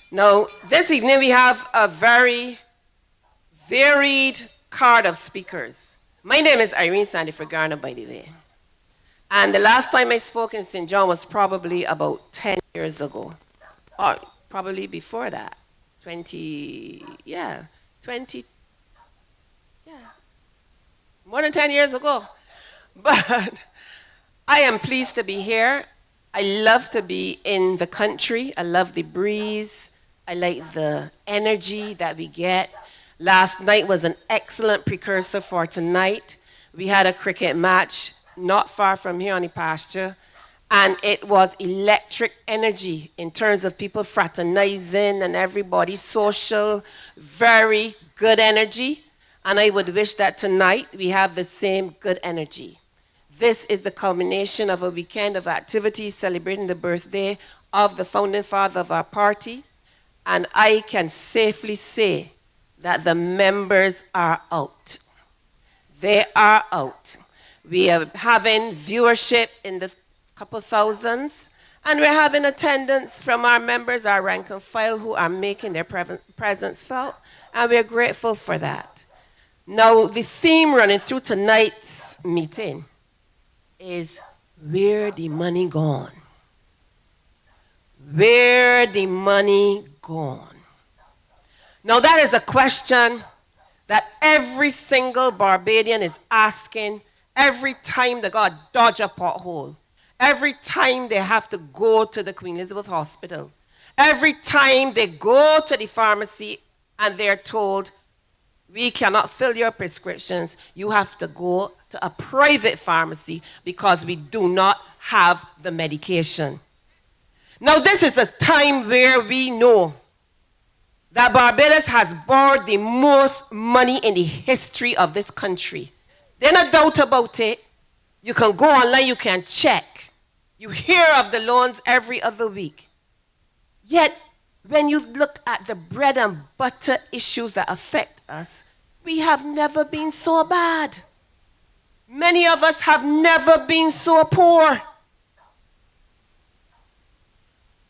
Now, this evening we have a very varied card of speakers. My name is Irene Sandiford-Garner, by the way. And the last time I spoke in St. John was probably about 10 years ago. Or probably before that. 20, yeah, 20, yeah, more than 10 years ago. But I am pleased to be here. I love to be in the country. I love the breeze. I like the energy that we get. Last night was an excellent precursor for tonight. We had a cricket match not far from here on the pasture, and it was electric energy in terms of people fraternizing and everybody social, very good energy. And I would wish that tonight we have the same good energy. This is the culmination of a weekend of activities celebrating the birthday of the founding father of our party. And I can safely say that the members are out. They are out. We are having viewership in the couple thousands, and we're having attendance from our members, our rank and file, who are making their presence felt, and we're grateful for that. Now, the theme running through tonight's meeting is where the money gone? Where the money gone? Now, that is a question that every single Barbadian is asking every time they got to dodge a pothole, every time they have to go to the Queen Elizabeth Hospital, every time they go to the pharmacy and they're told, we cannot fill your prescriptions, you have to go to a private pharmacy because we do not have the medication. Now, this is a time where we know that Barbados has borrowed the most money in the history of this country. There's no doubt about it. You can go online, you can check. You hear of the loans every other week. Yet, when you look at the bread and butter issues that affect us, we have never been so bad. Many of us have never been so poor.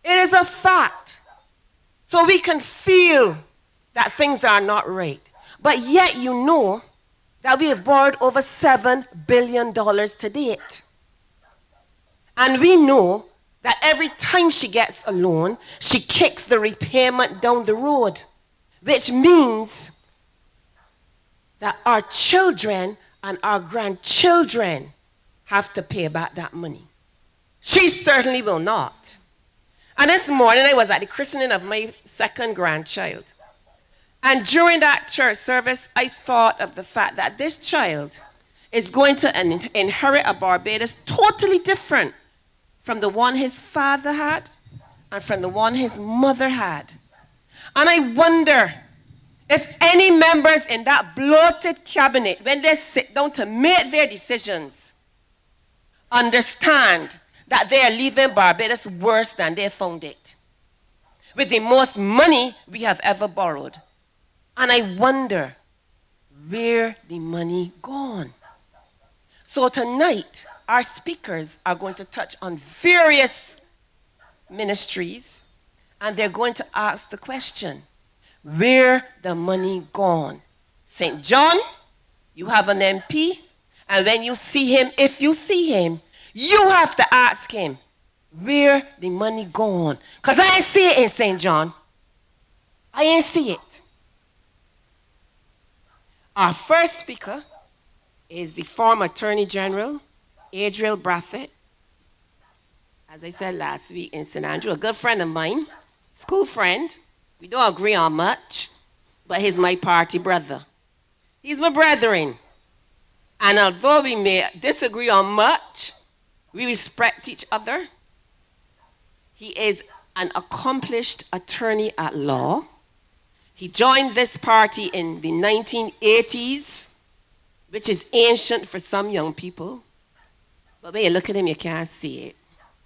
It is a fact. So we can feel that things are not right. But yet you know that we have borrowed over $7 billion to date. And we know that every time she gets a loan, she kicks the repayment down the road, which means that our children and our grandchildren have to pay back that money. She certainly will not. And this morning I was at the christening of my second grandchild. And during that church service, I thought of the fact that this child is going to inherit a Barbados totally different from the one his father had and from the one his mother had. And I wonder if any members in that bloated cabinet, when they sit down to make their decisions, understand that they are leaving Barbados worse than they found it, with the most money we have ever borrowed. And I wonder, where the money gone? So tonight, our speakers are going to touch on various ministries, and they're going to ask the question, where the money gone? St. John, you have an MP, and when you see him, if you see him, you have to ask him, where the money gone? Because I ain't see it in St. John. I ain't see it. Our first speaker is the former Attorney General, Adriel Brathwaite. As I said last week in St. Andrew, a good friend of mine, school friend. We don't agree on much, but he's my party brother. He's my brethren. And although we may disagree on much, we respect each other. He is an accomplished attorney at law. He joined this party in the 1980s, which is ancient for some young people. But when you look at him, you can't see it.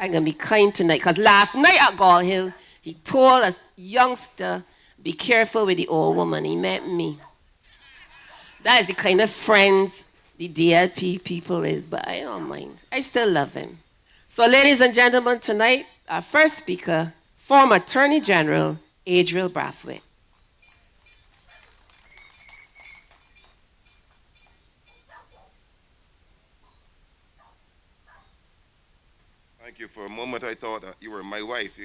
I'm going to be kind tonight, because last night at Gall Hill, he told a youngster, be careful with the old woman. He meant me. That is the kind of friends the DLP people is, but I don't mind. I still love him. So ladies and gentlemen, tonight, our first speaker, former Attorney General, Adriel Brathwaite. Thank you. For a moment, I thought that you were my wife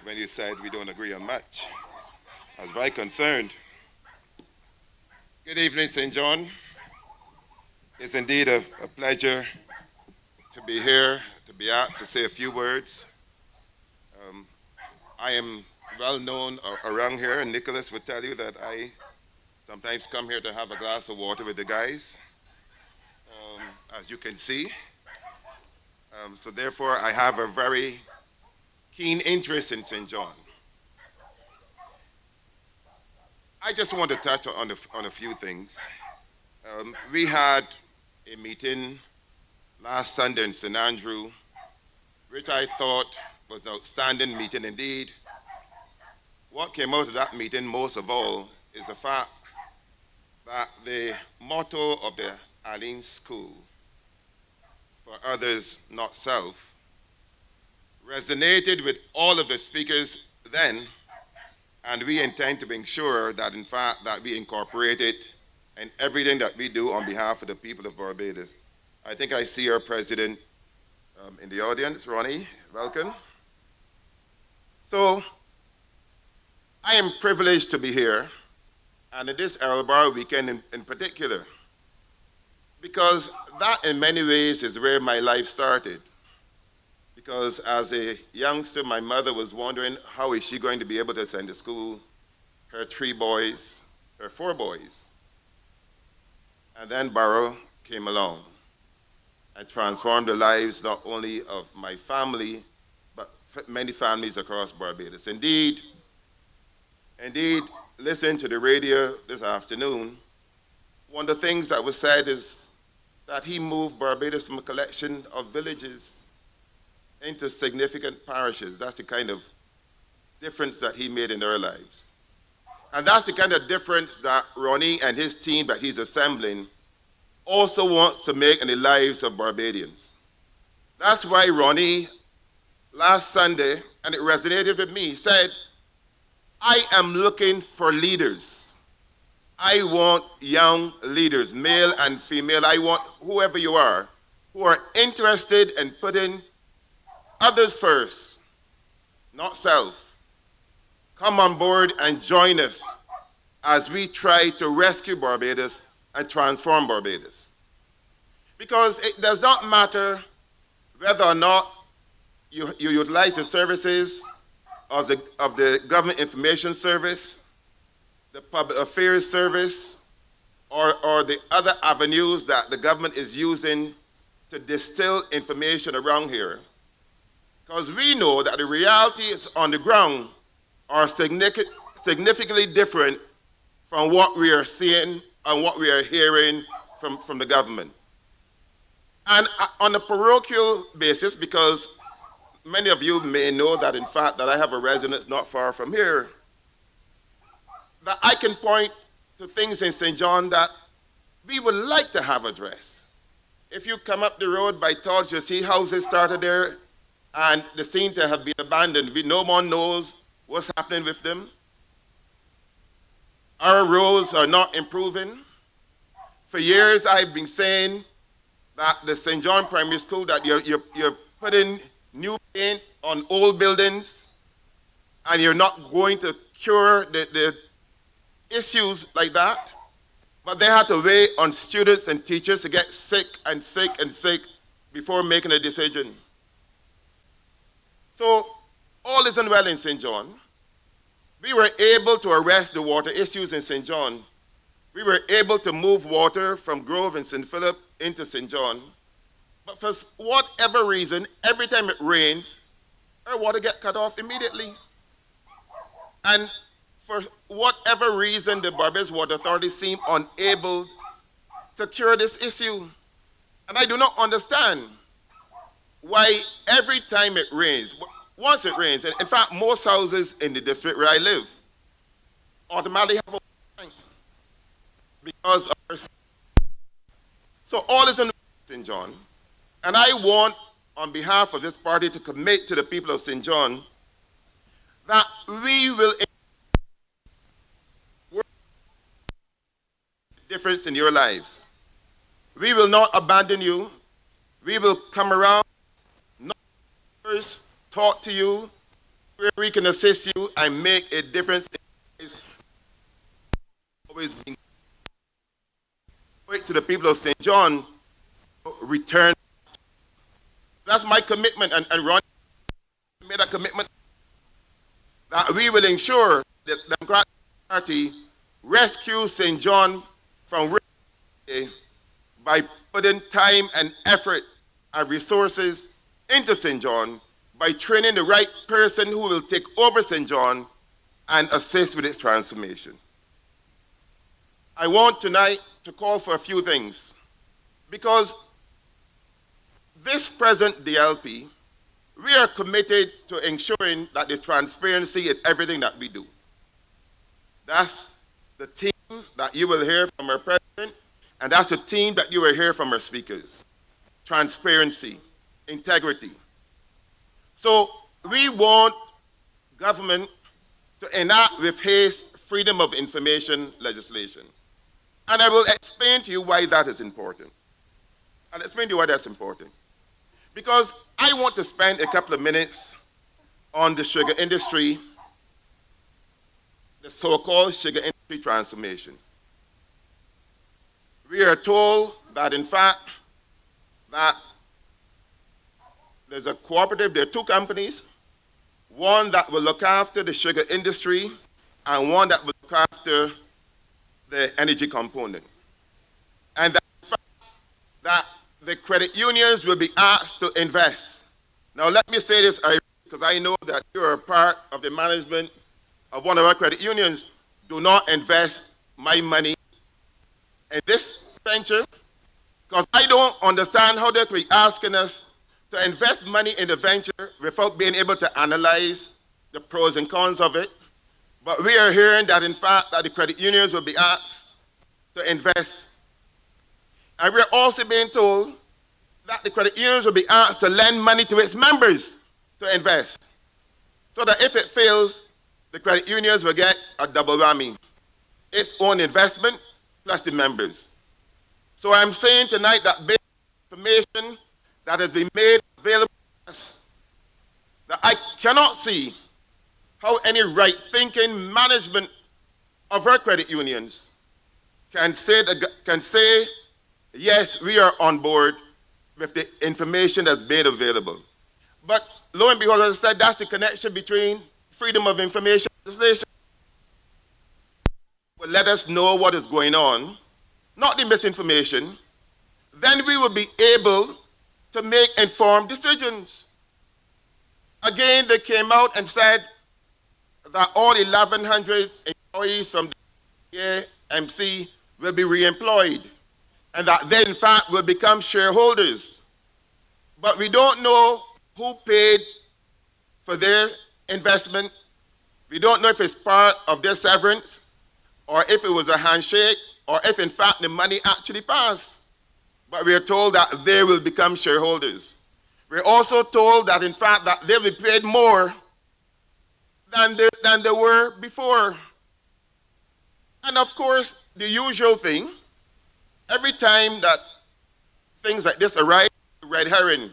when you said we don't agree on much. I was very concerned. Good evening, St. John. It's indeed a pleasure to be here, to be asked to say a few words. Um, I am well known around here, and Nicholas would tell you that I sometimes come here to have a glass of water with the guys, as you can see. So therefore, I have a very keen interest in St. John. I just want to touch on a few things. We had a meeting last Sunday in St. Andrew, which I thought was an outstanding meeting indeed. What came out of that meeting, most of all, is the fact that the motto of the Irene School, for others, not self, resonated with all of the speakers then, and we intend to make sure that, in fact, that we incorporate it in everything that we do on behalf of the people of Barbados. I think I see our president in the audience, Ronnie, welcome. So, I am privileged to be here, and it is Errol Barrow weekend in particular, because that in many ways is where my life started. Because as a youngster, my mother was wondering how is she going to be able to send to school her 4 boys. And then Barrow came along and transformed the lives not only of my family, but many families across Barbados. Indeed, listen to the radio this afternoon. One of the things that was said is that he moved Barbados from a collection of villages into significant parishes. That's the kind of difference that he made in their lives. And that's the kind of difference that Ronnie and his team that he's assembling also wants to make in the lives of Barbadians. That's why Ronnie, last Sunday, and it resonated with me, said, I am looking for leaders. I want young leaders, male and female. I want whoever you are, who are interested in putting others first, not self. Come on board and join us as we try to rescue Barbados and transform Barbados. Because it does not matter whether or not you utilize the services of the Government Information Service, the Public Affairs Service, or the other avenues that the government is using to distill information around here. Because we know that the realities on the ground are significantly different from what we are seeing and what we are hearing from the government. And on a parochial basis, because many of you may know that, in fact, that I have a residence not far from here, that I can point to things in St. John that we would like to have addressed. If you come up the road by Todd, you see houses started there, and they seem to have been abandoned. No one knows what's happening with them. Our roads are not improving. For years, I've been saying that the St. John Primary School, that you're putting new paint on old buildings, and you're not going to cure the issues like that. But they had to wait on students and teachers to get sick and sick and sick before making a decision. So all isn't well in St. John. We were able to arrest the water issues in St. John. We were able to move water from Grove and St. Philip into St. John. But for whatever reason, every time it rains, our water gets cut off immediately. And for whatever reason, the Barbados Water Authority seem unable to cure this issue. And I do not understand why every time it rains, once it rains, and in fact, most houses in the district where I live automatically have a water tank because of our... So all is in St. John. And I want, on behalf of this party, to commit to the people of St. John that we will difference in your lives. We will not abandon you. We will come around, talk to you, where we can assist you and make a difference in your lives. Always being to the people of St. John, return. That's my commitment, and Ronnie made a commitment that we will ensure that the Democratic Party rescues St. John from by putting time and effort and resources into St. John, by training the right person who will take over St. John and assist with its transformation. I want tonight to call for a few things, because this present DLP, we are committed to ensuring that there's transparency in everything that we do. That's the theme that you will hear from our president, and that's the theme that you will hear from our speakers. Transparency, integrity. So we want government to enact with haste freedom of information legislation. And I will explain to you why that is important. I'll explain to you why that's important. Because I want to spend a couple of minutes on the sugar industry, the so-called sugar industry transformation. We are told that, in fact, that there's a cooperative, there are two companies, one that will look after the sugar industry and one that will look after the energy component. And that, in fact, that the credit unions will be asked to invest. Now let me say this, Irene, because I know that you're a part of the management of one of our credit unions. Do not invest my money in this venture, because I don't understand how they could be asking us to invest money in the venture without being able to analyze the pros and cons of it. But we are hearing that, in fact, that the credit unions will be asked to invest. And we're also being told that the credit unions will be asked to lend money to its members to invest. So that if it fails, the credit unions will get a double whammy. Its own investment plus the members. So I'm saying tonight that based on information that has been made available to us, that I cannot see how any right-thinking management of our credit unions can say, yes, we are on board with the information that's made available. But lo and behold, as I said, that's the connection between freedom of information legislation. Will let us know what is going on, not the misinformation. Then we will be able to make informed decisions. Again, they came out and said that all 1,100 employees from the AMC will be re-employed, and that they, in fact, will become shareholders. But we don't know who paid for their investment. We don't know if it's part of their severance, or if it was a handshake, or if, in fact, the money actually passed. But we are told that they will become shareholders. We're also told that, in fact, that they'll be paid more than they were before. And of course, the usual thing, every time that things like this arise, red herring.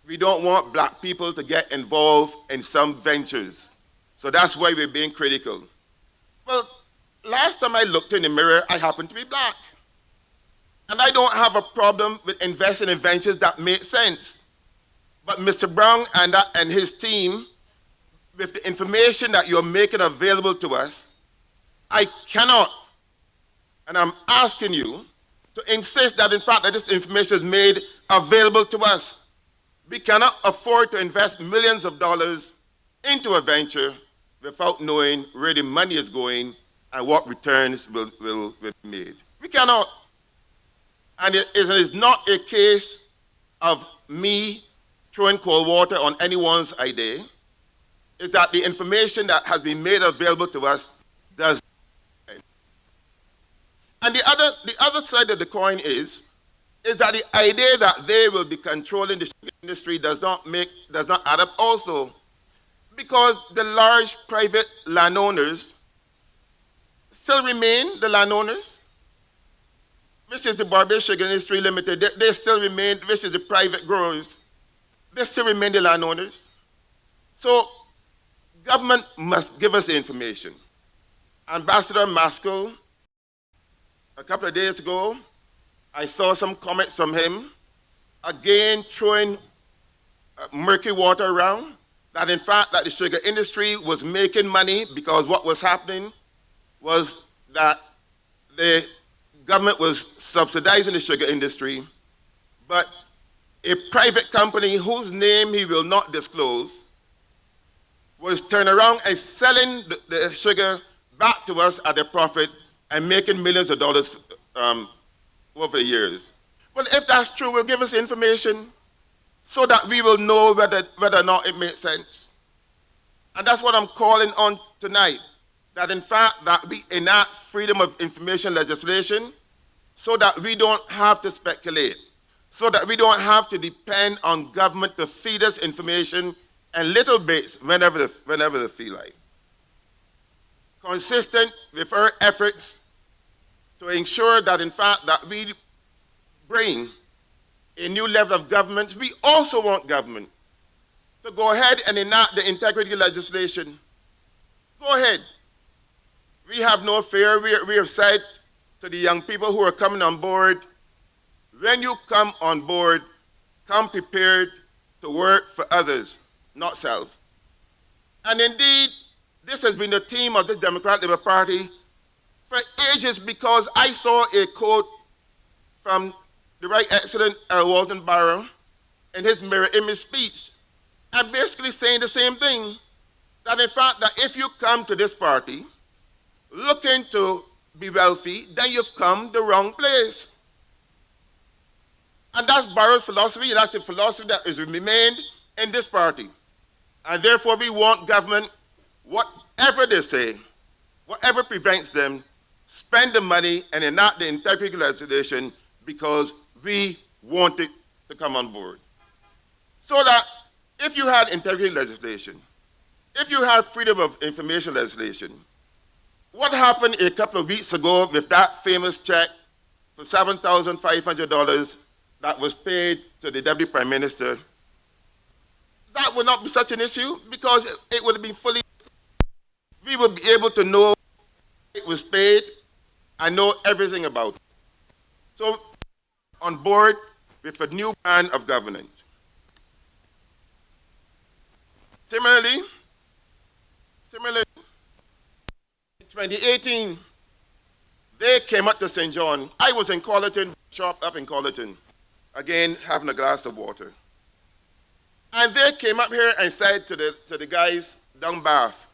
We don't want black people to get involved in some ventures. So that's why we're being critical. Well, last time I looked in the mirror, I happened to be black. And I don't have a problem with investing in ventures that make sense. But Mr. Brown and his team, with the information that you're making available to us, I cannot, and I'm asking you to insist that, in fact, that this information is made available to us. We cannot afford to invest millions of dollars into a venture without knowing where the money is going and what returns will be made. We cannot. And it is not a case of me throwing cold water on anyone's idea. It's that the information that has been made available to us does. And the other side of the coin is that the idea that they will be controlling the sugar industry does not add up also, because the large private landowners still remain the landowners. which is the Barbados Sugar Industry Limited, they still remain, which is the private growers, they still remain the landowners. So government must give us the information. Ambassador Maskell, a couple of days ago, I saw some comments from him, again throwing murky water around, that in fact that the sugar industry was making money because what was happening was that the government was subsidizing the sugar industry, but a private company whose name he will not disclose was turning around and selling the sugar back to us at a profit and making millions of dollars over the years. Well, if that's true, will give us information so that we will know whether or not it makes sense. And that's what I'm calling on tonight, that in fact that we enact freedom of information legislation so that we don't have to speculate, so that we don't have to depend on government to feed us information and little bits whenever they feel like. Consistent with our efforts to ensure that in fact that we bring a new level of government, we also want government to go ahead and enact the integrity legislation. Go ahead. We have no fear. We have said to the young people who are coming on board, when you come on board, come prepared to work for others, not self. And indeed, this has been the theme of the Democratic Labour Party for ages, because I saw a quote from the Right Excellent Errol Barrow in his mirror image speech, and basically saying the same thing, that in fact that if you come to this party looking to be wealthy, then you've come the wrong place. And that's Barrow's philosophy. That's the philosophy that is remained in this party. And therefore we want government, whatever they say, whatever prevents them, spend the money and enact the integrity legislation, because we want it to come on board. So that if you had integrity legislation, if you had freedom of information legislation, what happened a couple of weeks ago with that famous check for $7,500 that was paid to the Deputy Prime Minister, that would not be such an issue, because it would have been fully, we would be able to know it was paid and know everything about it. So, on board with a new brand of governance. Similarly, in 2018, they came up to St. John. I was in Colleton, shop up in Colleton, again, having a glass of water. And they came up here and said to the guys down Bath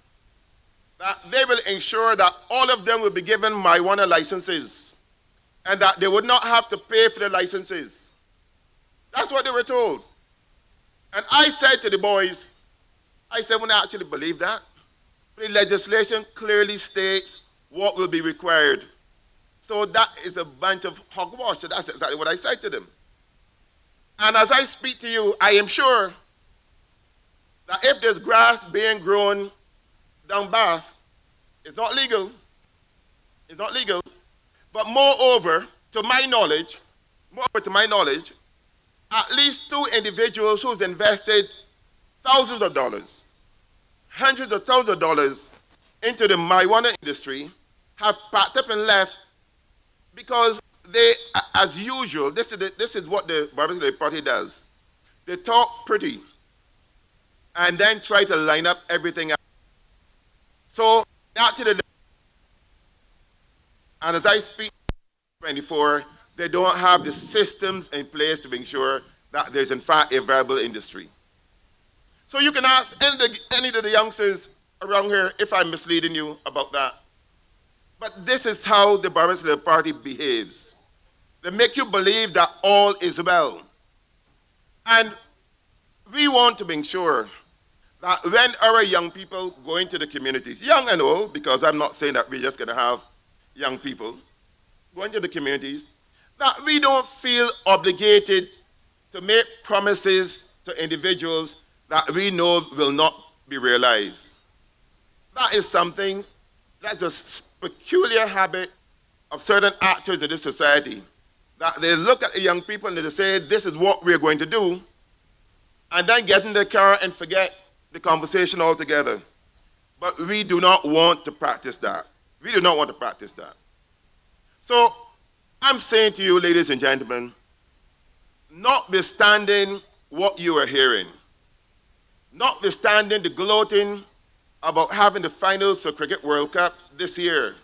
that they will ensure that all of them will be given marijuana licenses and that they would not have to pay for the licenses. That's what they were told. And I said to the boys, I said, when I actually believe that, the legislation clearly states what will be required. So that is a bunch of hogwash. That's exactly what I said to them. And as I speak to you, I am sure that if there's grass being grown down Bath, it's not legal. It's not legal. But moreover, to my knowledge, at least 2 individuals who's invested thousands of dollars, hundreds of thousands of dollars into the marijuana industry have packed up and left because they, as usual, this is what the Barbados Labour Party does. They talk pretty and then try to line up everything else. So, actually, and as I speak 24, they don't have the systems in place to ensure that there's in fact a viable industry. So you can ask any of the youngsters around here if I'm misleading you about that. But this is how the Barbados Labour Party behaves. They make you believe that all is well. And we want to make sure that when our young people go into the communities, young and old, because I'm not saying that we're just going to have young people go into the communities, that we don't feel obligated to make promises to individuals that we know will not be realized. That is something, that's a peculiar habit of certain actors in this society. that they look at the young people and they say, this is what we're going to do, and then get in the car and forget the conversation altogether. But we do not want to practice that. We do not want to practice that. So I'm saying to you, ladies and gentlemen, notwithstanding what you are hearing, notwithstanding the gloating about having the finals for Cricket World Cup this year,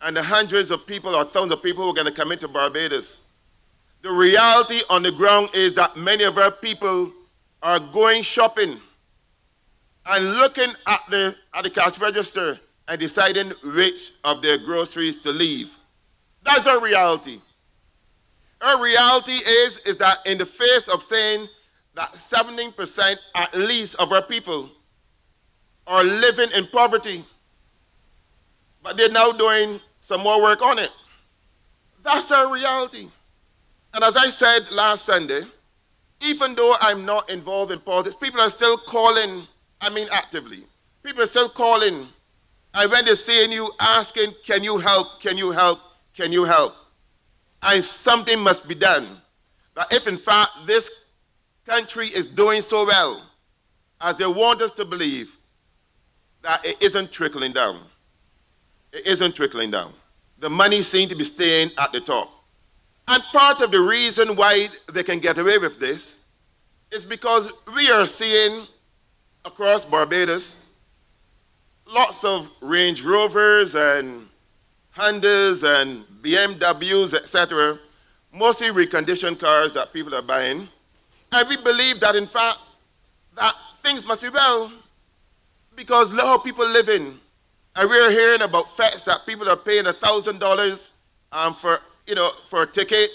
and the hundreds of people or thousands of people who are going to come into Barbados, the reality on the ground is that many of our people are going shopping and looking at the cash register and deciding which of their groceries to leave. That's our reality. Our reality is that in the face of saying that 17% at least of our people are living in poverty, but they're now doing some more work on it. That's our reality. And as I said last Sunday, even though I'm not involved in politics, people are still calling, actively. People are still calling. And when they're seeing you, asking, can you help, can you help, can you help? And something must be done. That if in fact this country is doing so well, as they want us to believe, that it isn't trickling down. It isn't trickling down. The money seems to be staying at the top. And part of the reason why they can get away with this is because we are seeing across Barbados lots of Range Rovers and Hondas and BMWs, etc., mostly reconditioned cars that people are buying. And we believe that, in fact, that things must be well, because look how people live in. And we're hearing about facts that people are paying $1,000 for a ticket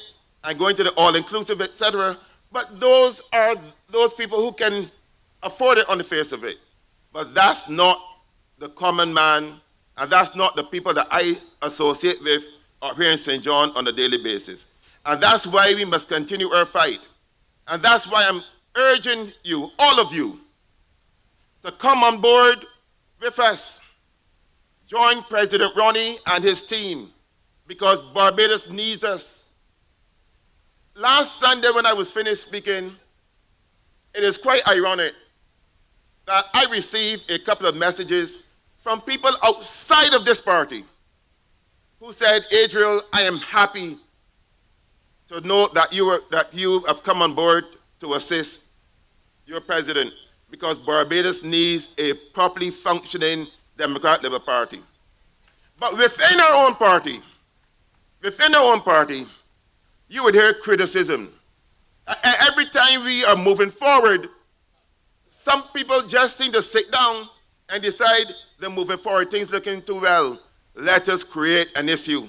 and going to the all-inclusive, etc. But those are those people who can afford it on the face of it. But that's not the common man, and that's not the people that I associate with up here in St. John on a daily basis. And that's why we must continue our fight. And that's why I'm urging you, all of you, to come on board with us. Join President Ronnie and his team, because Barbados needs us. Last Sunday when I was finished speaking, it is quite ironic that I received a couple of messages from people outside of this party who said, Adriel, I am happy to know that you have come on board to assist your president, because Barbados needs a properly functioning Democrat Labour Party. But within our own party, you would hear criticism. Every time we are moving forward, some people just seem to sit down and decide they're moving forward, things looking too well. Let us create an issue.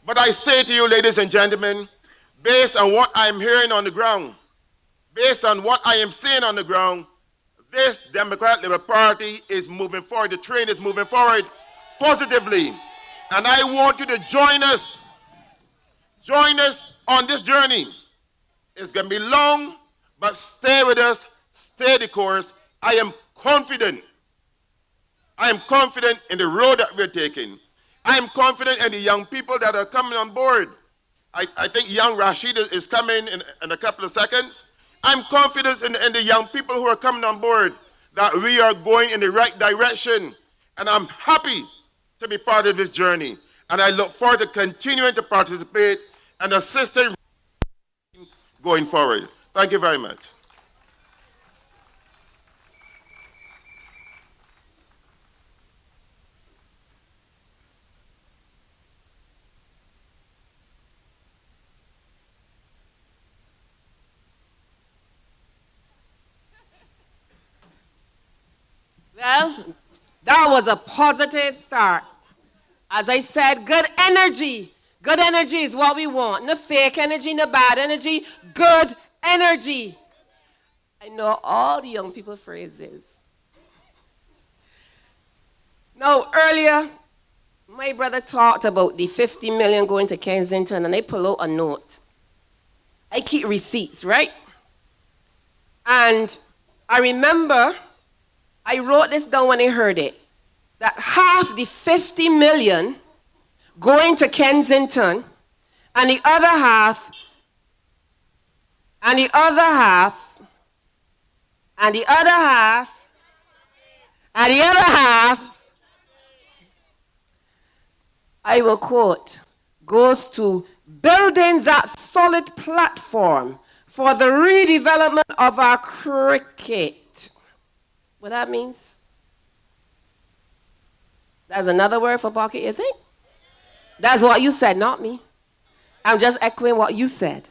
But I say to you, ladies and gentlemen, based on what I'm hearing on the ground, based on what I am seeing on the ground, this Democrat Labour Party is moving forward. The train is moving forward positively. And I want you to join us. Join us on this journey. It's going to be long, but stay with us, stay the course. I am confident in the road that we're taking. I am confident in the young people that are coming on board. I think young Rasheed is coming in a couple of seconds. I'm confident in the young people who are coming on board that we are going in the right direction. And I'm happy to be part of this journey. And I look forward to continuing to participate and assisting going forward. Thank you very much. Well, that was a positive start. As I said, good energy. Good energy is what we want. No fake energy, no bad energy, good energy. I know all the young people phrases. Now, earlier, my brother talked about the 50 million going to Kensington, and I pull out a note. I keep receipts, right? And I remember I wrote this down when I heard it, that half the 50 million going to Kensington And the other half, and the other half, and the other half, and the other half, I will quote, goes to building that solid platform for the redevelopment of our cricket. What that means? That's another word for pocket, is it? That's what you said, not me. I'm just echoing what you said.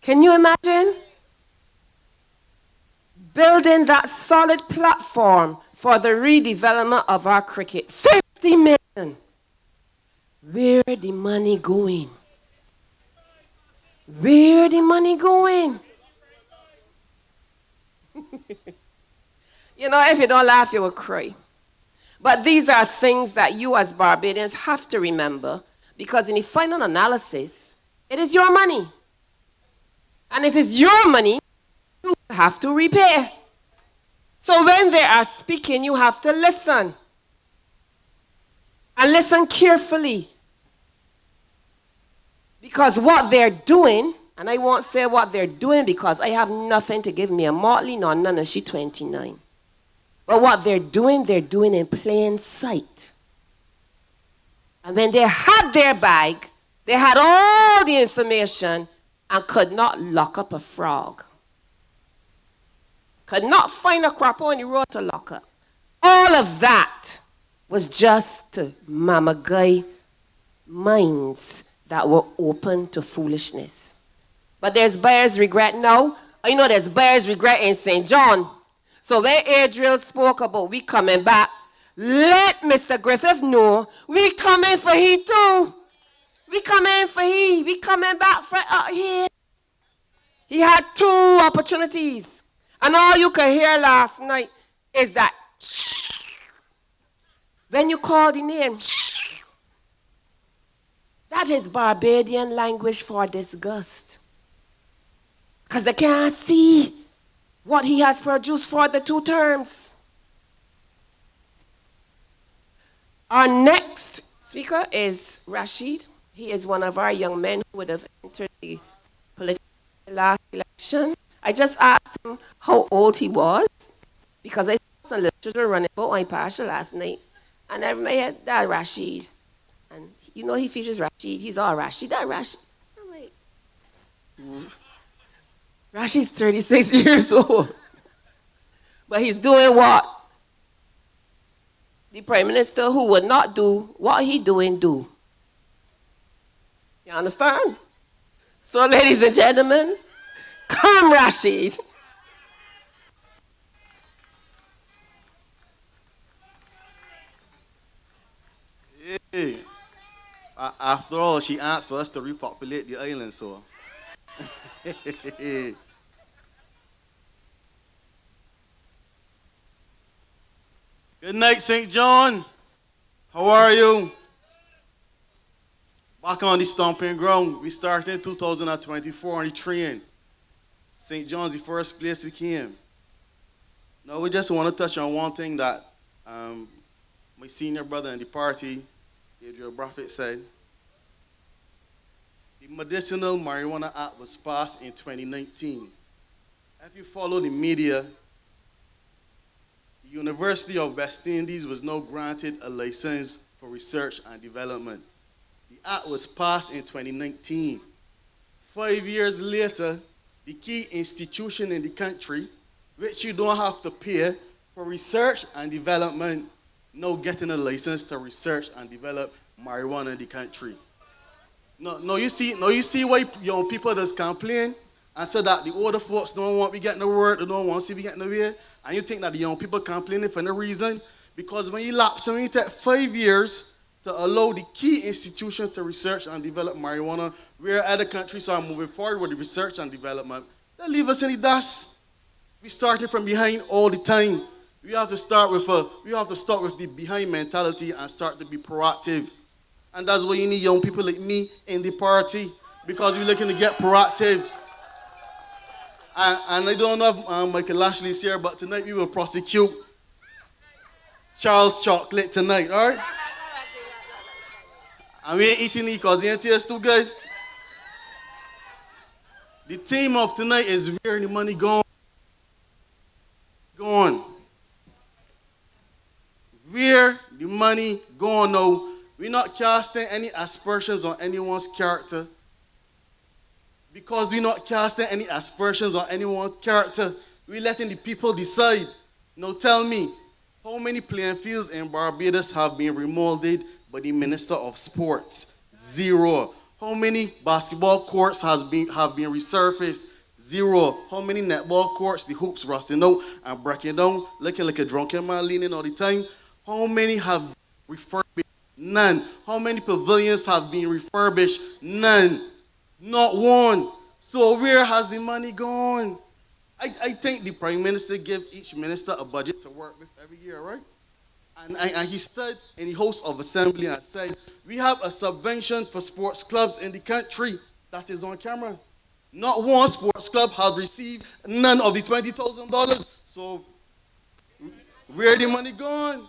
Can you imagine? Building that solid platform for the redevelopment of our cricket. 50 million. Where the money going? Where the money going? You know, if you don't laugh, you will cry. But these are things that you as Barbadians have to remember, because in the final analysis, it is your money. And it is your money you have to repay. So when they are speaking, you have to listen. And listen carefully. Because what they're doing, and I won't say what they're doing because I have nothing to give me a Motley nor none, and she 29. But what they're doing in plain sight. And when they had their bag, they had all the information and could not lock up a frog. Could not find a crop on the road to lock up. All of that was just to Mama Guy minds that were open to foolishness. But there's buyer's regret now. I know there's buyer's regret in St. John. So when Adriel spoke about we coming back, let Mr. Griffith know we coming for he too. We coming for he. We coming back for here. He had 2 opportunities. And all you could hear last night is that when you call the name, that is Barbadian language for disgust. Because they can't see what he has produced for the 2 terms. Our next speaker is Rasheed. He is one of our young men who would have entered the political last election. I just asked him how old he was, because I saw some literature running about my pasture last night. And I remember that Rasheed. And you know he features Rasheed. He's all Rasheed. That Rasheed. I'm like, Rasheed's 36 years old. But he's doing what the Prime Minister who would not do what he doing do. You understand? So ladies and gentlemen, come Rasheed. Hey. After all, she asked for us to repopulate the island, so. Good night, St. John. How are you? Back on the stomping ground. We started in 2024 on the train. St. John's the first place we came. Now we just want to touch on one thing that my senior brother in the party, Adriel Brathwaite, said. The Medicinal Marijuana Act was passed in 2019. If you follow the media, the University of West Indies was now granted a license for research and development. The act was passed in 2019. 5 years later, the key institution in the country, which you don't have to pay for research and development, now getting a license to research and develop marijuana in the country. No, you see why young people just complain and say that the older folks don't want we getting the word, they don't want to see we getting the way, and you think that the young people complaining for no reason? Because when you lapse, when you take 5 years to allow the key institution to research and develop marijuana, where other countries are moving forward with the research and development, they leave us in the dust. We started from behind all the time. We have to start with the behind mentality and start to be proactive. And that's why you need young people like me in the party, because we're looking to get proactive. And I don't know if Michael Lashley is here, but tonight we will prosecute Charles Chocolate tonight, all right? And we ain't eating it because it tastes too good. The theme of tonight is where the money gone. Where the money gone now. We're not casting any aspersions on anyone's character. Because we're not casting any aspersions on anyone's character, we're letting the people decide. Now tell me, how many playing fields in Barbados have been remolded by the Minister of Sports? 0. How many basketball courts have been resurfaced? 0. How many netball courts, the hoops rusting out and breaking down, looking like a drunken man leaning all the time? How many have refurbished? None. How many pavilions have been refurbished? None. Not one. So where has the money gone? I think the Prime Minister gave each minister a budget to work with every year, right? And he stood in the House of Assembly and said, we have a subvention for sports clubs in the country. That is on camera. Not one sports club has received none of the $20,000. So where the money gone?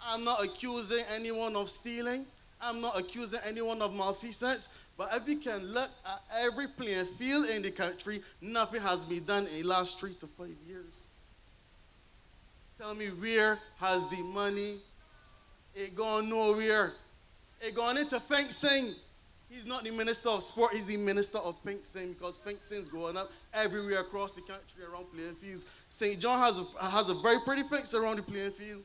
I'm not accusing anyone of stealing. I'm not accusing anyone of malfeasance. But if you can look at every playing field in the country, nothing has been done in the last 3 to 5 years. Tell me, where has the money? It gone nowhere. It gone into fencing. He's not the Minister of Sport, he's the Minister of fencing, because fencing's going up everywhere across the country around playing fields. St. John has a very pretty fence around the playing field.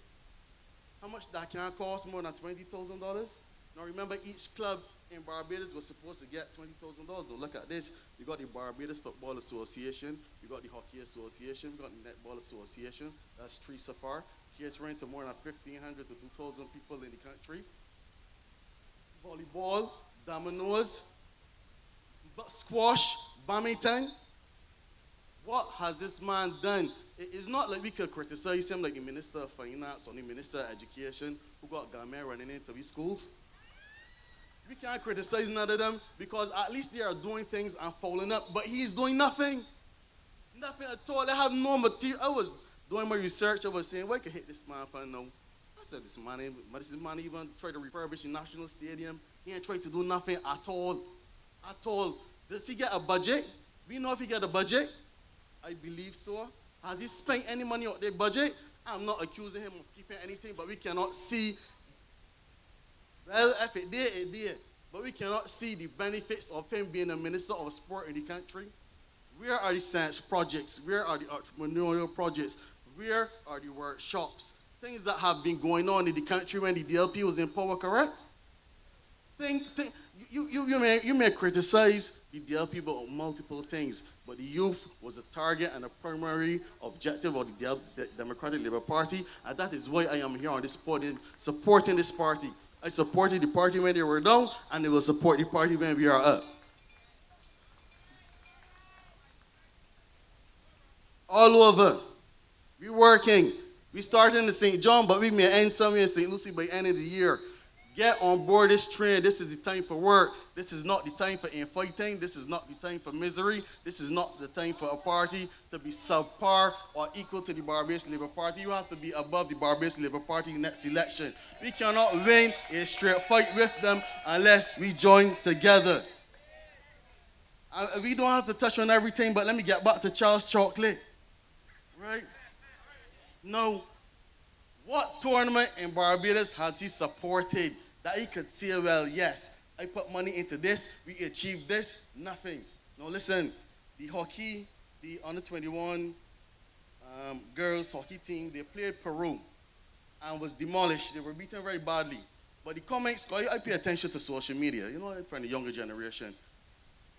How much that can cost? More than $20,000? Now remember, each club in Barbados was supposed to get $20,000. Now look at this. You got the Barbados Football Association, you got the Hockey Association, you got the Netball Association, that's 3 so far, catering to more than 1,500 to 2,000 people in the country. Volleyball, dominoes, squash, badminton. What has this man done? It's not like we could criticize him like the Minister of Finance or the Minister of Education who got government running into these schools. We can't criticize none of them because at least they are doing things and following up, but he's doing nothing. Nothing at all. They have no material. I was doing my research. I was saying, why could hit this man for no? I said, this man even tried to refurbish the National Stadium. He ain't tried to do nothing at all. At all. Does he get a budget? We know if he get a budget. I believe so. Has he spent any money on their budget? I'm not accusing him of keeping anything, but we cannot see. Well, if it did, it did. But we cannot see the benefits of him being a Minister of Sport in the country. Where are the science projects? Where are the entrepreneurial projects? Where are the workshops? Things that have been going on in the country when the DLP was in power, correct? You may criticize the DLP about multiple things, but the youth was a target and a primary objective of the Democratic Labour Party, and that is why I am here on this podium supporting this party. I supported the party when they were down, and they will support the party when we are up. All over. We're working. We started in St. John, but we may end somewhere in St. Lucie by the end of the year. Get on board this train. This is the time for work. This is not the time for infighting. This is not the time for misery. This is not the time for a party to be subpar or equal to the Barbados Labour Party. You have to be above the Barbados Labour Party next election. We cannot win a straight fight with them unless we join together. We don't have to touch on everything, but let me get back to Charles Chocolate. Right? No. What tournament in Barbados has he supported that he could say, well, yes, I put money into this, we achieved this? Nothing. Now listen, the hockey, the under-21 girls hockey team, they played Peru and was demolished. They were beaten very badly. But the comments, I pay attention to social media, you know, from the younger generation.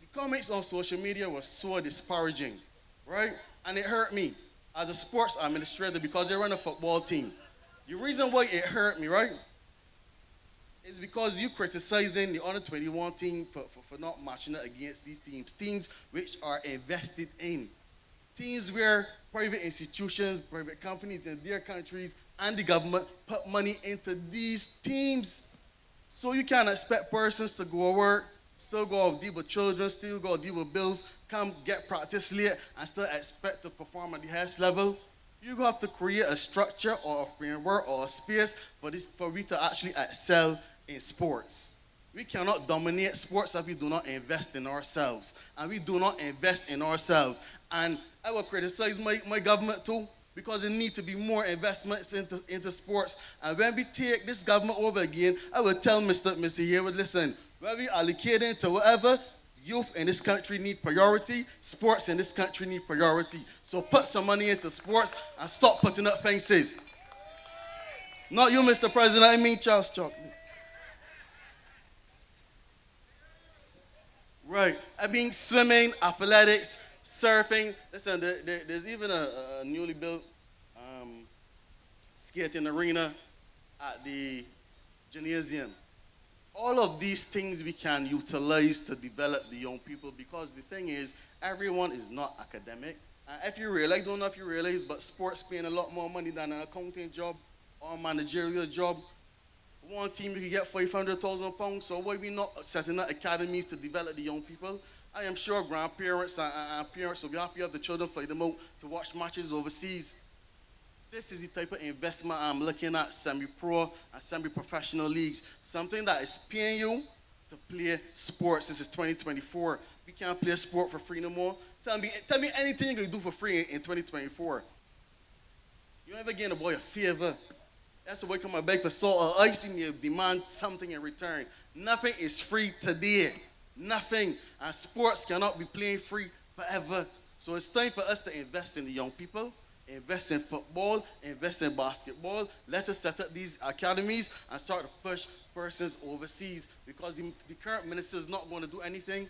The comments on social media were so disparaging, right? And it hurt me as a sports administrator because they run a football team. The reason why it hurt me, right, is because you criticizing the under-21 team for not matching it against these teams which are invested in. Teams where private institutions, private companies in their countries and the government put money into these teams. So you can't expect persons to go to work, still go out deal with children, still go deal with bills, come get practice late, and still expect to perform at the highest level. You have to create a structure or a framework or a space for we to actually excel in sports. We cannot dominate sports if we do not invest in ourselves. And we do not invest in ourselves. And I will criticize my government too, because there need to be more investments into sports. And when we take this government over again, I will tell Mr. Yearwood, listen, when we allocate into whatever, youth in this country need priority, sports in this country need priority. So put some money into sports and stop putting up fences. Not you, Mr. President, I mean Charles Chuck. Right. I mean swimming, athletics, surfing. Listen, there's even a newly built skating arena at the gymnasium. All of these things we can utilize to develop the young people, because the thing is, everyone is not academic. If you realize, I don't know if you realize, but sports paying a lot more money than an accounting job or a managerial job. One team you can get £500,000, so why we not setting up academies to develop the young people? I am sure grandparents and parents will be happy if the children fly them out to watch matches overseas. This is the type of investment I'm looking at, semi-pro and semi-professional leagues. Something that is paying you to play sports. This is 2024. We can't play sport for free no more. Tell me anything you can do for free in 2024. You don't ever get a boy a favor. That's the boy come back for salt or ice, and you demand something in return. Nothing is free today. Nothing. And sports cannot be playing free forever. So it's time for us to invest in the young people. Invest in football, invest in basketball. Let us set up these academies and start to push persons overseas, because the current minister is not going to do anything.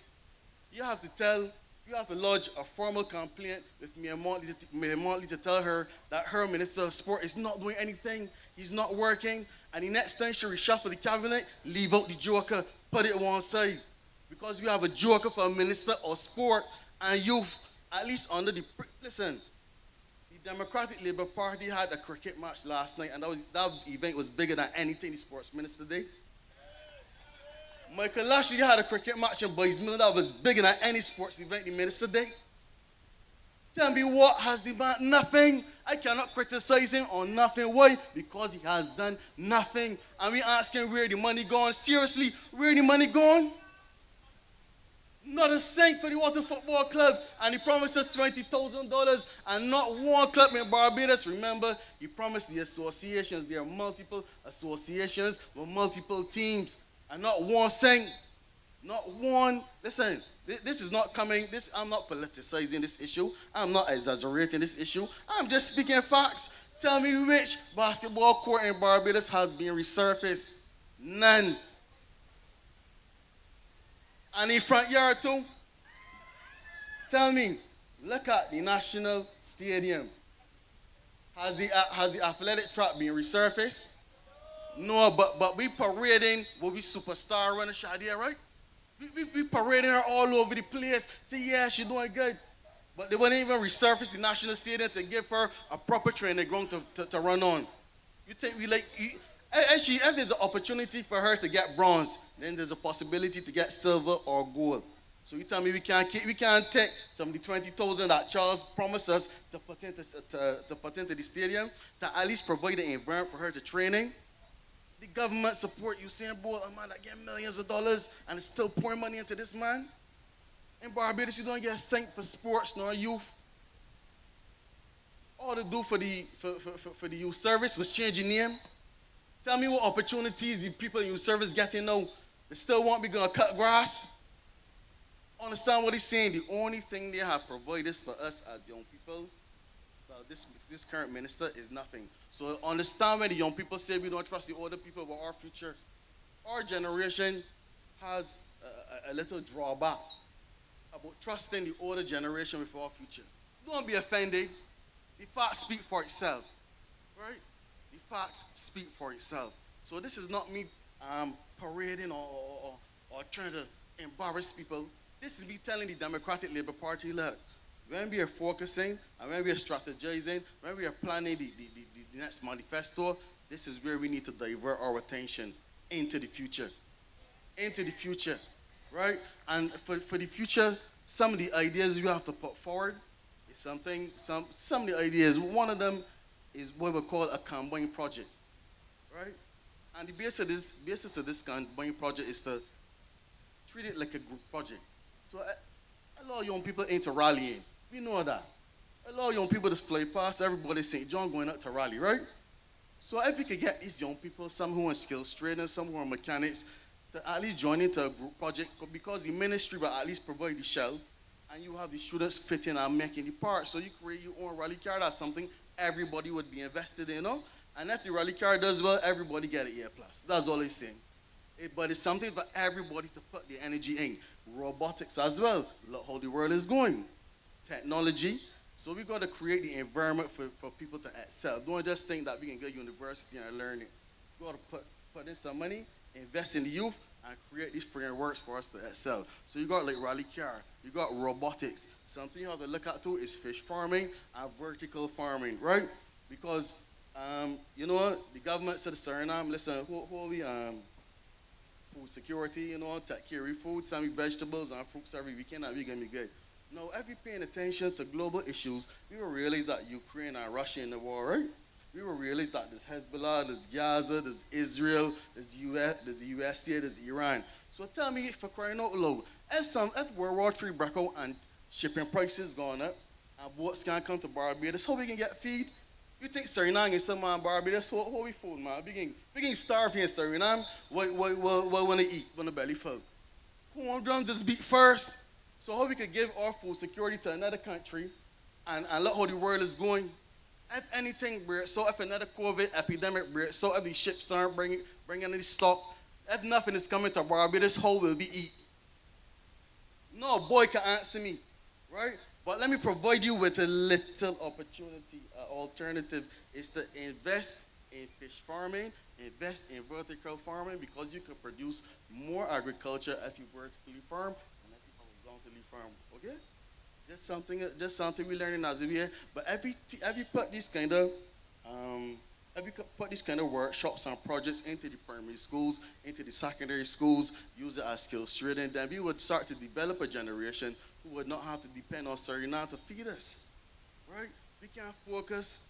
You have to lodge a formal complaint with Mayor Motley to tell her that her minister of sport is not doing anything. He's not working. And the next time she reshuffle the cabinet, leave out the joker, put it one side. Because we have a joker for a minister of sport and youth, at least under the, listen, the Democratic Labour Party had a cricket match last night, and that event was bigger than anything the sports minister did. Michael Lashley had a cricket match in Boys Mill that was bigger than any sports event the minister did. Tell me what has the man? Nothing. I cannot criticize him on nothing. Why? Because he has done nothing. And we asking where the money gone. Seriously, where the money gone? Not a cent for the Water Football Club, and he promised us $20,000, and not one club in Barbados. Remember, he promised the associations. There are multiple associations with multiple teams, and not one cent, not one. Listen, this is not coming. I'm not politicizing this issue. I'm not exaggerating this issue. I'm just speaking facts. Tell me which basketball court in Barbados has been resurfaced? None. And in front yard too? Tell me, look at the National Stadium. Has the athletic track been resurfaced? No, but we parading what we superstar running Shadia, right? We parading her all over the place. Say, yeah, she's doing good. But they wouldn't even resurface the National Stadium to give her a proper training ground to run on. You think we like... If there's an opportunity for her to get bronze, then there's a possibility to get silver or gold. So you tell me we can't take some of the $20,000 that Charles promised us to put into the stadium to at least provide the environment for her to training. The government support Usain Bolt, a man that get millions of dollars and is still pouring money into this man. In Barbados, you don't get a cent for sports nor youth. All they do for the youth service was change the name. Tell me what opportunities the people in your service getting now. They still want me going to cut grass. Understand what he's saying? The only thing they have provided for us as young people, well, this current minister is nothing. So understand when the young people say we don't trust the older people about our future. Our generation has a little drawback about trusting the older generation with our future. Don't be offended. The facts speak for itself, right? The facts speak for itself. So this is not me parading or trying to embarrass people. This is me telling the Democratic Labour Party, look, when we are focusing and when we are strategizing, when we are planning the next manifesto, this is where we need to divert our attention into the future. Into the future, right? And for the future, some of the ideas you have to put forward is some of the ideas. One of them is what we call a combined project, right? And the basis of this combined project is to treat it like a group project. So a lot of young people into rallying. We know that. A lot of young people just fly past everybody St. John going out to rally, right? So if we could get these young people, some who are skills training, some who are mechanics, to at least join into a group project, because the ministry will at least provide the shell, and you have the students fitting and making the parts. So you create your own rally car. That's something everybody would be invested in, you know? And if the rally car does well, everybody get an A+. That's all it's saying. But it's something for everybody to put the energy in. Robotics as well. Look how the world is going. Technology. So we got to create the environment for people to excel. Don't just think that we can go to university and learn it. We got to put in some money, invest in the youth, and create these frameworks for us to excel. So you got like rally car, you got robotics. Something you have to look at too is fish farming and vertical farming, right? Because you know what, the government said to Suriname, listen, who are we? Food security, you know, take care of food, some vegetables and fruits every weekend, and we're going to be good. Now, if you're paying attention to global issues, we will realize that Ukraine and Russia in the war, right? We will realize that there's Hezbollah, there's Gaza, there's Israel, there's US, there's the USA, there's Iran. So tell me, for crying out loud, if World War III break out and shipping prices going up, and boats can't come to Barbados, how we can get feed? You think Suriname is some man Barbados? How we food, man? We can starve here in Suriname. What want to eat when the belly full? Who want them just beat first? So how we could give our food security to another country and look how the world is going? If anything breaks, so if another COVID epidemic breaks, so if the ships aren't bringing any stock, if nothing is coming to Barbados, how will we eat? No boy can answer me, right? But let me provide you with a little opportunity. Alternative is to invest in fish farming, invest in vertical farming, because you can produce more agriculture if you vertically farm and if you horizontally farm. Okay? Just something we learning as we here. But if you put these kind of workshops and projects into the primary schools, into the secondary schools, use it as skills training, then we would start to develop a generation who would not have to depend on Suriname to feed us, right? We can't focus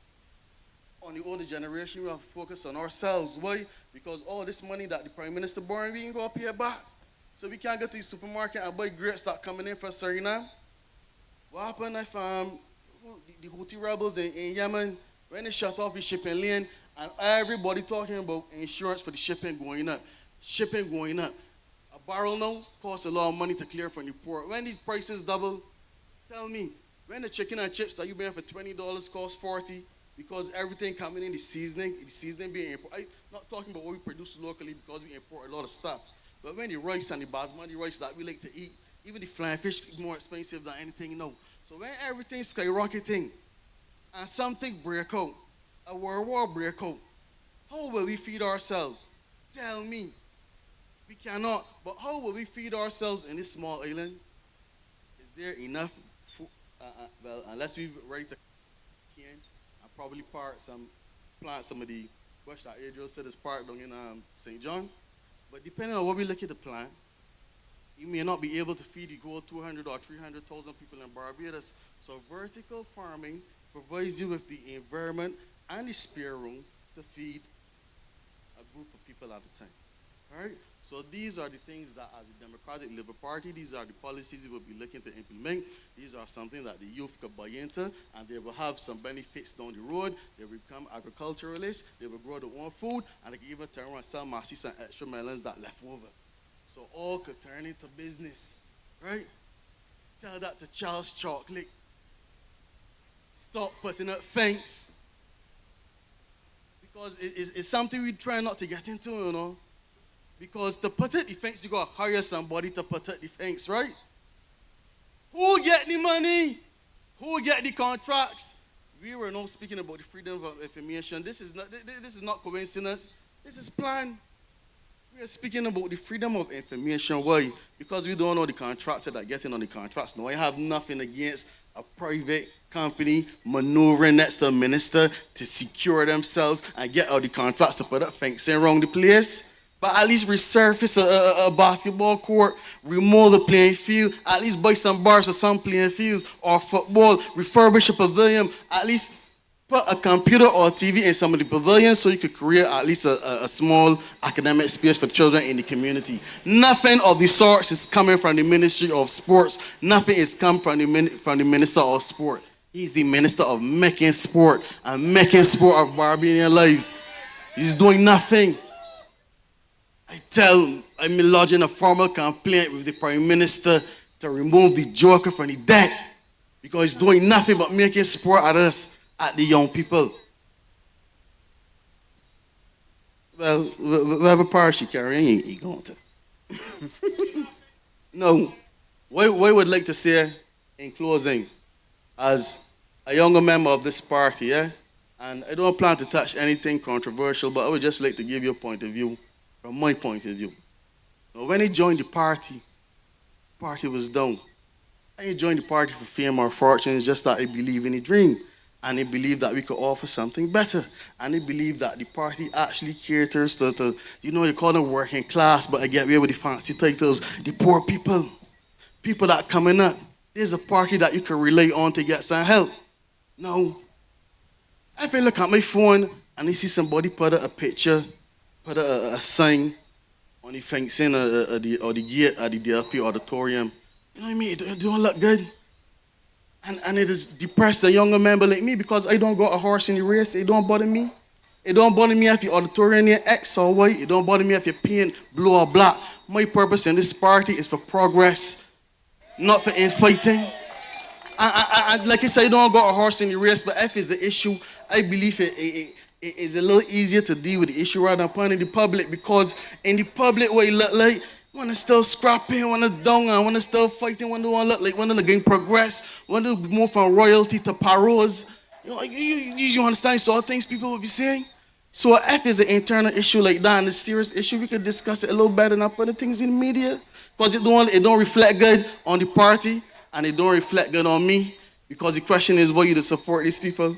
on the older generation. We have to focus on ourselves. Why? Because all this money that the Prime Minister borrowing, we ain't going to pay it back. So we can't go to the supermarket and buy grapes that coming in from Suriname. What happened if the Houthi rebels in Yemen, when they shut off the shipping lane, and everybody talking about insurance for the shipping going up. Shipping going up. A barrel now costs a lot of money to clear from the port. When these prices double, tell me, when the chicken and chips that you buying for $20 cost $40, because everything coming in, the seasoning being imported. I'm not talking about what we produce locally because we import a lot of stuff. But when the rice and the basmati rice that we like to eat, even the flying fish is more expensive than anything, you know. So when everything's skyrocketing and something break out, a world war break out, how will we feed ourselves? Tell me. We cannot. But how will we feed ourselves in this small island? Is there enough food? Well, unless we're ready to can and probably plant some of the bush that Adriel said is parked down in St. John. But depending on what we look at the plant, you may not be able to feed the goal 200 or 300,000 people in Barbados. So vertical farming provides you with the environment and the spare room to feed a group of people at a time. All right? So these are the things that as a Democratic Labour Party, these are the policies we will be looking to implement. These are something that the youth could buy into, and they will have some benefits down the road. They will become agriculturalists, they will grow their own food, and they can even turn around and sell masses and extra melons that left over. So all could turn into business, right? Tell that to Charles Chocolate. Stop putting up fence. Because it's something we try not to get into, you know. Because to put up the fence, you got to hire somebody to put up the fence, right? Who get the money? Who get the contracts? We were not speaking about the freedom of information. This is not coincidence. This is planned. We are speaking about the freedom of information. Why? Because we don't know the contractor that getting on the contracts. No, I have nothing against a private company maneuvering next to a minister to secure themselves and get all the contracts to put up fencing around the place. But at least resurface a basketball court, remove the playing field, at least buy some bars for some playing fields, or football, refurbish a pavilion, at least Put a computer or TV in some of the pavilions so you could create at least a small academic space for children in the community. Nothing of the sorts is coming from the Ministry of Sports. Nothing is coming from the Minister of Sport. He's the Minister of making sport and making sport of Barbadian lives. He's doing nothing. I'm lodging a formal complaint with the Prime Minister to remove the Joker from the deck because he's doing nothing but making sport at us, at the young people. Well, whatever part you carry, you going to. No, what I would like to say in closing, as a younger member of this party, and I don't plan to touch anything controversial, but I would just like to give you a point of view, from my point of view. Now, when I joined the party was down. I didn't join the party for fame or fortune, it's just that I believe in a dream. And I believe that we could offer something better. And I believe that the party actually caters to you call them working class, but I get away with the fancy titles, the poor people. People that coming up. There's a party that you can rely on to get some help. No. If I look at my phone and I see somebody put a picture, put a sign on the fencing or the gate at the DLP auditorium, you know what I mean? It don't look good. And it is depressed a younger member like me because I don't got a horse in the race. It don't bother me. It don't bother me if your auditorium is X or Y. It don't bother me if your paint blue or black. My purpose in this party is for progress, not for infighting. Like I said, I don't got a horse in the race, but if it's an issue, I believe it is a little easier to deal with the issue rather than putting in the public, because in the public what it look like, when it's still scrapping, when it's down, and when it's still fighting, when they want to look like when they're getting progress, when they move from royalty to paroles, you understand sort of things people will be saying. So if it's an internal issue like that and a serious issue, we could discuss it a little better than not putting things in the media, because it don't reflect good on the party and it don't reflect good on me. Because the question is, what you to support these people?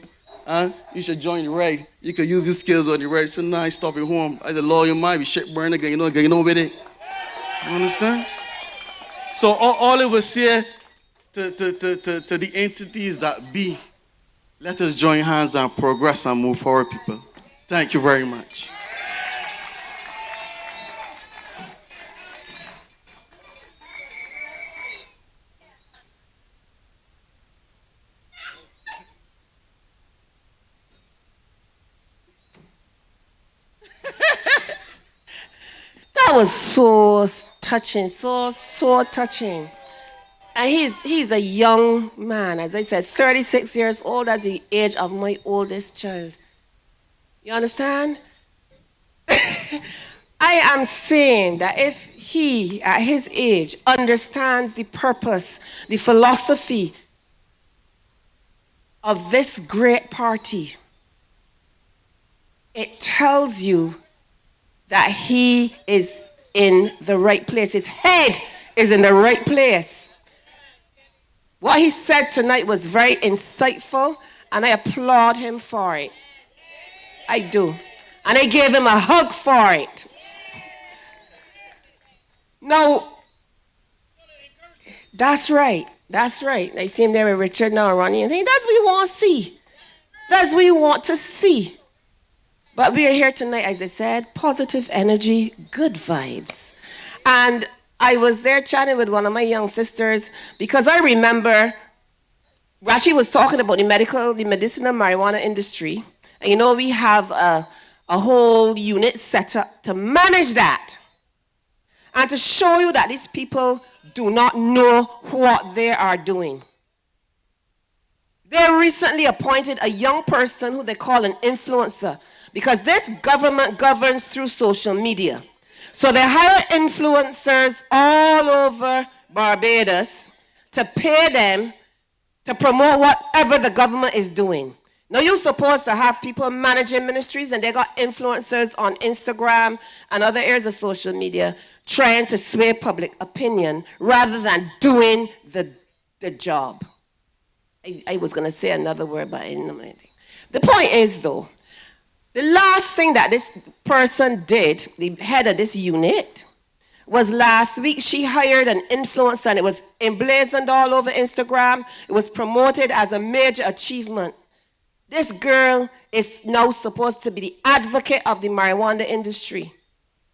You should join the raid. You could use your skills on the raid. So now I stop at home. As a lawyer, might be shit burn again. You know with it. You understand? So all it was say to the entities that be, let us join hands and progress and move forward, people. Thank you very much. That was so touching, so touching. And he's a young man, as I said, 36 years old, as the age of my oldest child. You understand? I am saying that if he, at his age, understands the purpose, the philosophy of this great party, it tells you that he is in the right place. His head is in the right place. What he said tonight was very insightful, and I applaud him for it. I do. And I gave him a hug for it. No, that's right. That's right. I see him there with Richard now, Ronnie, and that's what we want to see. That's what we want to see. But we are here tonight, as I said, positive energy, good vibes. And I was there chatting with one of my young sisters because I remember Rasheed was talking about the medicinal marijuana industry. And we have a whole unit set up to manage that and to show you that these people do not know what they are doing. They recently appointed a young person who they call an influencer, because this government governs through social media. So they hire influencers all over Barbados to pay them to promote whatever the government is doing. Now, you're supposed to have people managing ministries, and they got influencers on Instagram and other areas of social media trying to sway public opinion rather than doing the job. I was going to say another word, but I didn't know anything. The point is, though, the last thing that this person did, the head of this unit, was last week she hired an influencer, and it was emblazoned all over Instagram. It was promoted as a major achievement. This girl is now supposed to be the advocate of the marijuana industry.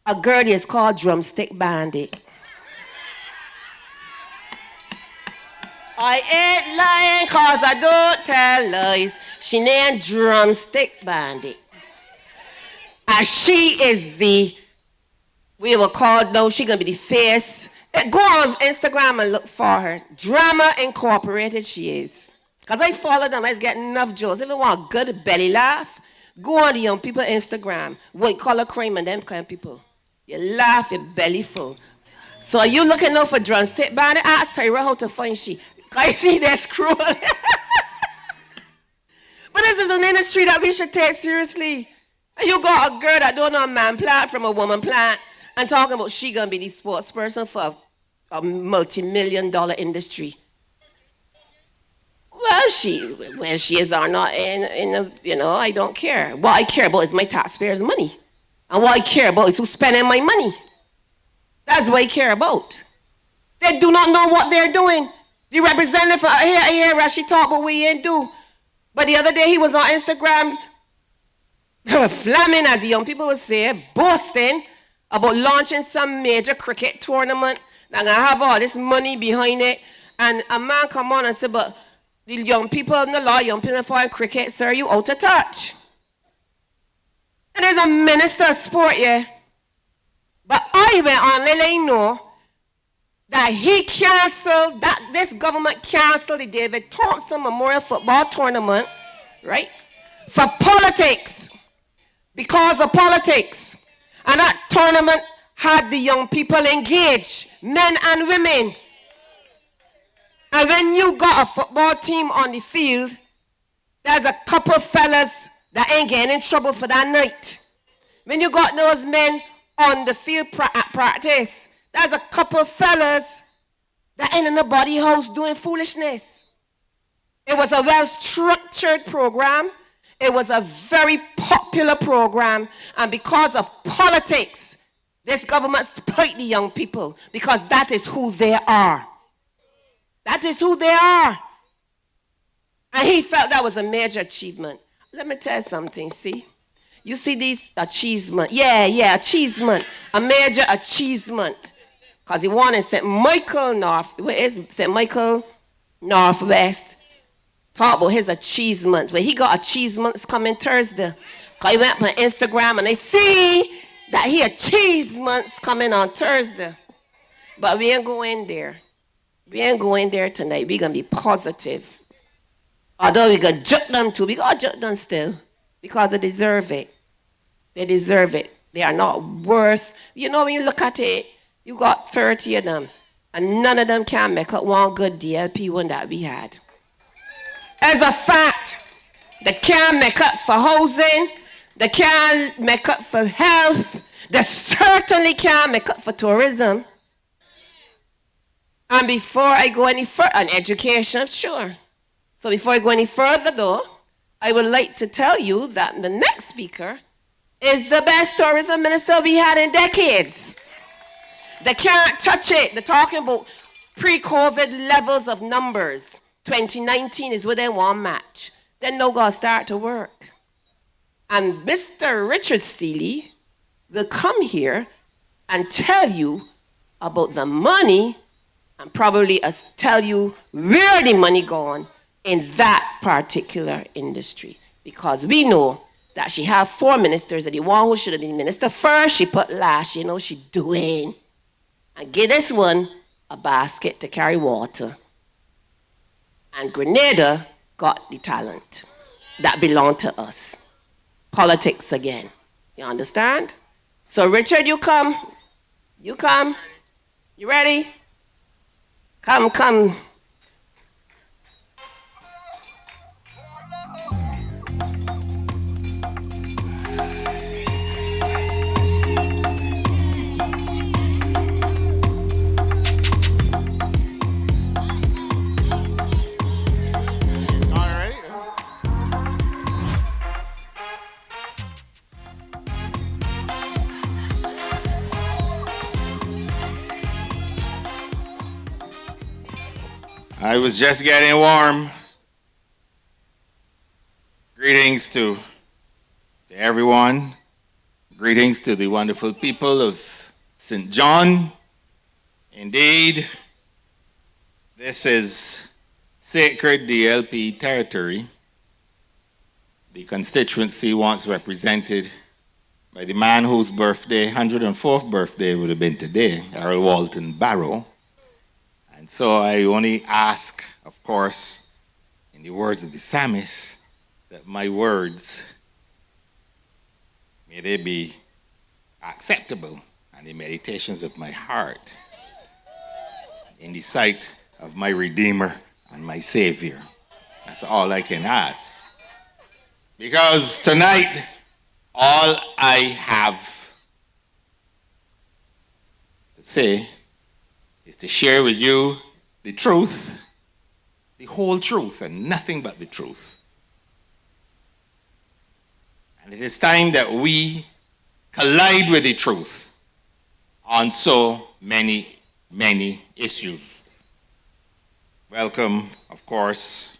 A girl is called Drumstick Bandit. I ain't lying cause I don't tell lies. She named Drumstick Bandit. And she is we will call, no, she gonna be the face. Go on Instagram and look for her. Drama Incorporated she is. Cause I follow them, I just get enough jokes. If you want a good belly laugh, go on the young people Instagram. White collar crime and them kind of people. You laugh, your belly full. So are you looking out for Drumstick Bandit? Ask Tyra how to find she. Cause she that's cruel. But this is an industry that we should take seriously. And you got a girl that don't know a man plant from a woman plant and talking about she gonna be the sports person for a multi-million-dollar industry. Well, where she is or not, I don't care. What I care about is my taxpayers' money. And what I care about is who's spending my money. That's what I care about. They do not know what they're doing. The representative, I hear Rasheed talk about what he ain't do. But the other day he was on Instagram, flaming, as the young people would say, boasting about launching some major cricket tournament. They're going to have all this money behind it. And a man come on and say, but the young people in the law, young people for cricket, sir, you out of touch. And there's a minister of sport, yeah. But I went on to let you know that this government canceled the David Thompson Memorial Football Tournament, right? For politics. Because of politics. And that tournament had the young people engaged, men and women. And when you got a football team on the field, there's a couple fellas that ain't getting in trouble for that night. When you got those men on the field at practice, there's a couple fellas that ain't in the body house doing foolishness. It was a well-structured program. It was a very popular program. And because of politics, this government split the young people because that is who they are. That is who they are. And he felt that was a major achievement. Let me tell you something, see? You see these achievements. Yeah, achievement. A major achievement. Because he wanted St. Michael Northwest. Talk about his achievements. But he got achievements coming Thursday. Because he went on Instagram and they see that he achievements coming on Thursday. But we ain't going there. We ain't going there tonight. We're going to be positive. Although we're going to judge them too. We're going to judge them still. Because they deserve it. They deserve it. They are not worth. You know, when you look at it, you got 30 of them. And none of them can make up one good DLP one that we had. As a fact, they can't make up for housing. They can't make up for health. They certainly can't make up for tourism. And before I go any further, and education, sure. So before I go any further though, I would like to tell you that the next speaker is the best tourism minister we had in decades. They can't touch it. They're talking about pre-COVID levels of numbers. 2019 is where they want match. Then no going to start to work. And Mr. Richard Seeley will come here and tell you about the money and probably tell you where the money gone in that particular industry. Because we know that she have 4 ministers, and the one who should have been minister first, she put last, you know she doing. And give this one a basket to carry water. And Grenada got the talent that belonged to us. Politics again. You understand? So Richard, you come. You come. You ready? Come. I was just getting warm. Greetings to everyone. Greetings to the wonderful people of St. John. Indeed, this is sacred DLP territory. The constituency once represented by the man whose birthday, 104th birthday, would have been today, Errol Walton Barrow. And so I only ask, of course, in the words of the psalmist, that my words, may they be acceptable and the meditations of my heart in the sight of my Redeemer and my Savior. That's all I can ask. Because tonight, all I have to say is to share with you the truth, the whole truth, and nothing but the truth. And it is time that we collide with the truth on so many, many issues. Welcome, of course,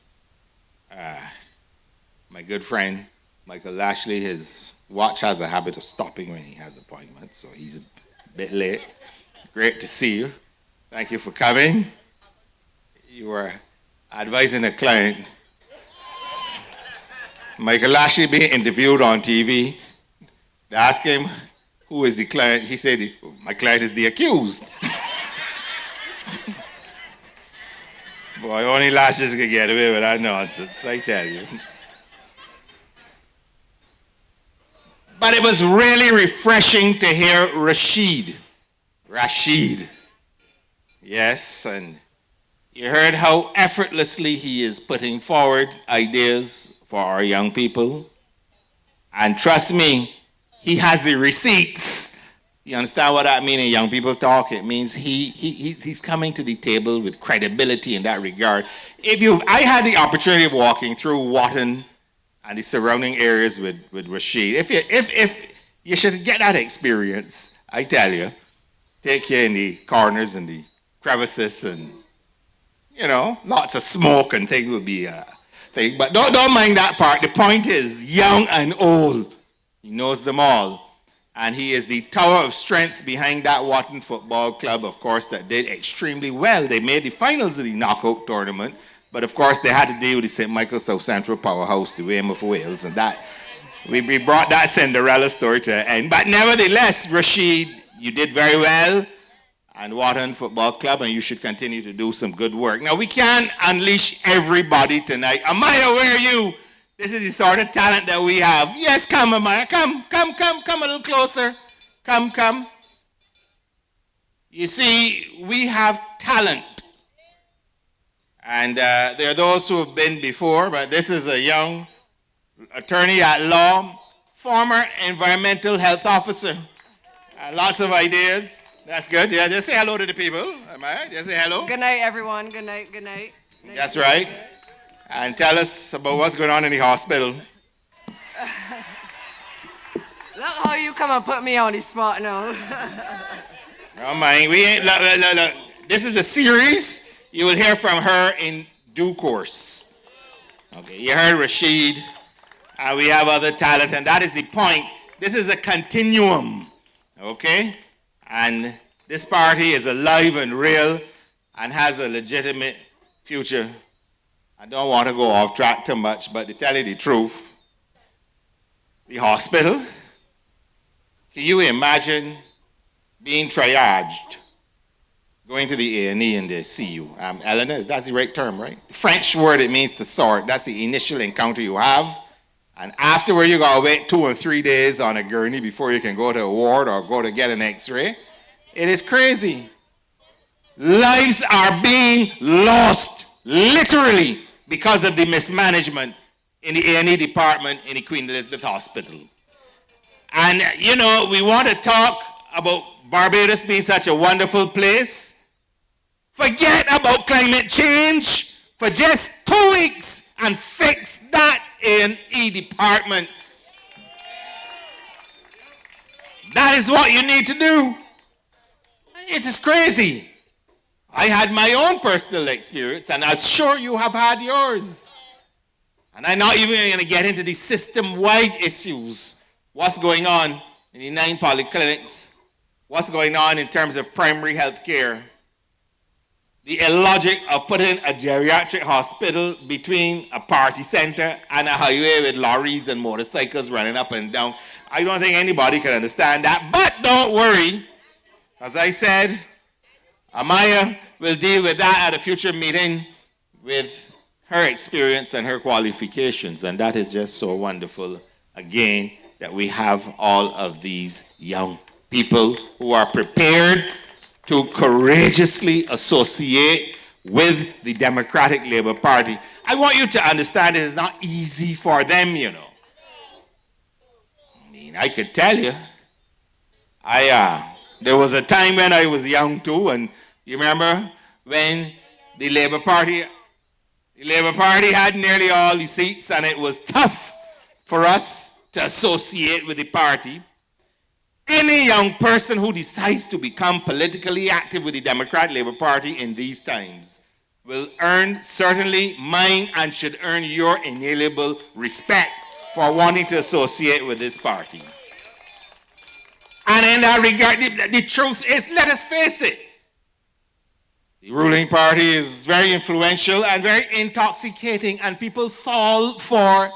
my good friend, Michael Lashley. His watch has a habit of stopping when he has appointments, so he's a bit late. Great to see you. Thank you for coming. You were advising a client. Michael Lashley being interviewed on TV. They asked him, who is the client? He said, my client is the accused. Boy, only Lashley could get away with that nonsense, I tell you. But it was really refreshing to hear Rasheed. Yes, and you heard how effortlessly he is putting forward ideas for our young people. And trust me, he has the receipts. You understand what that means in young people talk? It means he's coming to the table with credibility in that regard. I had the opportunity of walking through Wotton and the surrounding areas with Rasheed. If you should get that experience, I tell you, take you in the corners and the crevices and, lots of smoke and things would be a thing. But don't mind that part. The point is, young and old, he knows them all. And he is the tower of strength behind that Wotton Football Club, of course, that did extremely well. They made the finals of the knockout tournament. But of course, they had to deal with the St. Michael South Central Powerhouse, the Weymouth Wales, and that we brought that Cinderella story to an end. But nevertheless, Rasheed, you did very well, and Wotton Football Club, and you should continue to do some good work. Now, we can't unleash everybody tonight. Amaya, where are you? This is the sort of talent that we have. Yes, come, Amaya, come a little closer. Come. You see, we have talent. And there are those who have been before, but this is a young attorney at law, former environmental health officer. Lots of ideas. That's good. Yeah, just say hello to the people. Am I right? Just say hello. Good night, everyone. Good night. That's right. And tell us about what's going on in the hospital. Look how you come and put me on the spot now. No mind. We ain't. Look. This is a series. You will hear from her in due course. Okay, you heard Rasheed. We have other talent, and that is the point. This is a continuum, okay? And this party is alive and real and has a legitimate future. I don't want to go off track too much, but to tell you the truth, the hospital, can you imagine being triaged? Going to the A&E and they see you. Eleanor, that's the right term, right? French word, it means to sort. That's the initial encounter you have. And afterward, you got to wait 2 or 3 days on a gurney before you can go to a ward or go to get an x-ray. It is crazy. Lives are being lost, literally, because of the mismanagement in the A&E department in the Queen Elizabeth Hospital. And, we want to talk about Barbados being such a wonderful place. Forget about climate change for just 2 weeks and fix that A&E department. That is what you need to do. It is crazy. I had my own personal experience, and I'm sure you have had yours. And I'm not even going to get into the system-wide issues. What's going on in the 9 polyclinics? What's going on in terms of primary health care? The illogic of putting a geriatric hospital between a party center and a highway with lorries and motorcycles running up and down. I don't think anybody can understand that. But don't worry. As I said, Amaya will deal with that at a future meeting with her experience and her qualifications. And that is just so wonderful, again, that we have all of these young people who are prepared to courageously associate with the Democratic Labour Party. I want you to understand it is not easy for them, you know. I mean, I could tell you, there was a time when I was young too, and you remember when the Labour Party had nearly all the seats, and it was tough for us to associate with the party. Any young person who decides to become politically active with the Democratic Labour Party in these times will earn certainly mine and should earn your inalienable respect for wanting to associate with this party. And in that regard, the truth is, let us face it, the ruling party is very influential and very intoxicating, and people fall for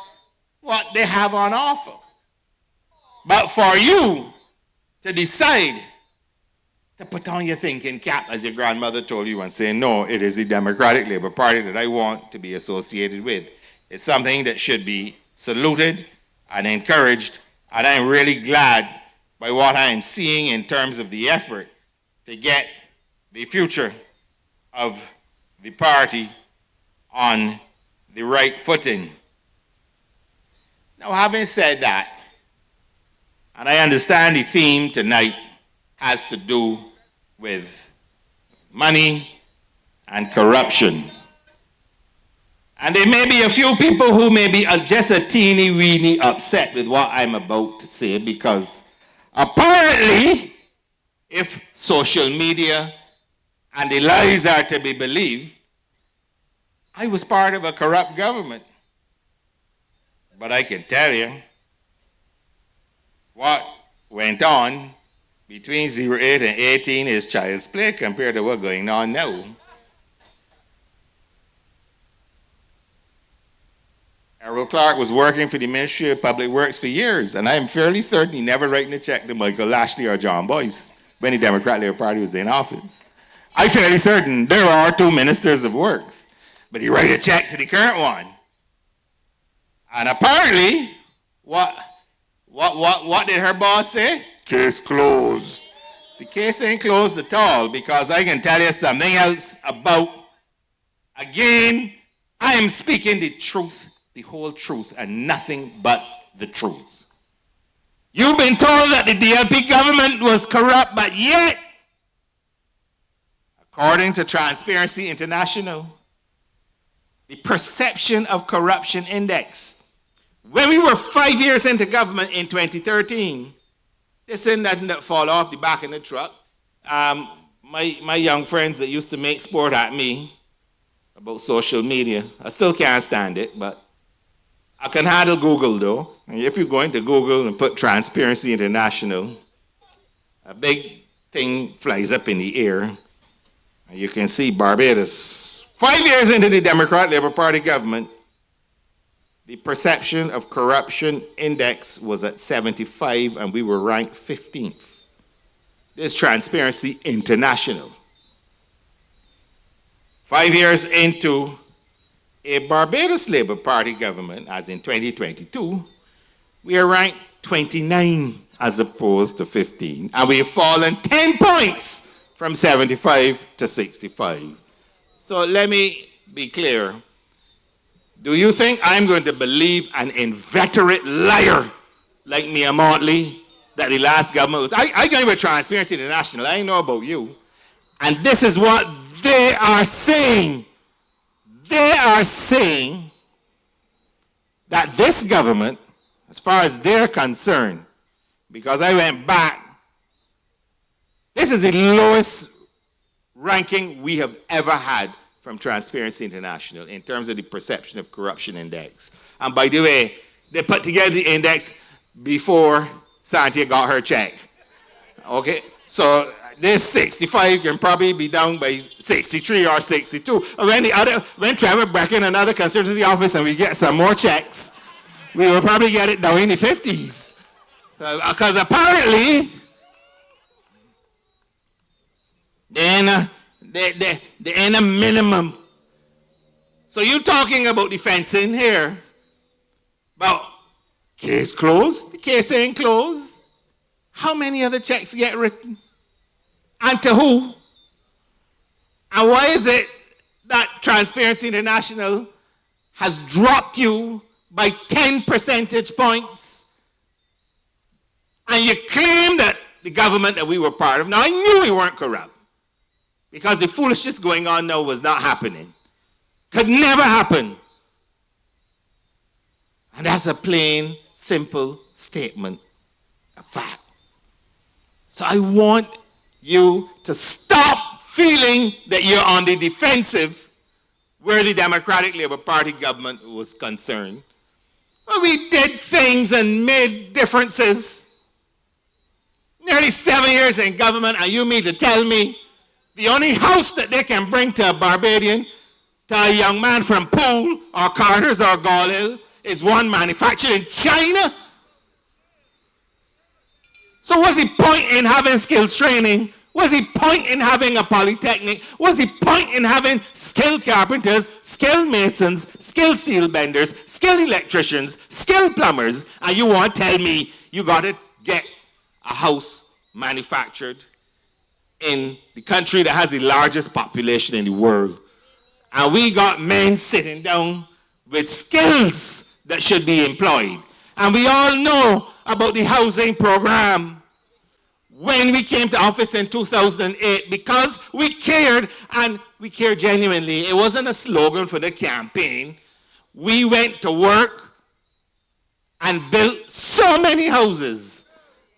what they have on offer. But for you to decide to put on your thinking cap, as your grandmother told you, and say, no, it is the Democratic Labour Party that I want to be associated with, it's something that should be saluted and encouraged, and I'm really glad by what I'm seeing in terms of the effort to get the future of the party on the right footing. Now, having said that, and I understand the theme tonight has to do with money and corruption. And there may be a few people who may be just a teeny-weeny upset with what I'm about to say, because apparently, if social media and the lies are to be believed, I was part of a corrupt government. But I can tell you, what went on between 08 and 18 is child's play compared to what's going on now. Errol Clark was working for the Ministry of Public Works for years, and I'm fairly certain he never written a check to Michael Lashley or John Boyce when the Democratic Labour Party was in office. I'm fairly certain there are 2 ministers of works, but he wrote a check to the current one. And apparently, what did her boss say? Case closed. The case ain't closed at all, because I can tell you something else about, again, I am speaking the truth, the whole truth, and nothing but the truth. You've been told that the DLP government was corrupt, but yet, according to Transparency International, the Perception of Corruption Index, when we were 5 years into government in 2013, this ain't nothing that fall off the back of the truck. My young friends that used to make sport at me about social media, I still can't stand it, but I can handle Google though. And if you go into Google and put Transparency International, a big thing flies up in the air, and you can see Barbados, 5 years into the Democratic Labour Party government, the Perception of Corruption Index was at 75, and we were ranked 15th. This is Transparency International. 5 years into a Barbados Labour Party government, as in 2022, we are ranked 29 as opposed to 15, and we have fallen 10 points from 75 to 65. So let me be clear. Do you think I'm going to believe an inveterate liar like Mia Motley that the last government was? I go with Transparency International. I know about you. And this is what they are saying. They are saying that this government, as far as they're concerned, because I went back, this is the lowest ranking we have ever had from Transparency International in terms of the perception of corruption index. And by the way, they put together the index before Santia got her check. Okay? So this 65 can probably be down by 63 or 62. When Trevor back in another constituency office and we get some more checks, we will probably get it down in the 50s. Because apparently, they're in a minimum. So you're talking about the fencing here. But case closed, the case ain't closed. How many other checks get written? And to who? And why is it that Transparency International has dropped you by 10 percentage points? And you claim that the government that we were part of, now I knew we weren't corrupt, because the foolishness going on now was not happening. Could never happen. And that's a plain, simple statement of fact. So I want you to stop feeling that you're on the defensive where the Democratic Labour Party government was concerned. Well, we did things and made differences. Nearly 7 years in government, and you mean to tell me the only house that they can bring to a Barbadian, to a young man from Poole or Carter's or Gawlil, is one manufactured in China? So what's the point in having skills training? What's the point in having a polytechnic? What's the point in having skilled carpenters, skilled masons, skilled steel benders, skilled electricians, skilled plumbers, and you want to tell me you got to get a house manufactured in the country that has the largest population in the world? And we got men sitting down with skills that should be employed. And we all know about the housing program. When we came to office in 2008, because we cared, and we cared genuinely. It wasn't a slogan for the campaign. We went to work and built so many houses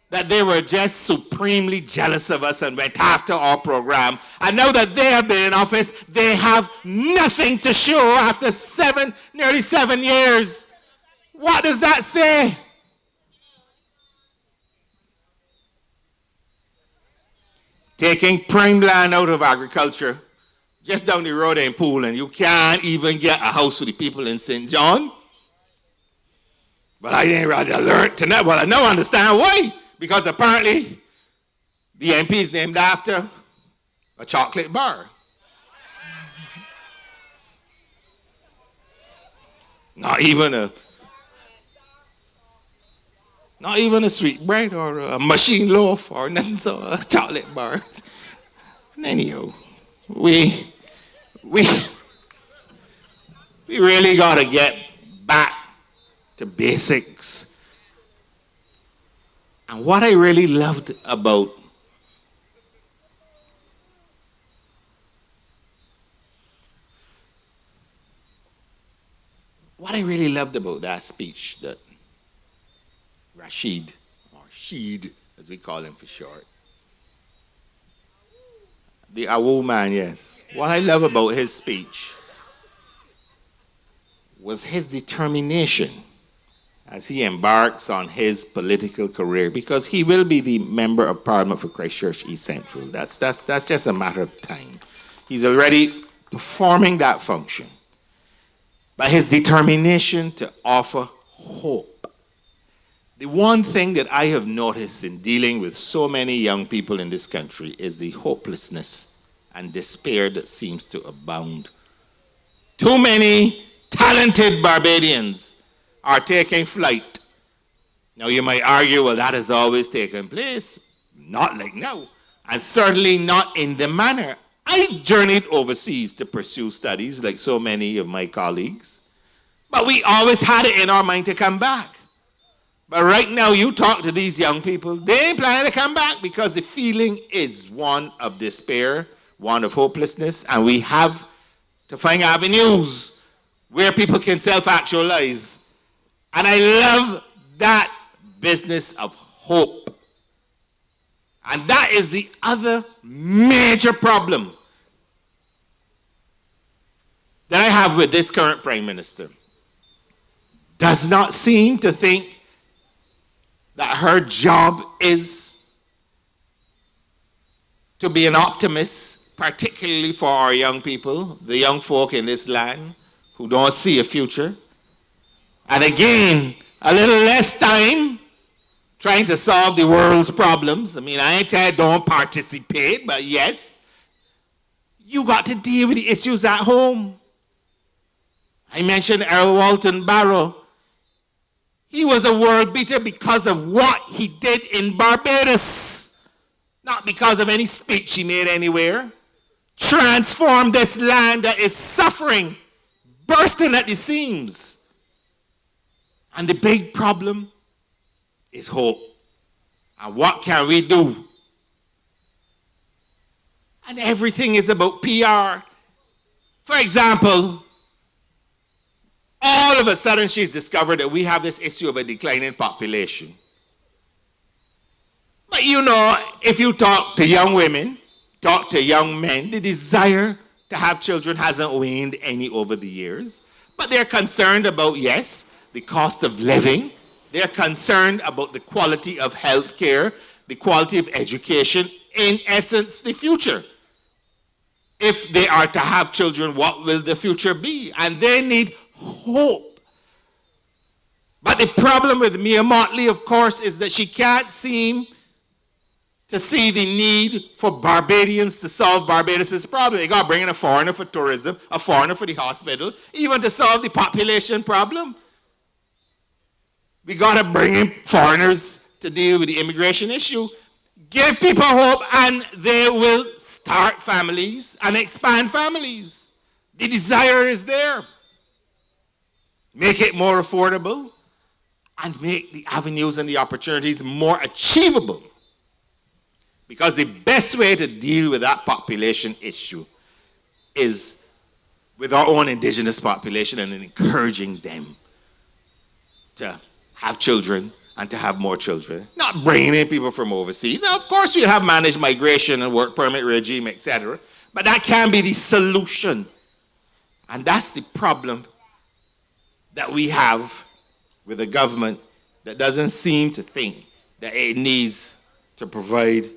that they were just supremely jealous of us and went after our program. And now that they have been in office, they have nothing to show after nearly 7 years. What does that say? Taking prime land out of agriculture, just down the road in Poole, and you can't even get a house for the people in St. John. But I didn't rather learn to know. Well, I now understand why. Because apparently, the MP is named after a chocolate bar. Not even a sweet bread or a machine loaf or nothing, so a chocolate bar. Anyhow, we really got to get back to basics. And what I really loved about that speech that Rasheed, or Sheed, as we call him for short, the Awu man, yes. What I love about his speech was his determination as he embarks on his political career, because he will be the Member of Parliament for Christchurch East Central. That's just a matter of time. He's already performing that function. But his determination to offer hope. The one thing that I have noticed in dealing with so many young people in this country is the hopelessness and despair that seems to abound. Too many talented Barbadians are taking flight. Now you might argue, well, that has always taken place. Not like now, and certainly not in the manner. I journeyed overseas to pursue studies like so many of my colleagues, but we always had it in our mind to come back. But right now, you talk to these young people, they ain't planning to come back because the feeling is one of despair, one of hopelessness, and we have to find avenues where people can self-actualize. And I love that business of hope. And that is the other major problem. that I have with this current Prime Minister does not seem to think that her job is to be an optimist, particularly for our young people, the young folk in this land who don't see a future. And again, a little less time trying to solve the world's problems. I mean, I ain't telling don't participate, but yes, you got to deal with the issues at home. I mentioned Errol Walton Barrow. He was a world beater because of what he did in Barbados, not because of any speech he made anywhere. Transformed this land that is suffering, bursting at the seams. And the big problem is hope. And what can we do? And everything is about PR. For example, all of a sudden she's discovered that we have this issue of a declining population. But you know, if you talk to young women, talk to young men, the desire to have children hasn't waned any over the years. But they're concerned about, yes, the cost of living. They're concerned about the quality of health care, the quality of education, in essence, the future. If they are to have children, what will the future be? And they need hope. But the problem with Mia Motley, of course, is that she can't seem to see the need for Barbadians to solve Barbados' problem. They got to bring in a foreigner for tourism, a foreigner for the hospital, even to solve the population problem. We got to bring in foreigners to deal with the immigration issue. Give people hope and they will start families and expand families. The desire is there. Make it more affordable and make the avenues and the opportunities more achievable. Because the best way to deal with that population issue is with our own indigenous population and encouraging them to have children and to have more children. Not bringing in people from overseas. Now, of course, we'll have managed migration and work permit regime, etc. But that can be the solution. And that's the problem that we have with a government that doesn't seem to think that it needs to provide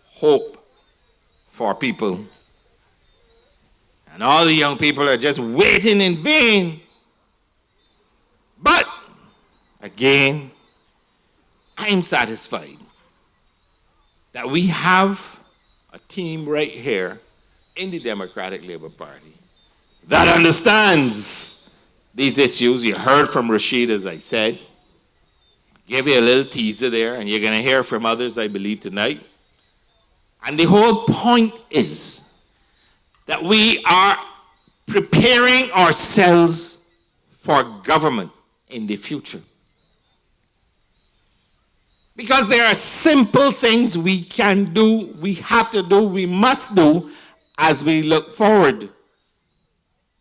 hope for people. And all the young people are just waiting in vain. But, again, I'm satisfied that we have a team right here in the Democratic Labour Party that understands these issues. You heard from Rasheed, as I said. Give you a little teaser there, and you're going to hear from others, I believe, tonight. And the whole point is that we are preparing ourselves for government in the future. Because there are simple things we can do, we have to do, we must do as we look forward.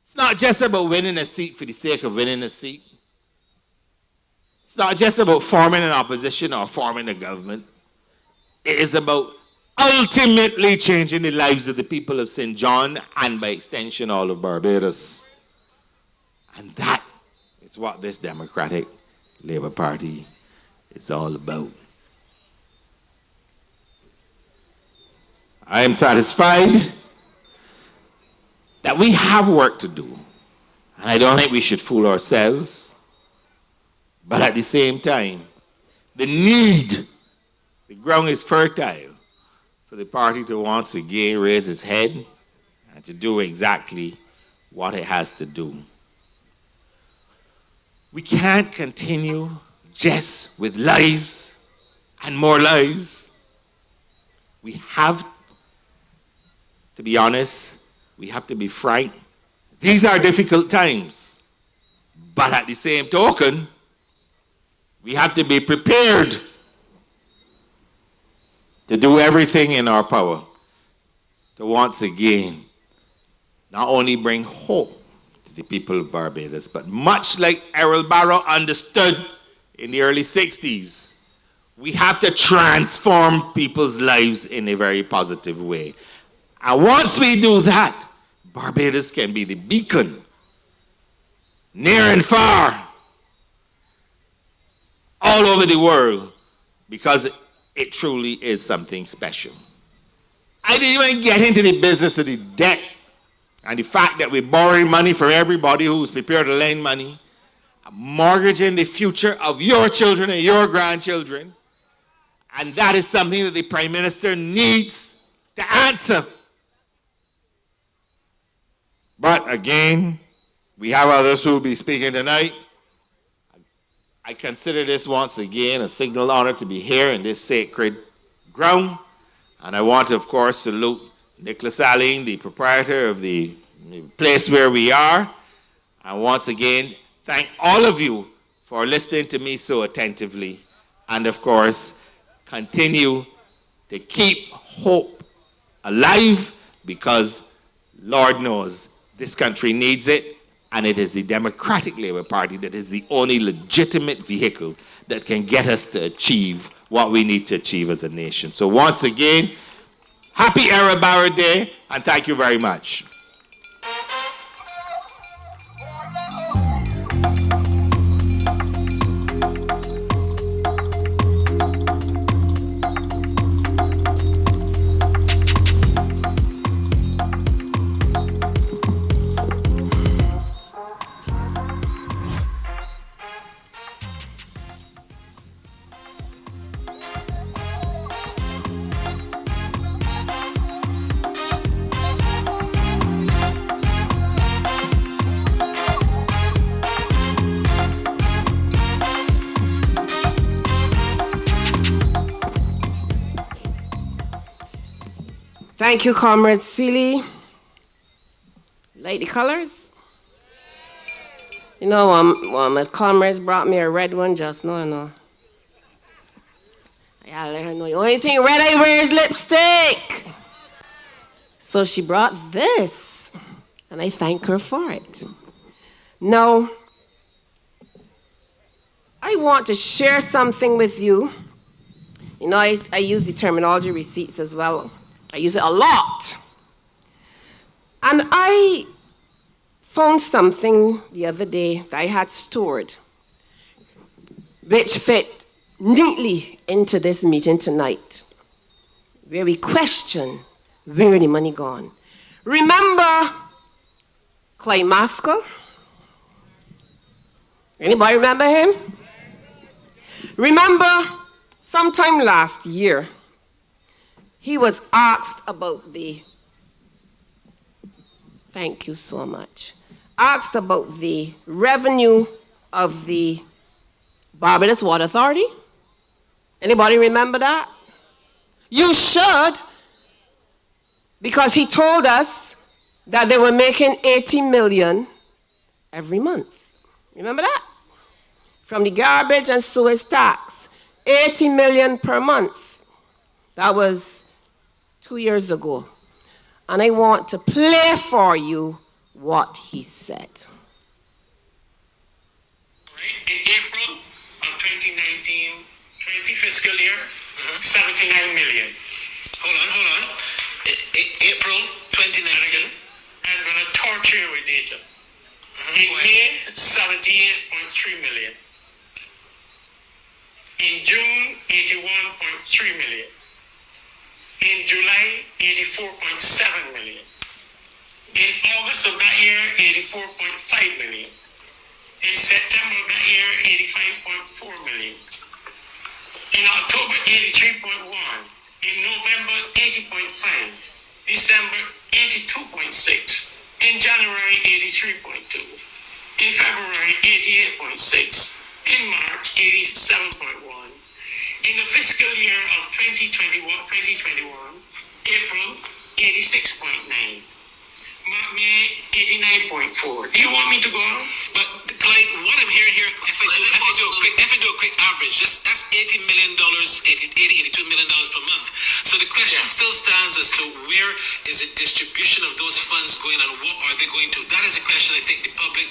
It's not just about winning a seat for the sake of winning a seat. It's not just about forming an opposition or forming a government. It is about ultimately changing the lives of the people of St. John and by extension all of Barbados. And that is what this Democratic Labour Party is all about. I am satisfied that we have work to do. And I don't think we should fool ourselves. But at the same time, the ground is fertile for the party to once again raise its head and to do exactly what it has to do. We can't continue just with lies and more lies. We have to be honest. We have to be frank. These are difficult times. But at the same token, we have to be prepared to do everything in our power to once again not only bring hope to the people of Barbados, but much like Errol Barrow understood in the early 60s, we have to transform people's lives in a very positive way. And once we do that, Barbados can be the beacon near and far, all over the world, because it truly is something special. I didn't even get into the business of the debt and the fact that we're borrowing money from everybody who's prepared to lend money, mortgaging the future of your children and your grandchildren. And that is something that the Prime Minister needs to answer. But again, we have others who will be speaking tonight. I consider this once again a signal honor to be here in this sacred ground. And I want to, of course, salute Nicholas Allen, the proprietor of the place where we are. And once again, thank all of you for listening to me so attentively. And of course, continue to keep hope alive, because Lord knows this country needs it, and it is the Democratic Labour Party that is the only legitimate vehicle that can get us to achieve what we need to achieve as a nation. So once again, happy Errol Barrow Day, and thank you very much. Thank you, Comrade Seeley. Like the colors? You know, one of my comrades brought me a red one just now, you know. I gotta let her know the only thing red I wear is lipstick. So she brought this, and I thank her for it. Now, I want to share something with you. You know, I use the terminology receipts as well. I use it a lot. And I found something the other day that I had stored, which fit neatly into this meeting tonight, where we question where the money gone. Remember Clyde Maskell? Anybody remember him? Remember sometime last year, he was asked about thank you so much, asked about the revenue of the Barbados Water Authority. Anybody remember that? You should, because he told us that they were making 80 million every month. Remember that? From the garbage and sewage tax, 80 million per month. That was 2 years ago. And I want to play for you what he said. In April of 2019-20 fiscal year, 79 million. Hold on. April 2019. I'm going to torture you with data. In May, 78.3 million. In June, 81.3 million. In July, 84.7 million. In August of that year, 84.5 million. In September of that year, 85.4 million. In October, 83.1. In November, 80.5. December, 82.6. In January, 83.2. In February, 88.6. In March, 87.1. In the fiscal year of 2021, April, 86.9. May, 89.4. Do you want me to go on? But, Clyde, what I'm hearing here, if I do a quick average, that's $80 million, $82 million per month. So the question still stands as to where is the distribution of those funds going and what are they going to? That is a question I think the public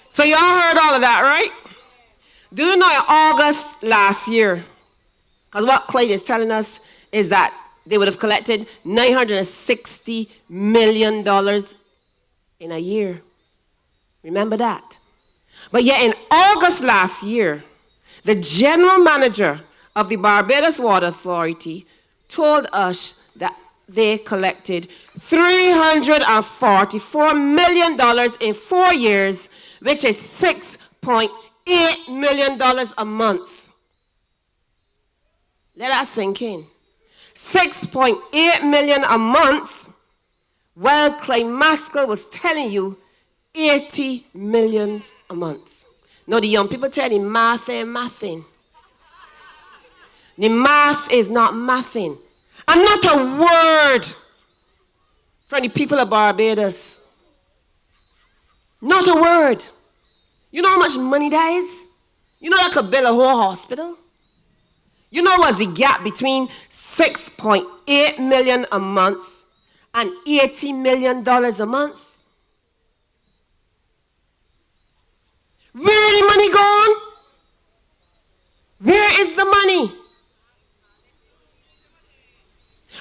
So y'all heard all of that, right? Do you know in August last year, because what Clyde is telling us is that they would have collected $960 million in a year. Remember that? But yet in August last year, the general manager of the Barbados Water Authority told us that they collected $344 million in 4 years, which is $6.8 million a month. Let that sink in. $6.8 million a month, while Clyde Maskell was telling you $80 million a month. Now the young people tell you math ain't mathing. The math is not mathing. And not a word from the people of Barbados. Not a word. You know how much money that is? You know that could build a whole hospital? You know what's the gap between $6.8 million a month and $80 million a month? Where the money gone? Where is the money?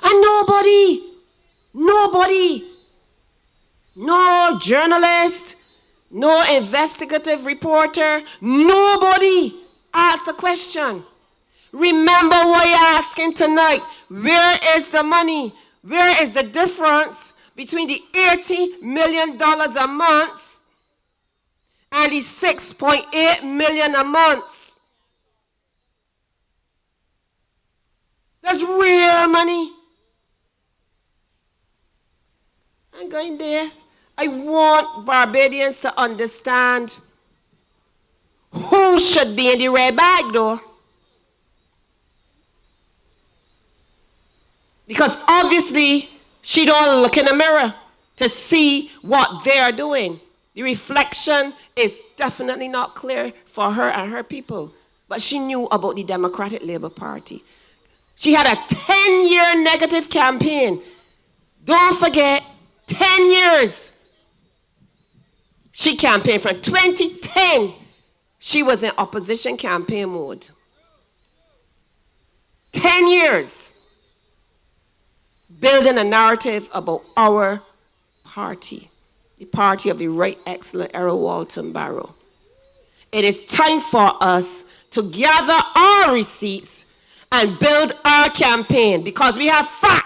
And nobody, no journalist, no investigative reporter, nobody asked the question. Remember what you're asking tonight. Where is the money? Where is the difference between the $80 million a month and the $6.8 million a month? That's real money. I'm going there. I want Barbadians to understand who should be in the red bag, though. Because obviously, she don't look in the mirror to see what they're doing. The reflection is definitely not clear for her and her people. But she knew about the Democratic Labour Party. She had a 10-year negative campaign. Don't forget, 10 years. She campaigned from 2010. She was in opposition campaign mode. 10 years. Building a narrative about our party. The party of the right excellent Errol Walton Barrow. It is time for us to gather our receipts and build our campaign because we have facts.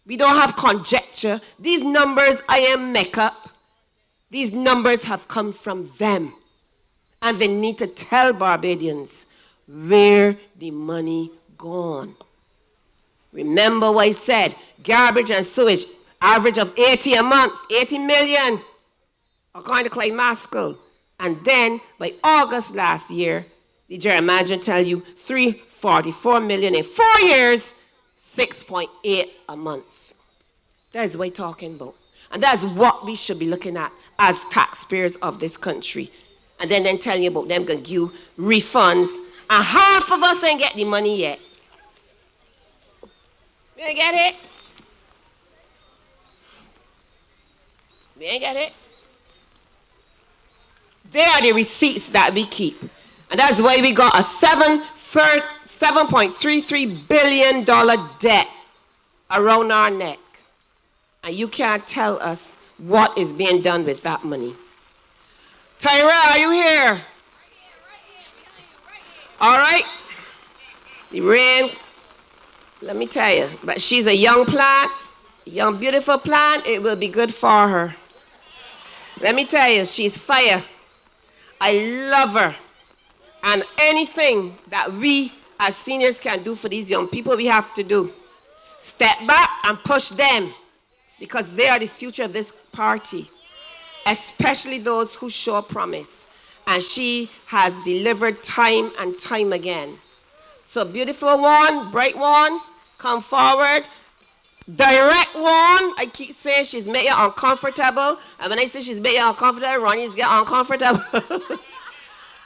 We don't have conjecture. These numbers I am make up. These numbers have come from them. And they need to tell Barbadians where the money gone. Remember what I said, garbage and sewage, average of 80 a month, 80 million, according to Clyde Maskell. And then by August last year, the general manager tell you 344 million in 4 years, 6.8 a month. That's what we're talking about. And that's what we should be looking at as taxpayers of this country. And then telling you about them going to give refunds. And half of us ain't get the money yet. We ain't get it. We ain't get it. They are the receipts that we keep. And that's why we got a $7.33 billion debt around our neck. And you can't tell us what is being done with that money. Tyra, are you here? All right. Irene, let me tell you, but she's a young plant, a young beautiful plant. It will be good for her. Let me tell you, she's fire. I love her. And anything that we as seniors can do for these young people, we have to do. Step back and push them because they are the future of this party, especially those who show promise. And she has delivered time and time again. So beautiful one, bright one, come forward. Direct one, I keep saying she's made you uncomfortable. And when I say she's made you uncomfortable, Ronnie's get uncomfortable.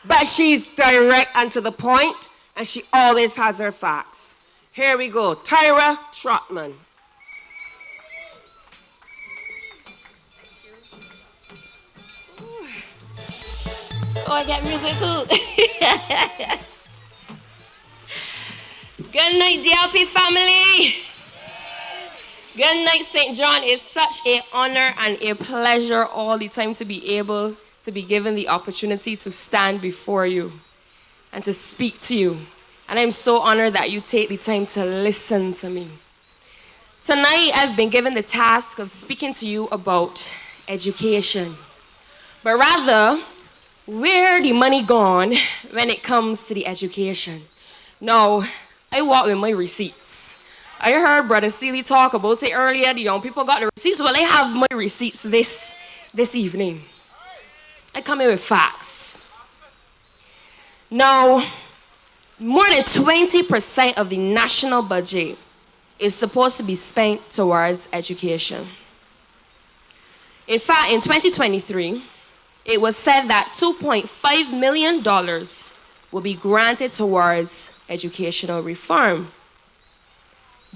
But she's direct and to the point, and she always has her facts. Here we go, Tyra Trotman. Oh, I got music too. Good night, DLP family. Good night, St. John. It's such an honor and a pleasure all the time to be able to be given the opportunity to stand before you and to speak to you. And I'm so honored that you take the time to listen to me. Tonight, I've been given the task of speaking to you about education. But rather, where the money gone when it comes to the education? Now, I walk with my receipts. I heard Brother Seeley talk about it earlier. The young people got the receipts. Well, I have my receipts this evening. I come in with facts. Now, more than 20% of the national budget is supposed to be spent towards education. In fact, in 2023, it was said that $2.5 million will be granted towards educational reform.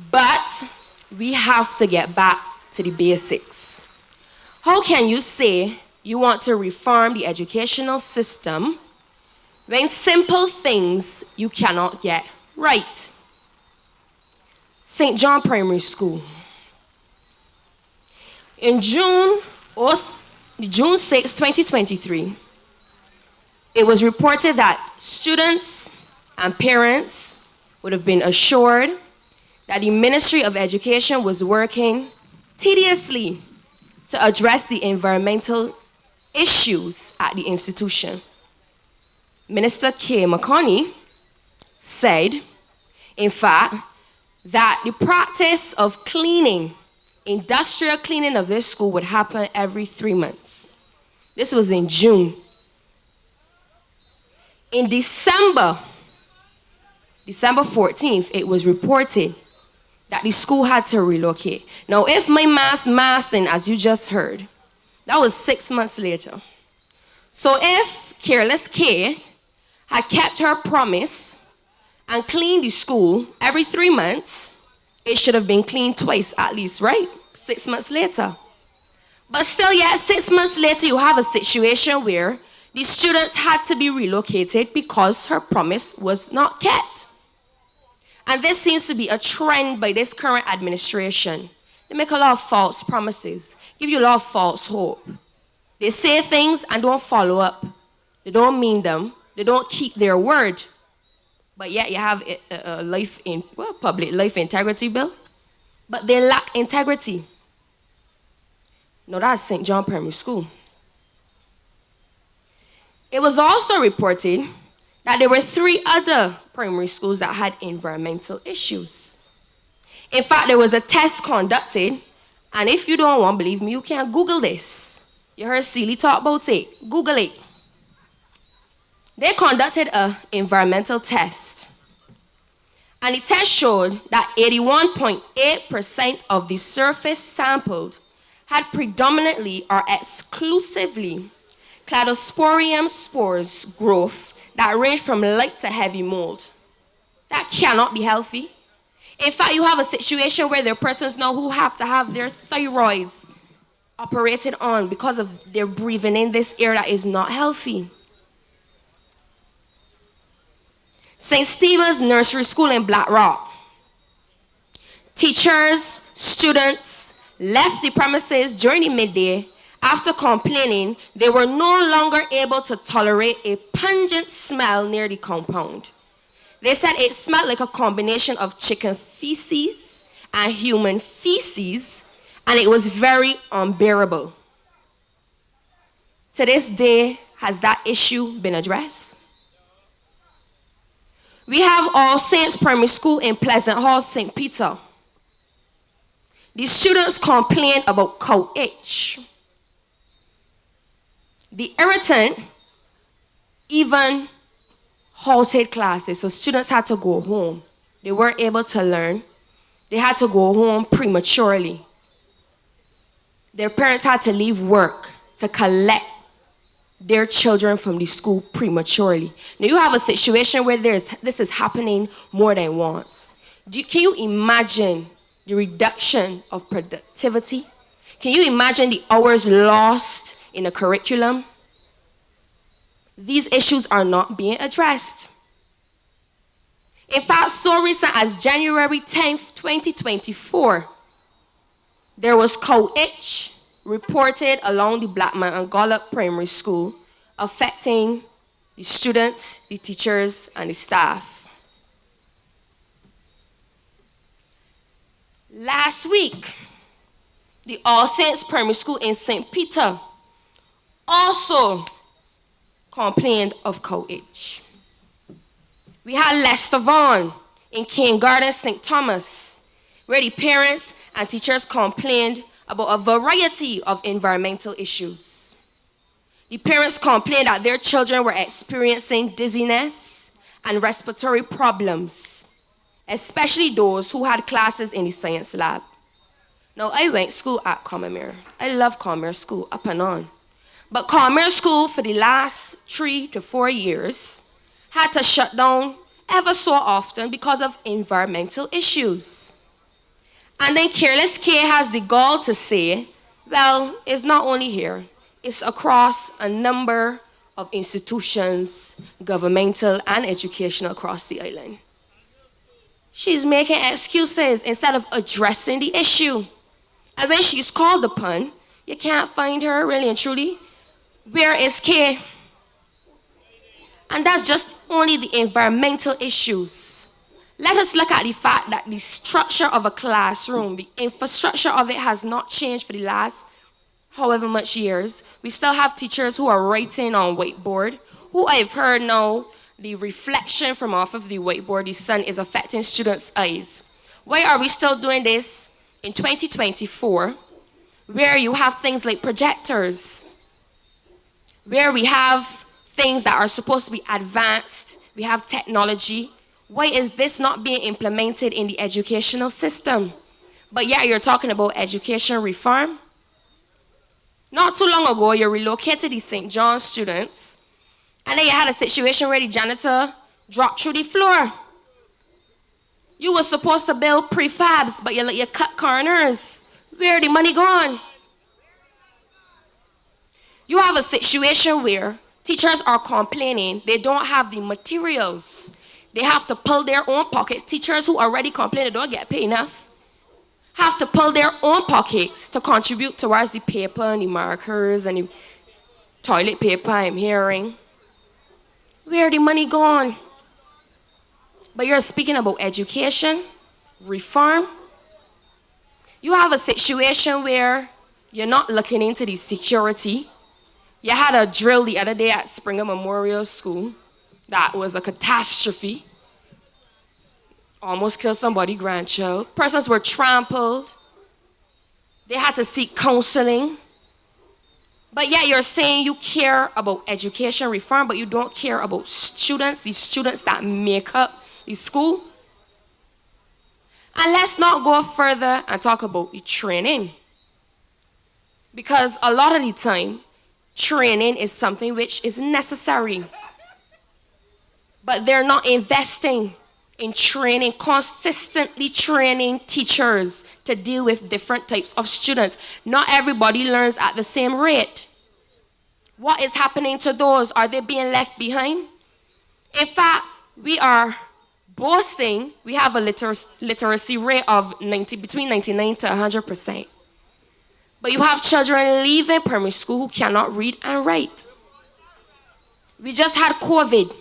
But we have to get back to the basics. How can you say you want to reform the educational system when simple things you cannot get right? St. John Primary School. In June 6, 2023, it was reported that students and parents would have been assured that the Ministry of Education was working tediously to address the environmental issues at the institution. Minister K. McConney said, in fact, that the practice of cleaning, industrial cleaning of this school would happen every 3 months. This was in June. In December 14th, it was reported that the school had to relocate. Now, if my massing, as you just heard, that was 6 months later. So if Careless K had kept her promise and cleaned the school every 3 months, it should have been cleaned twice at least, right? 6 months later. But still, yet 6 months later, you have a situation where the students had to be relocated because her promise was not kept. And this seems to be a trend by this current administration. They make a lot of false promises, give you a lot of false hope. They say things and don't follow up. They don't mean them. They don't keep their word. But yet you have a public life integrity bill. But they lack integrity. No, that's St. John Primary School. It was also reported that there were 3 other primary schools that had environmental issues. In fact, there was a test conducted, and if you don't want to believe me, you can Google this. You heard Seeley talk about it. Google it. They conducted an environmental test, and the test showed that 81.8% of the surface sampled had predominantly or exclusively cladosporium spores growth that range from light to heavy mold. That cannot be healthy. In fact, you have a situation where there are persons now who have to have their thyroids operated on because of their breathing in this air that is not healthy. St. Stephen's Nursery School in Black Rock. Teachers, students left the premises during the midday after complaining they were no longer able to tolerate a pungent smell near the compound. They said it smelled like a combination of chicken feces and human feces, and it was very unbearable. To this day, has that issue been addressed? We have All Saints Primary School in Pleasant Hall, St. Peter. The students complained about cow itch. The irritant even halted classes, so students had to go home. They weren't able to learn. They had to go home prematurely. Their parents had to leave work to collect their children from the school prematurely. Now you have a situation where this is happening more than once. Can you imagine the reduction of productivity? Can you imagine the hours lost in the curriculum? These issues are not being addressed. In fact, so recent as January 10th, 2024, there was cold itch reported along the Blackman and Gollop Primary School affecting the students, the teachers, and the staff. Last week, the All Saints Primary School in St. Peter also complained of cold itch. We had Lester Vaughan in Kindergarten St. Thomas, where the parents and teachers complained about a variety of environmental issues. The parents complained that their children were experiencing dizziness and respiratory problems, especially those who had classes in the science lab. Now, I went to school at Commerce. I love Commerce School, up and on. But Commerce School, for the last 3 to 4 years, had to shut down ever so often because of environmental issues. And then Careless K has the gall to say, well, it's not only here, it's across a number of institutions, governmental and educational, across the island. She's making excuses instead of addressing the issue. And when she's called upon, you can't find her, really and truly. Where is K? And that's just only the environmental issues. Let us look at the fact that the structure of a classroom, the infrastructure of it has not changed for the last however much years. We still have teachers who are writing on whiteboard, who I've heard now the reflection from off of the whiteboard, the sun, is affecting students' eyes. Why are we still doing this in 2024, where you have things like projectors, where we have things that are supposed to be advanced, we have technology? Why is this not being implemented in the educational system? But yeah, you're talking about education reform. Not too long ago, you relocated the St. John's students, and then you had a situation where the janitor dropped through the floor. You were supposed to build prefabs, but you cut corners. Where the money gone? You have a situation where teachers are complaining they don't have the materials. They have to pull their own pockets. Teachers who already complain they don't get paid enough have to pull their own pockets to contribute towards the paper and the markers and the toilet paper, I'm hearing. Where the money gone? But you're speaking about education, reform. You have a situation where you're not looking into the security. You had a drill the other day at Springer Memorial School that was a catastrophe. Almost killed somebody's grandchild. Persons were trampled. They had to seek counseling. But yet you're saying you care about education reform, but you don't care about students, the students that make up the school. And let's not go further and talk about the training. Because a lot of the time, training is something which is necessary. But they're not investing in training, consistently training teachers to deal with different types of students. Not everybody learns at the same rate. What is happening to those? Are they being left behind? In fact, we are boasting we have a literacy rate of between 99 to 100%. But you have children leaving primary school who cannot read and write. We just had COVID.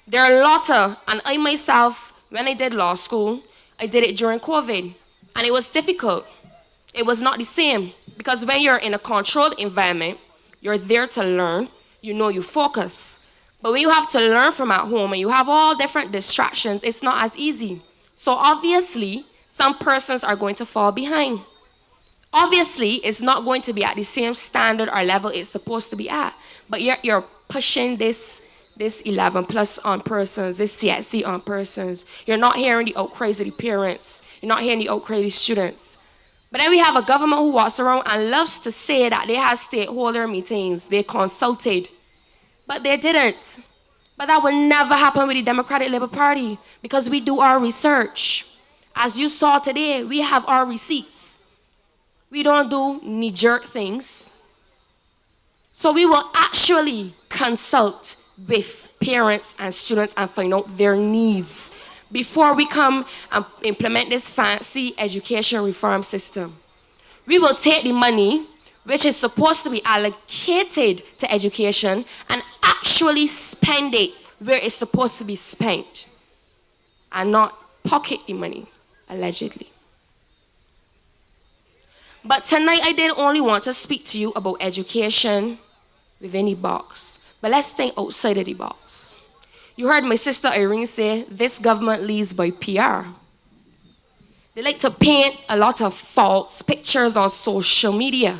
There are a lot of, and I myself, when I did law school, I did it during COVID. And it was difficult. It was not the same. Because when you're in a controlled environment, you're there to learn, you focus. But when you have to learn from at home and you have all different distractions, it's not as easy. So obviously, some persons are going to fall behind. Obviously, it's not going to be at the same standard or level it's supposed to be at. But you're pushing this 11 plus on persons, this CSC on persons. You're not hearing the outcries of the parents. You're not hearing the outcries of the students. But then we have a government who walks around and loves to say that they had stakeholder meetings, they consulted. But they didn't. But that will never happen with the Democratic Labour Party because we do our research. As you saw today, we have our receipts. We don't do knee-jerk things. So we will actually consult with parents and students and find out their needs before we come and implement this fancy education reform system. We will take the money, which is supposed to be allocated to education, and actually spend it where it's supposed to be spent, and not pocket the money, allegedly. But tonight I didn't only want to speak to you about education within the box, but let's think outside of the box. You heard my sister Irene say, this government leads by PR. They like to paint a lot of false pictures on social media.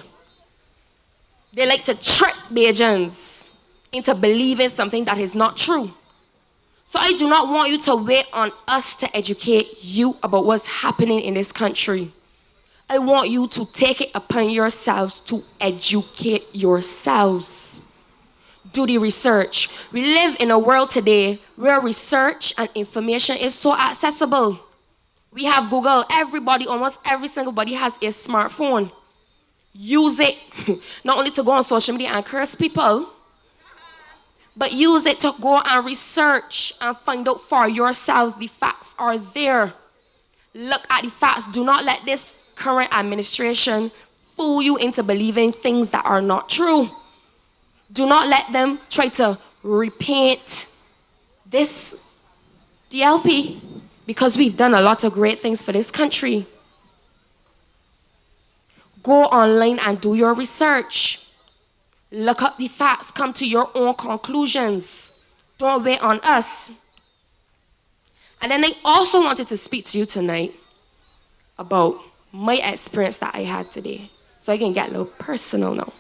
They like to trick Bajans into believing something that is not true. So I do not want you to wait on us to educate you about what's happening in this country. I want you to take it upon yourselves to educate yourselves. Do the research. We live in a world today where research and information is so accessible. We have Google. Everybody, almost every single body has a smartphone. Use it not only to go on social media and curse people, but use it to go and research and find out for yourselves. The facts are there. Look at the facts. Do not let this current administration fool you into believing things that are not true. Do not let them try to repaint this DLP, because we've done a lot of great things for this country. Go online and do your research. Look up the facts, come to your own conclusions. Don't wait on us. And then I also wanted to speak to you tonight about my experience that I had today, so I can get a little personal now.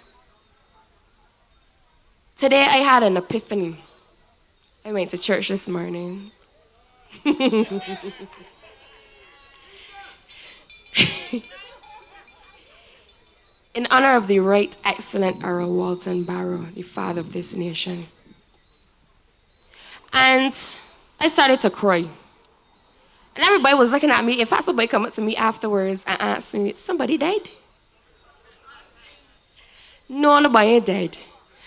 Today I had an epiphany. I went to church this morning. In honor of the right excellent Errol Walton Barrow, the father of this nation. And I started to cry. And everybody was looking at me. In fact, somebody come up to me afterwards and asked me, somebody dead? No, nobody ain't dead.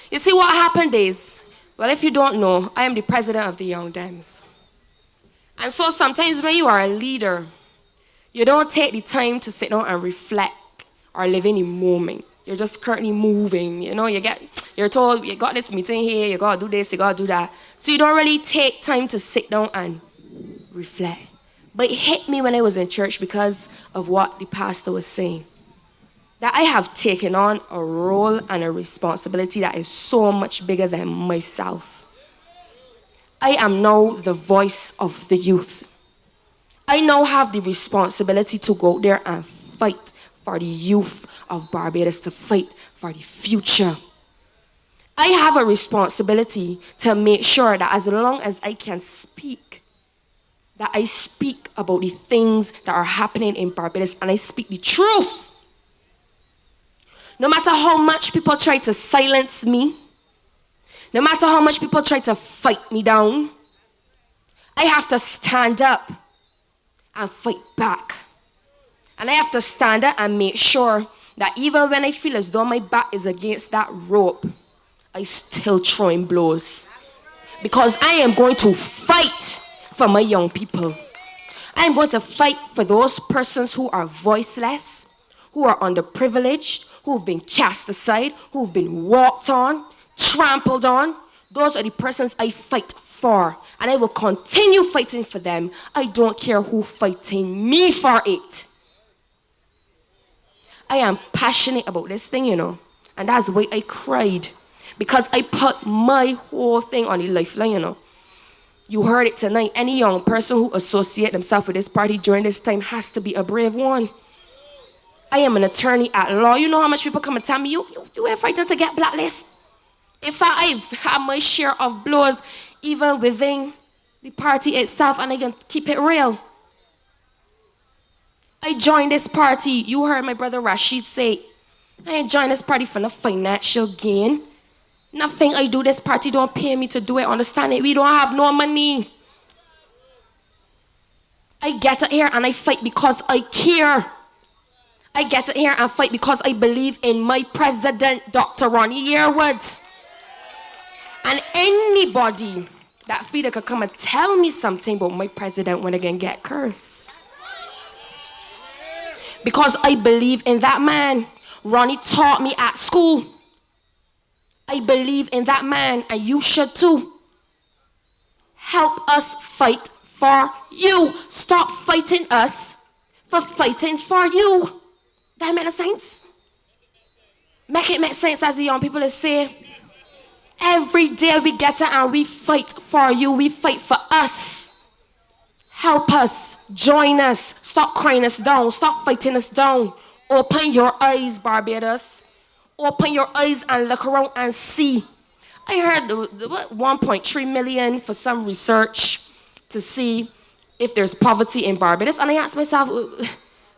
You see, what happened is, well, if you don't know, I am the president of the Young Dems. And so sometimes when you are a leader, you don't take the time to sit down and reflect or live in the moment. You're just currently moving. You know, you're told, you got this meeting here, you gotta do this, you gotta do that. So you don't really take time to sit down and reflect. But it hit me when I was in church because of what the pastor was saying. That I have taken on a role and a responsibility that is so much bigger than myself. I am now the voice of the youth. I now have the responsibility to go there and fight for the youth of Barbados, to fight for the future. I have a responsibility to make sure that as long as I can speak, that I speak about the things that are happening in Barbados and I speak the truth. No matter how much people try to silence me, no matter how much people try to fight me down, I have to stand up and fight back. And I have to stand up and make sure that even when I feel as though my back is against that rope, I still throw in blows. Because I am going to fight for my young people. I am going to fight for those persons who are voiceless, who are underprivileged, who've been cast aside, who've been walked on, trampled on. Those are the persons I fight for. And I will continue fighting for them. I don't care who's fighting me for it. I am passionate about this thing, you know. And that's why I cried. Because I put my whole thing on the lifeline, you know. You heard it tonight. Any young person who associates themselves with this party during this time has to be a brave one. I am an attorney at law. You know how much people come and tell me, you ain't fighting to get blacklisted. In fact, I've had my share of blows even within the party itself, and I can keep it real. I joined this party. You heard my brother Rasheed say, I ain't joined this party for no financial gain. Nothing I do, this party don't pay me to do it. Understand it? We don't have no money. I get it here and I fight because I care. I get it here and fight because I believe in my president, Dr. Ronnie Yearwood. And anybody that feel they could come and tell me something about my president when I can get cursed. Because I believe in that man. Ronnie taught me at school. I believe in that man, and you should too. Help us fight for you. Stop fighting us for fighting for you. That makes sense? Make it make sense, as the young people say. Every day we get it and we fight for you. We fight for us. Help us. Join us. Stop crying us down. Stop fighting us down. Open your eyes, Barbados. Open your eyes and look around and see. I heard 1.3 million for some research to see if there's poverty in Barbados. And I asked myself,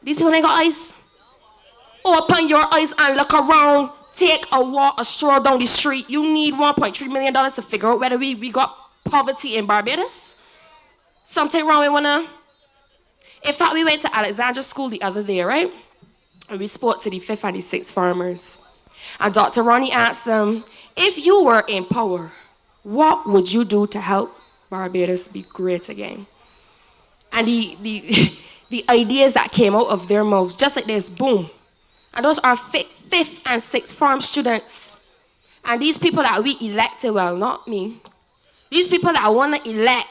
these people ain't got eyes? Open your eyes and look around. Take a walk, a stroll down the street. You need $1.3 million to figure out whether we got poverty in Barbados. Something wrong with one. In fact, we went to Alexandra School the other day, right? And we spoke to the 5th and the 6th farmers. And Dr. Ronnie asked them, if you were in power, what would you do to help Barbados be great again? And the ideas that came out of their mouths, just like this, boom. And those are 5th and 6th farm students. And these people that we elected, well, not me, these people that I want to elect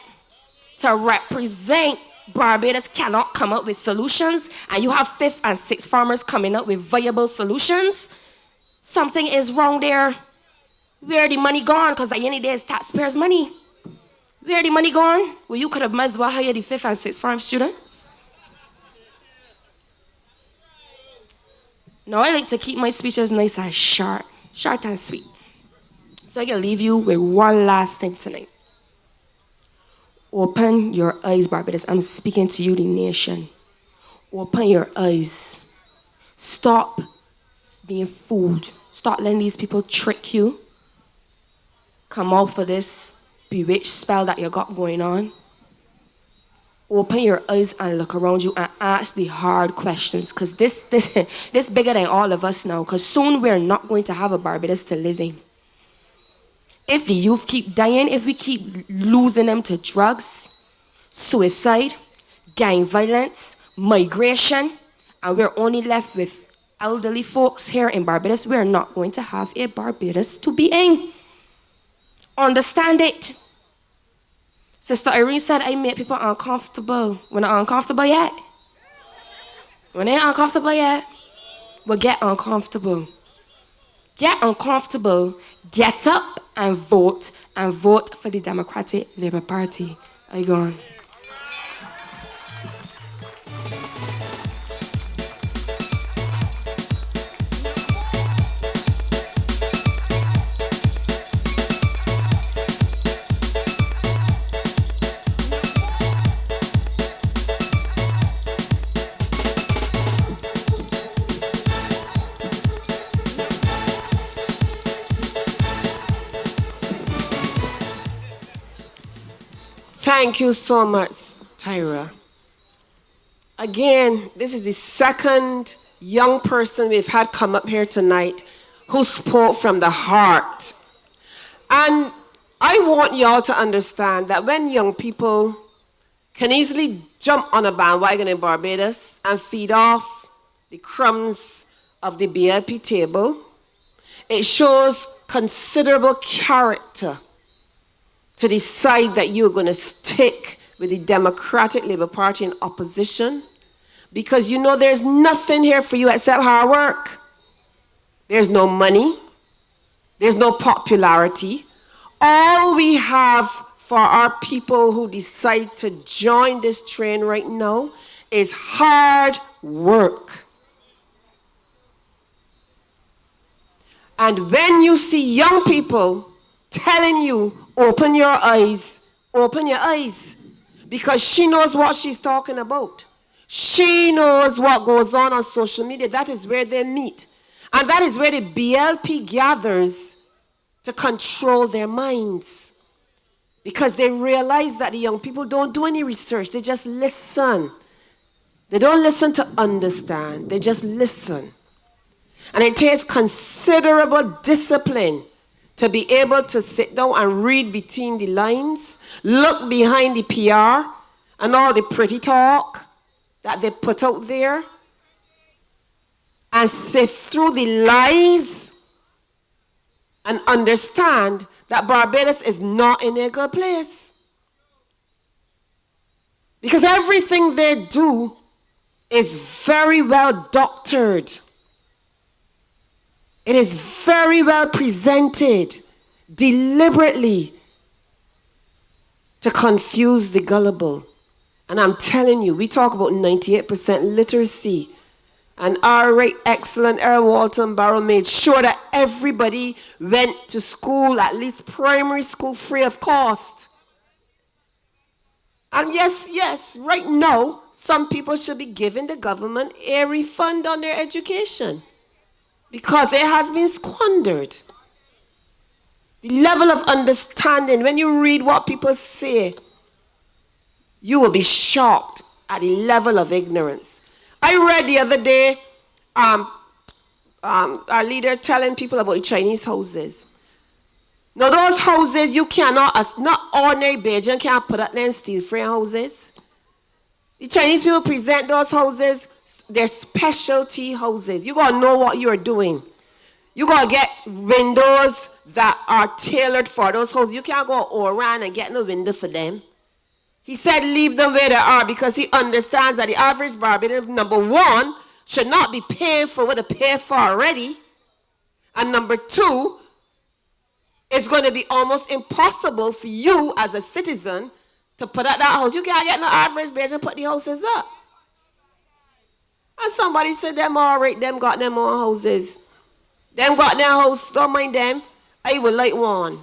to represent Barbados cannot come up with solutions, and you have 5th and 6th farmers coming up with viable solutions. Something is wrong there. Where the money gone? Because at the end of the day, it's taxpayers' money. Where the money gone? Well, you could have might as well hired the 5th and 6th farm students. Now, I like to keep my speeches nice and short and sweet. So I can leave you with one last thing tonight. Open your eyes, Barbados. I'm speaking to you, the nation. Open your eyes. Stop being fooled. Stop letting these people trick you. Come out for this bewitched spell that you got going on. Open your eyes and look around you and ask the hard questions, because this bigger than all of us now, because soon we're not going to have a Barbados to live in. If the youth keep dying, if we keep losing them to drugs, suicide, gang violence, migration, and we're only left with elderly folks here in Barbados, we're not going to have a Barbados to be in. Understand it. Sister Irene said I make people uncomfortable. We're not uncomfortable yet. When they're uncomfortable yet, we'll get uncomfortable. Get uncomfortable, get up and vote for the Democratic Labour Party. I gone. Thank you so much, Tyra. Again, this is the second young person we've had come up here tonight who spoke from the heart. And I want y'all to understand that when young people can easily jump on a bandwagon in Barbados and feed off the crumbs of the BLP table, it shows considerable character to decide that you're going to stick with the Democratic Labour Party in opposition, because you know there's nothing here for you except hard work. There's no money. There's no popularity. All we have for our people who decide to join this train right now is hard work. And when you see young people telling you, open your eyes, because she knows what she's talking about. She knows what goes on social media. That is where they meet. And that is where the BLP gathers to control their minds. Because they realize that the young people don't do any research. They just listen. They don't listen to understand. They just listen. And it takes considerable discipline to be able to sit down and read between the lines, look behind the PR and all the pretty talk that they put out there, and sift through the lies and understand that Barbados is not in a good place. Because everything they do is very well doctored. It is very well presented, deliberately, to confuse the gullible. And I'm telling you, we talk about 98% literacy. And our right excellent Errol Walton Barrow made sure that everybody went to school, at least primary school, free of cost. And yes, right now, some people should be giving the government a refund on their education because it has been squandered. The level of understanding, when you read what people say, you will be shocked at the level of ignorance. I read the other day our leader telling people about the Chinese houses. Now those houses you cannot, as not ordinary Beijing can't put up there in steel frame houses. The Chinese people present those houses, they're specialty houses. You gotta know what you're doing. You gotta get windows that are tailored for those houses. You can't go all around and get no window for them. He said leave them where they are because he understands that the average Barbadian, number one, should not be paying for what they pay for already. And number two, it's going to be almost impossible for you as a citizen to put up that house. You can't get no average Beijing and put the houses up. And somebody said them all right, them got them own houses. Them got their house, don't mind them. I would like one.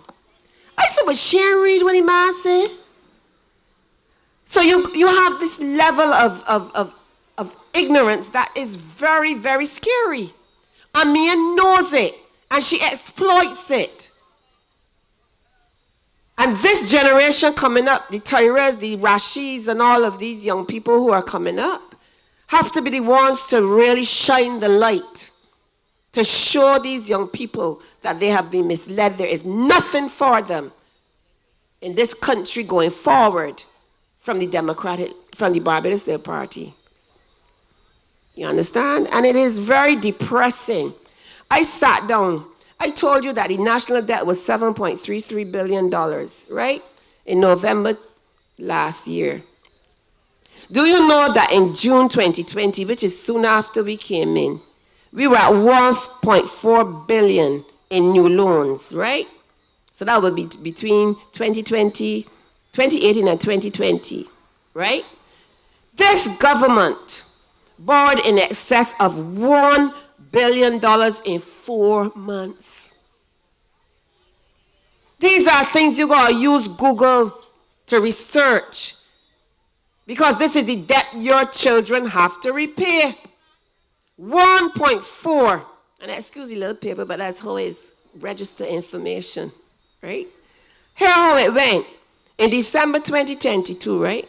I said, but she ain't read what the man said. So you have this level of ignorance that is very, very scary. And Mia knows it, and she exploits it. And this generation coming up, the Tyras, the Rasheeds, and all of these young people who are coming up, have to be the ones to really shine the light, to show these young people that they have been misled. There is nothing for them in this country going forward from the Barbados Labour Party. You understand? And it is very depressing. I sat down. I told you that the national debt was $7.33 billion, right? In November last year. Do you know that in June 2020, which is soon after we came in, we were at 1.4 billion in new loans, right? So that would be between 2018 and 2020, right? This government borrowed in excess of $1 billion in 4 months. These are things you gotta use Google to research, because this is the debt your children have to repay. 1.4, and excuse the little paper, but that's how it's registered information, right? Here how it went. In December 2022, right?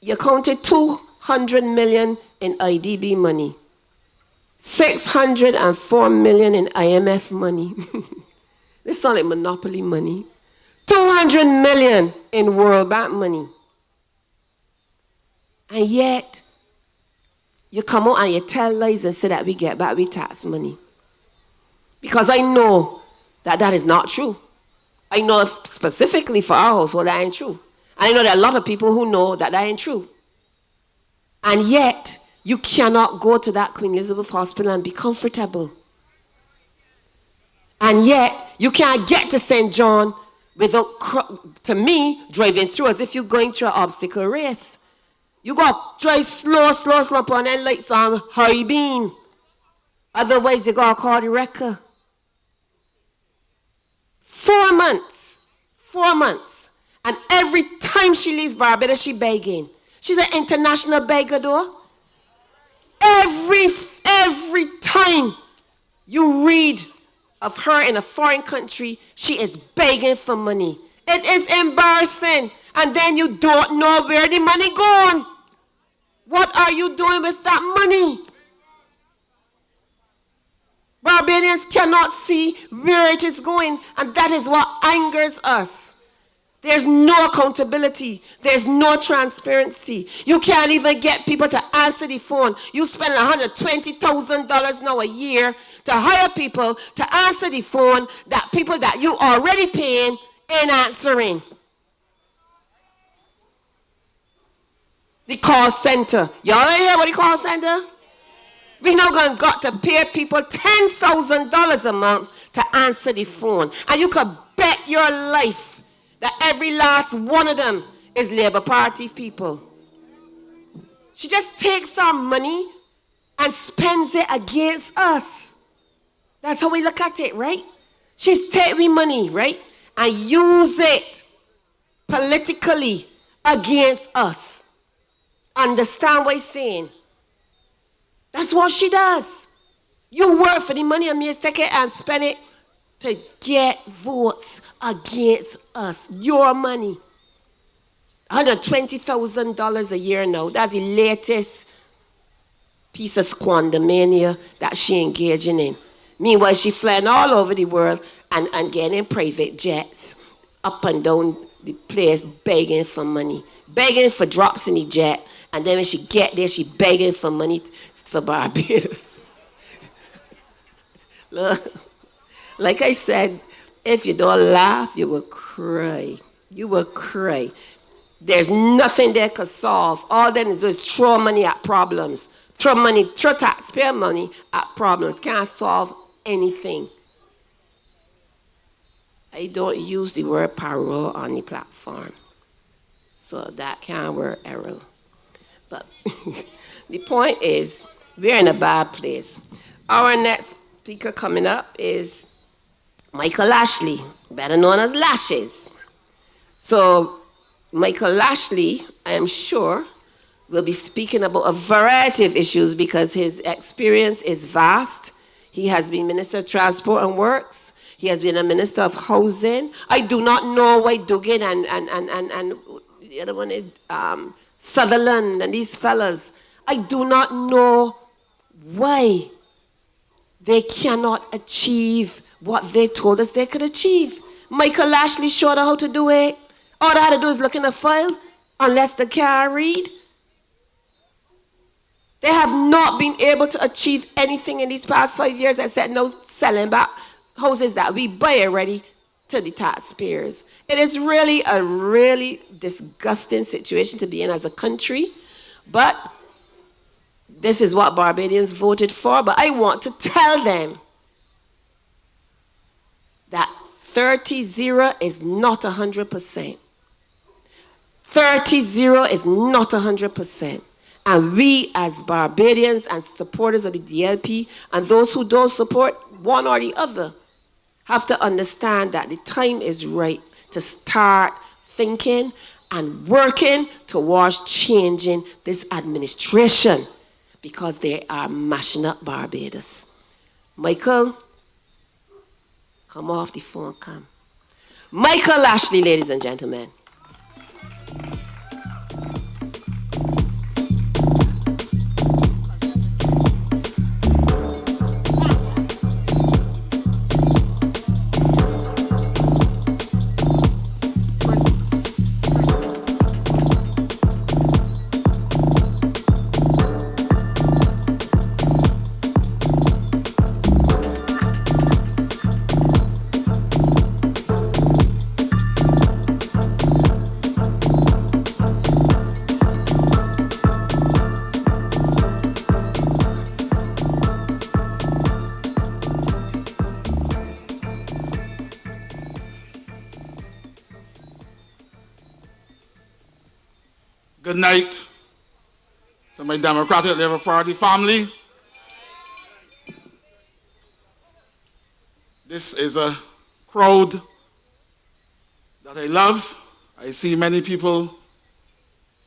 You counted 200 million in IDB money, 604 million in IMF money. This sounds like monopoly money. 200 million in World Bank money. And yet, you come out and you tell lies and say that we get back with tax money. Because I know that that is not true. I know specifically for our household that ain't true. I know there are a lot of people who know that that ain't true. And yet, you cannot go to that Queen Elizabeth Hospital and be comfortable. And yet, you can't get to St. John without, to me, driving through as if you're going through an obstacle race. You got to drive slow, and then like some high beam. Otherwise, you got to call the wrecker. 4 months. 4 months. And every time she leaves Barbados, she begging. She's an international beggar, though. Every time you read of her in a foreign country, she is begging for money. It is embarrassing. And then you don't know where the money gone. What are you doing with that money? Barbadians cannot see where it is going, and that is what angers us. There's no accountability. There's no transparency. You can't even get people to answer the phone. You spend $120,000 now a year to hire people to answer the phone that people that you already paying ain't answering. The call center. Y'all ain't hear about the call center? We now got to pay people $10,000 a month to answer the phone. And you could bet your life that every last one of them is Labour Party people. She just takes our money and spends it against us. That's how we look at it, right? She's taking money, right? And use it politically against us. Understand what I'm saying? That's what she does. You work for the money and me take it and spend it to get votes against us. Your money. $120,000 a year now. That's the latest piece of squandermania that she engaging in. Meanwhile, she flying all over the world and getting private jets up and down the place begging for money. Begging for drops in the jet. And then when she get there, she begging for money for Barbados. Look, like I said, if you don't laugh, you will cry. You will cry. There's nothing they could solve. All they do is throw money at problems. Throw taxpayer money at problems. Can't solve anything. I don't use the word parole on the platform. So that can't work, Errol. But the point is, we're in a bad place. Our next speaker coming up is Michael Lashley, better known as Lashes. So Michael Lashley, I am sure, will be speaking about a variety of issues because his experience is vast. He has been Minister of Transport and Works. He has been a Minister of Housing. I do not know why Duggan and the other one is Sutherland and these fellas. I do not know why they cannot achieve what they told us they could achieve. Michael Lashley showed them how to do it. All they had to do is look in the file, unless they can't read. They have not been able to achieve anything in these past 5 years except no selling back houses that we buy already to the taxpayers. It is really a really disgusting situation to be in as a country, but this is what Barbadians voted for. But I want to tell them that 30-0 is not 100%. 30-0 is not 100%. And we as Barbadians and supporters of the DLP and those who don't support one or the other have to understand that the time is right to start thinking and working towards changing this administration because they are mashing up Barbados. Michael, come off the phone, come. Michael Lashley, ladies and gentlemen. Good night to my Democratic Labour Party family. This is a crowd that I love. I see many people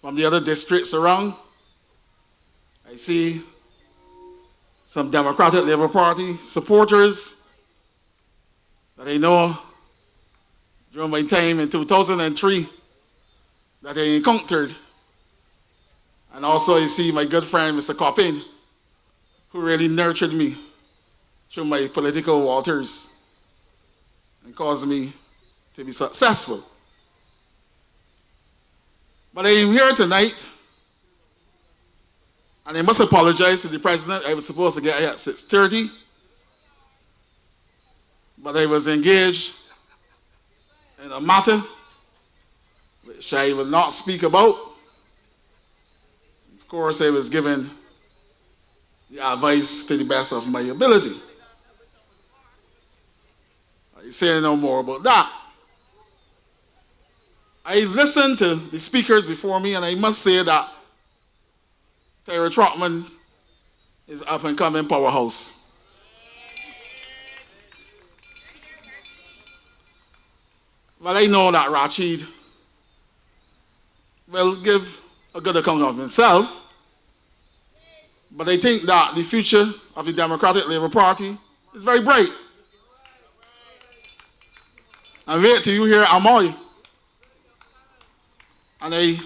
from the other districts around. I see some Democratic Labour Party supporters that I know during my time in 2003 that I encountered. And also I see my good friend, Mr. Coppin, who really nurtured me through my political waters and caused me to be successful. But I am here tonight, and I must apologize to the president. I was supposed to get here at 6:30, but I was engaged in a matter which I will not speak about. Of course, I was given the advice to the best of my ability. I say no more about that. I've listened to the speakers before me, and I must say that Tyra Trotman is up and coming powerhouse. Well, I know that Rasheed will give a good account of himself, but I think that the future of the Democratic Labour Party is very bright. And wait till you hear Amoy. And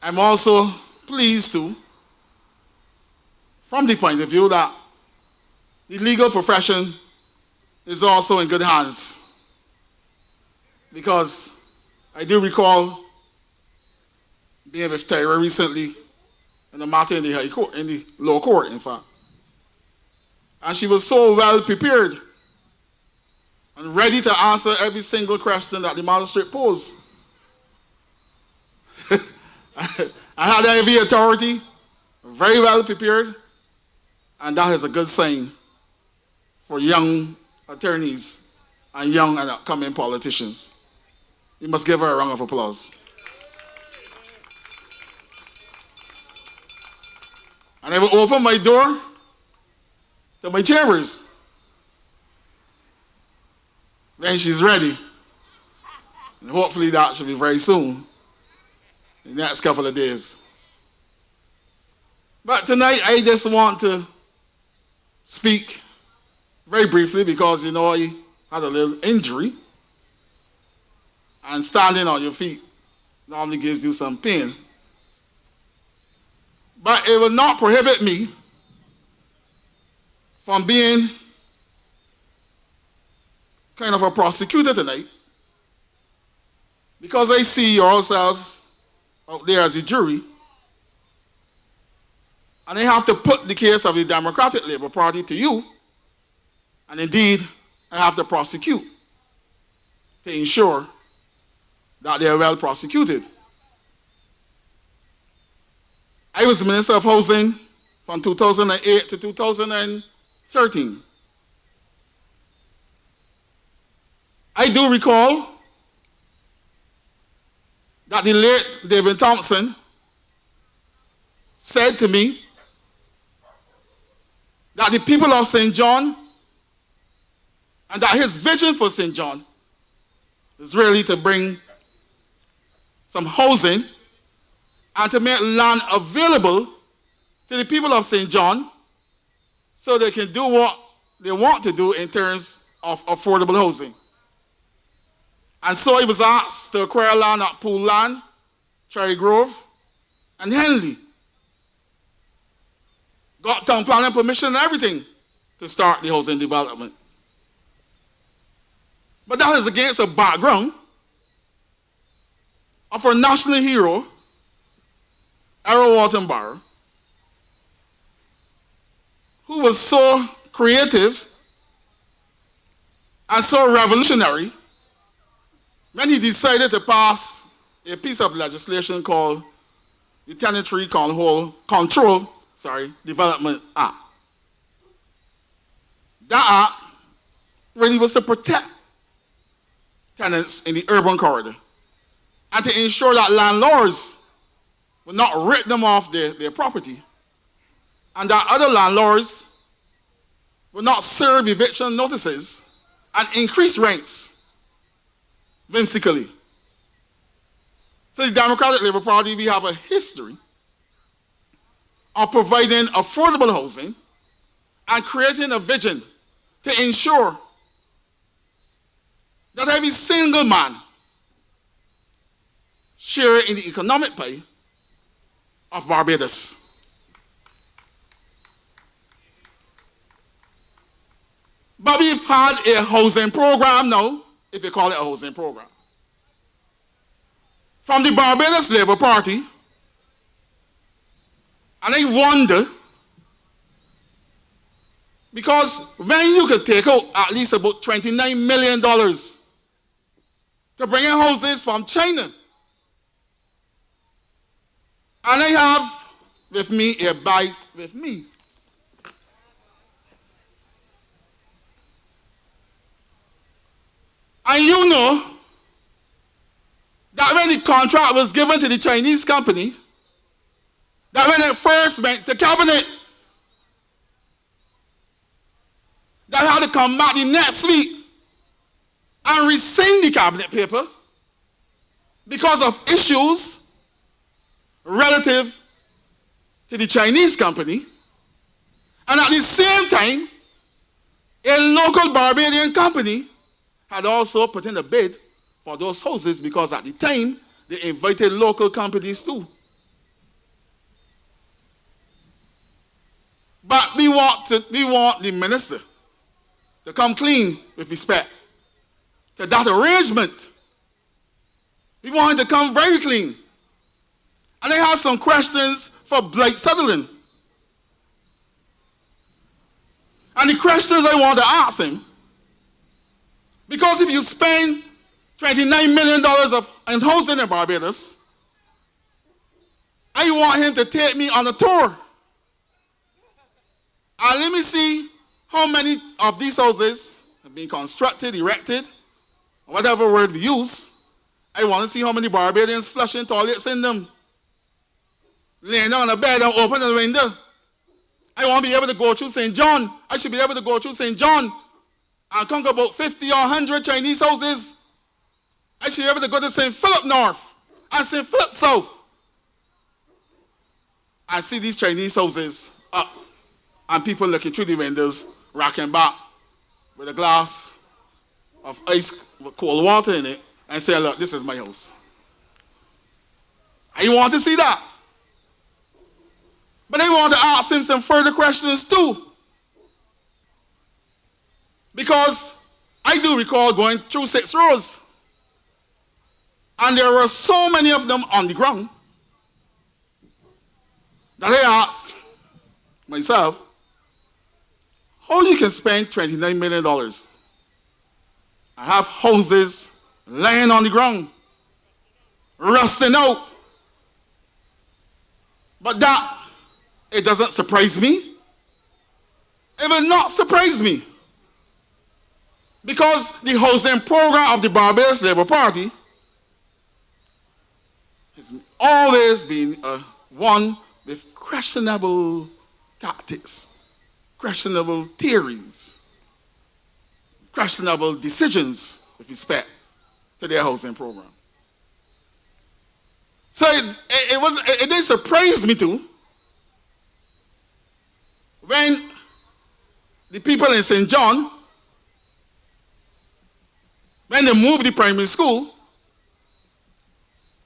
I'm also pleased to, from the point of view that the legal profession is also in good hands. Because I do recall being with Tyra recently in a matter in the high court, in the lower court, in fact. And she was so well prepared and ready to answer every single question that the magistrate posed. I had every authority, very well prepared, and that is a good sign for young attorneys and young and upcoming politicians. You must give her a round of applause. And I will open my door to my chambers when she's ready. And hopefully that should be very soon, in the next couple of days. But tonight I just want to speak very briefly because, you know, I had a little injury. And standing on your feet normally gives you some pain. But it will not prohibit me from being kind of a prosecutor tonight, because I see yourself out there as a jury, and I have to put the case of the Democratic Labour Party to you, and indeed I have to prosecute to ensure that they are well prosecuted. I was the Minister of Housing from 2008 to 2013. I do recall that the late David Thompson said to me that the people of St. John, and that his vision for St. John is really to bring some housing and to make land available to the people of St. John so they can do what they want to do in terms of affordable housing. And so he was asked to acquire land at Pool Land, Cherry Grove, and Henley. Got town planning permission and everything to start the housing development. But that is against a background of our national hero, Errol Barrow, who was so creative and so revolutionary when he decided to pass a piece of legislation called the Tenantry Control Development Act. That act really was to protect tenants in the urban corridor and to ensure that landlords would not rip them off their property, and that other landlords would not serve eviction notices and increase rents whimsically. So the Democratic Labour Party, we have a history of providing affordable housing and creating a vision to ensure that every single man share in the economic pie of Barbados. But we've had a housing program now, if you call it a housing program. from the Barbados Labour Party, and I wonder, because when you could take out at least about $29 million to bring in houses from China, and I have with me a bag with me. And you know that when the contract was given to the Chinese company, that when it first went to cabinet, that had to come back the next week and rescind the cabinet paper because of issues relative to the Chinese company. And at the same time, a local Barbadian company had also put in a bid for those houses because at the time, they invited local companies too. But we want the minister to come clean with respect to that arrangement. We want him to come very clean. And I have some questions for Blake Sutherland. And the questions I want to ask him, because if you spend $29 million in housing in Barbados, I want him to take me on a tour. And let me see how many of these houses have been constructed, erected, or whatever word we use. I want to see how many Barbadians flushing toilets in them, laying down on a bed and opening the window. I want to be able to go through St. John. I should be able to go through St. John and conquer about 50 or 100 Chinese houses. I should be able to go to St. Philip North and St. Philip South and see these Chinese houses up and people looking through the windows, rocking back with a glass of ice with cold water in it and say, look, this is my house. I want to see that. But I want to ask him some further questions too. Because I do recall going through 6 rows. And there were so many of them on the ground that I asked myself, how you can spend $29 million and have houses laying on the ground, rusting out. But that, it doesn't surprise me. It will not surprise me. Because the housing program of the Barbados Labour Party has always been one with questionable tactics, questionable theories, questionable decisions with respect to their housing program. So it did surprise me too when the people in St. John, when they moved the primary school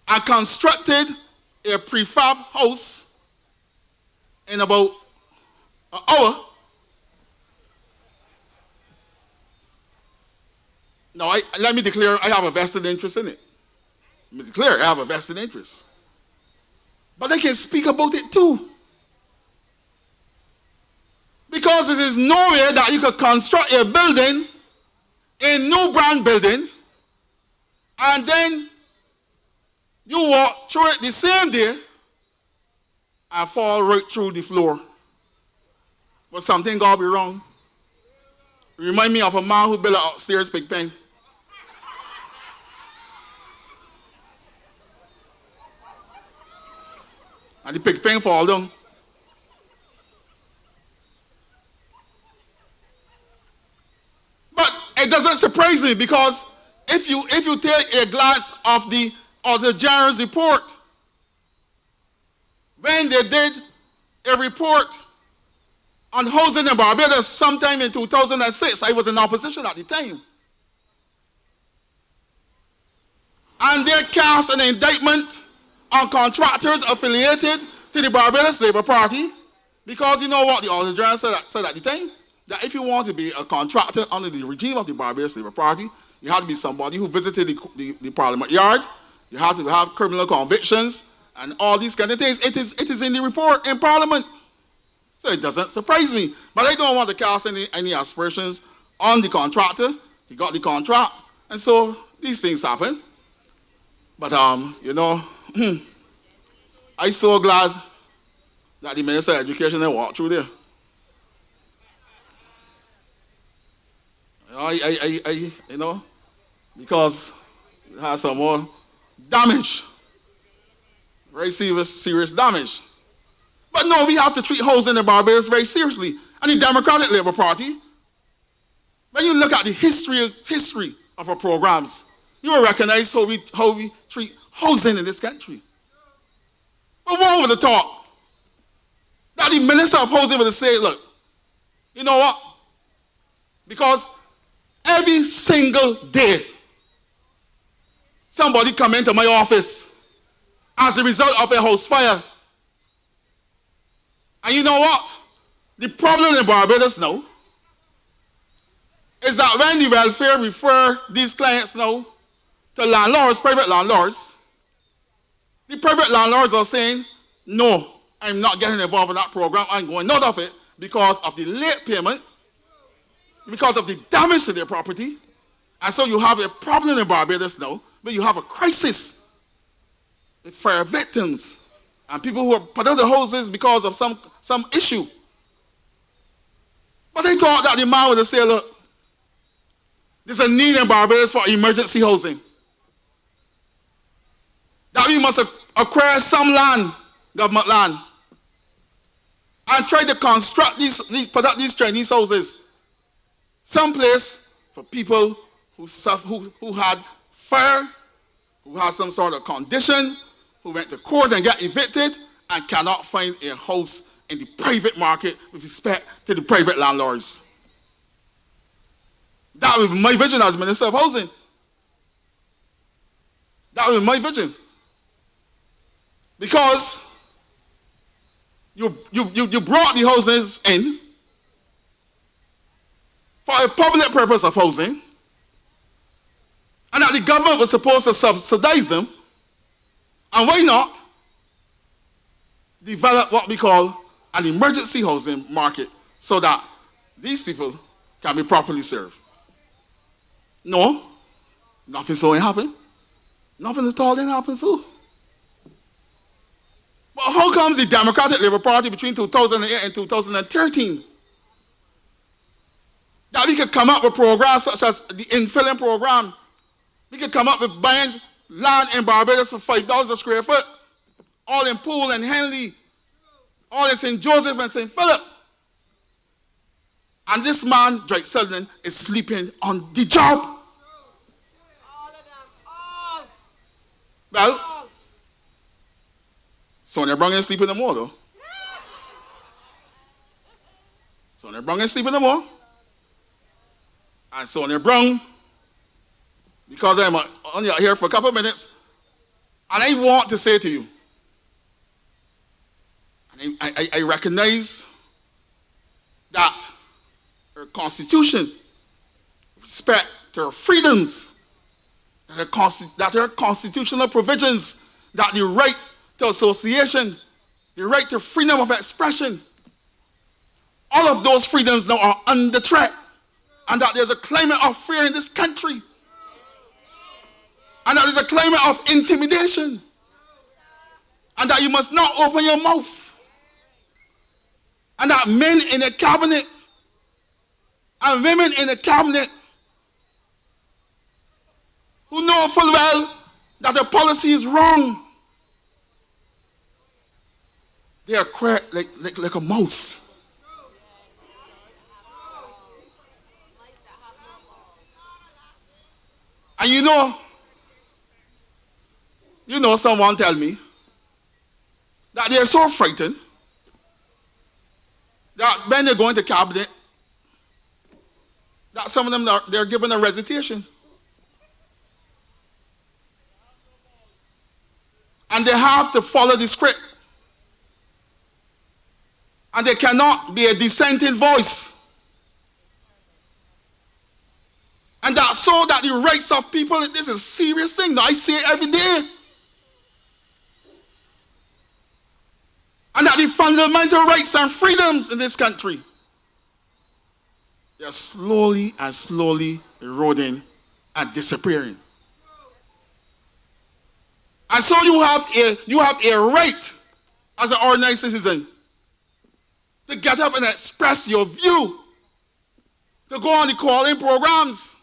and constructed a prefab house in about an hour. Now, let me declare I have a vested interest in it. Let me declare I have a vested interest. But I can speak about it too. Because it is nowhere that you could construct a building, a new brand building, and then you walk through it the same day and fall right through the floor. But something got to be wrong. Remind me of a man who built an upstairs pig pen. And the pig pen fall down. But it doesn't surprise me because if you take a glance of the General's report, when they did a report on housing in Barbados sometime in 2006, I was in opposition at the time. And they cast an indictment on contractors affiliated to the Barbados Labour Party because you know what the Auditor General said at the time? That if you want to be a contractor under the regime of the Barbados Labour Party, you had to be somebody who visited the Parliament Yard, You have to have criminal convictions and all these kind of things. It is in the report in Parliament. So it doesn't surprise me. But I don't want to cast any aspersions on the contractor. He got the contract. And so these things happen. But, you know, I'm so glad that the Minister of Education had walked through there. You know, because it has some more damage. Very serious damage. But no, we have to treat housing in Barbados very seriously. And the Democratic Labour Party, when you look at the history of our programs, you will recognize how we treat housing in this country. But one would have thought that the Minister of Housing would have said, look, you know what? Because every single day, somebody come into my office as a result of a house fire. And you know what? The problem in Barbados now is that when the welfare refer these clients now to landlords, private landlords, the private landlords are saying, no, I'm not getting involved in that program. I'm going out of it because of the late payment, because of the damage to their property. And so you have a problem in Barbados now, where you have a crisis with fire victims and people who are put out of the houses because of some issue. But they thought that the man would have said, look, there's a need in Barbados for emergency housing. That we must acquire some land, government land, and try to construct put up these Chinese houses. Someplace for people who had fire, who had some sort of condition, who went to court and got evicted and cannot find a house in the private market with respect to the private landlords. That would be my vision as Minister of Housing. That would be my vision. Because you brought the houses in for a public purpose of housing, and that the government was supposed to subsidize them. And why not develop what we call an emergency housing market so that these people can be properly served? No, nothing so ain't happened. Nothing at all didn't happen so. But how comes the Democratic Labour Party between 2008 and 2013 that we could come up with programs such as the infilling program? We could come up with buying land in Barbados for $5 a square foot, all in Poole and Henley, all in St. Joseph and St. Philip. And this man, Drake Sullivan, is sleeping on the job. All of them, all. Well, Sonia Brown ain't sleeping no more, though. Sonia Brown ain't sleeping no more. And Sonia Brown, because I'm only here for a couple of minutes, and I want to say to you, and I recognize that our Constitution, with respect to our freedoms, that our constitutional provisions, that the right to association, the right to freedom of expression, all of those freedoms now are under threat, and that there's a climate of fear in this country, and that there's a climate of intimidation, and that you must not open your mouth, and that men in the cabinet and women in the cabinet who know full well that the policy is wrong, they are quiet like a mouse. And you know, someone tell me that they are so frightened that when they go into cabinet, that some of them they're given a recitation. And they have to follow the script. And they cannot be a dissenting voice. And that so that the rights of people, this is a serious thing. Now, I see it every day. that the fundamental rights and freedoms in this country, they're slowly and slowly eroding and disappearing. And so you have a right as an ordinary citizen to get up and express your view, to go on the call-in programs.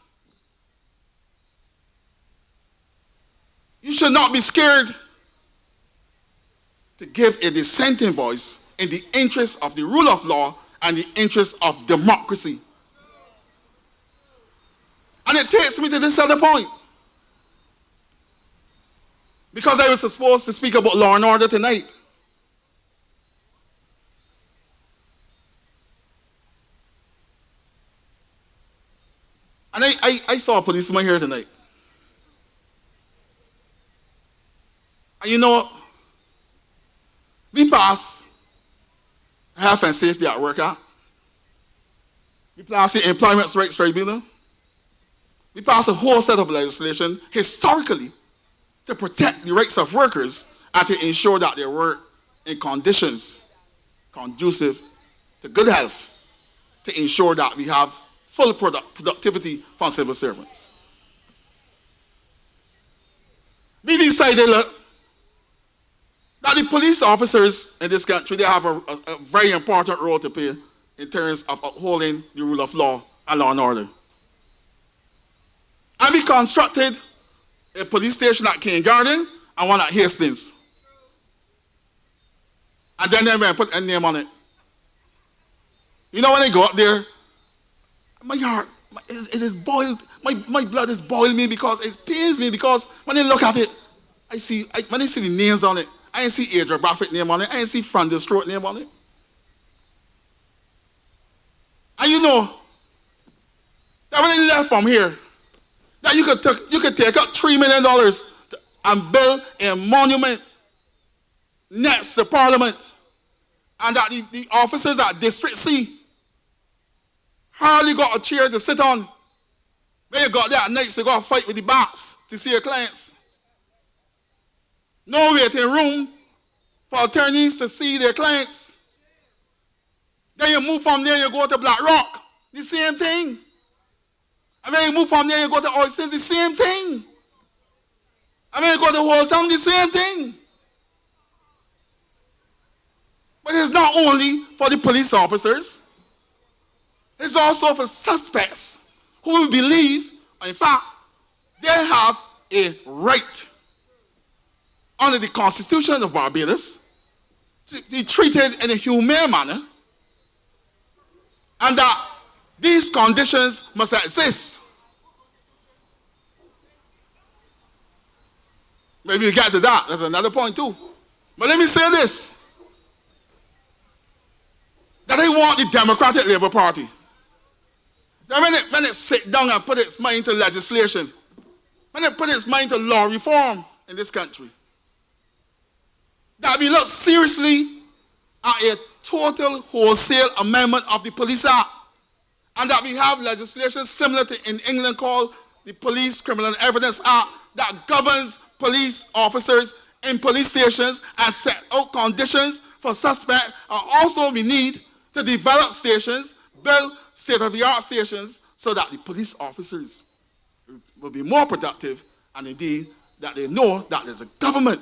You should not be scared to give a dissenting voice in the interest of the rule of law and the interest of democracy. And it takes me to this other point. Because I was supposed to speak about law and order tonight. And I saw a policeman here tonight. And you know, we pass Health and Safety at Work Act. We pass the Employment Rights Tribunal. We pass a whole set of legislation historically to protect the rights of workers and to ensure that they work in conditions conducive to good health, to ensure that we have full productivity for civil servants. We decided that the police officers in this country, they have a very important role to play in terms of upholding the rule of law and law and order. And we constructed a police station at King Garden and one at Hastings. And then they put a name on it. You know, when I go up there, my heart, it is boiled, my blood is boiling me because it pains me because when I look at it, when I see the names on it, I didn't see Adriel Brathwaite name on it, I didn't see Francis Stroke name on it. And you know, that when I left from here, that you could take up $3 million and build a monument next to Parliament, and that the officers at District C hardly got a chair to sit on. When you got there at night, so you got to fight with the bats to see your clients. No waiting room for attorneys to see their clients. Then you move from there, you go to Black Rock, the same thing. And when you move from there, you go to Oysters, the same thing. And when you go to Old Town, the same thing. But it's not only for the police officers. It's also for suspects who we believe, in fact, they have a right under the Constitution of Barbados to be treated in a humane manner, and that these conditions must exist. Maybe we get to that. That's another point too. But let me say this. That I want the Democratic Labour Party, that when it sit down and put its mind to legislation, when it put its mind to law reform in this country, that we look seriously at a total wholesale amendment of the Police Act, and that we have legislation similar to in England called the Police Criminal Evidence Act that governs police officers in police stations and set out conditions for suspects. And also we need to develop stations, build state-of-the-art stations so that the police officers will be more productive, and indeed that they know that there's a government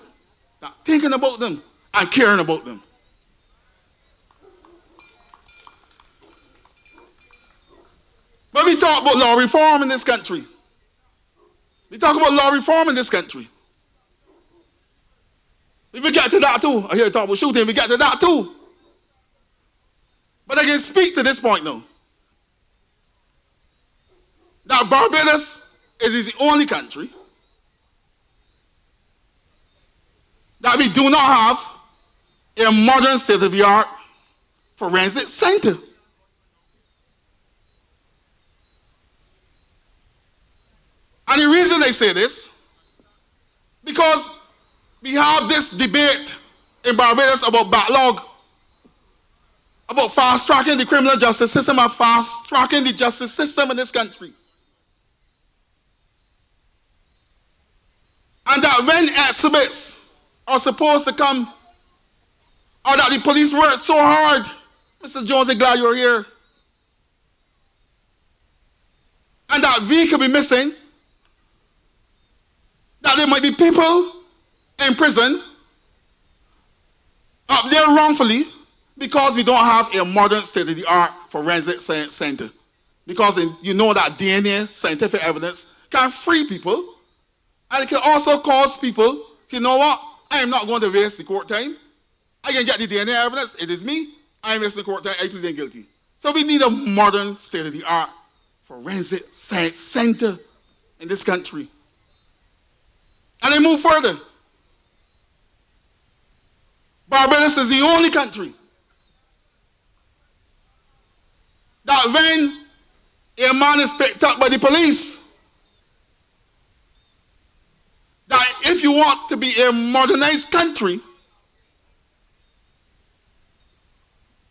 that thinking about them and caring about them. But we talk about law reform in this country. We talk about law reform in this country. We get to that too. I hear you talk about shooting, we get to that too. But I can speak to this point now. That Barbados is the only country that we do not have a modern state-of-the-art forensic center. And the reason I say this, because we have this debate in Barbados about backlog, about fast-tracking the criminal justice system and fast-tracking the justice system in this country. And that when exhibits are supposed to come or that the police worked so hard. Mr. Jones, I'm glad you're here. And that vehicle be missing, that there might be people in prison up there wrongfully because we don't have a modern state-of-the-art forensic science center. Because you know that DNA, scientific evidence, can free people, and it can also cause people, you know what, I am not going to waste the court time. I can get the DNA evidence, it is me, I am wasting the court time, I plead guilty. So we need a modern state-of-the-art forensic science center in this country. And I move further. Barbados is the only country that when a man is picked up by the police, that if you want to be a modernized country,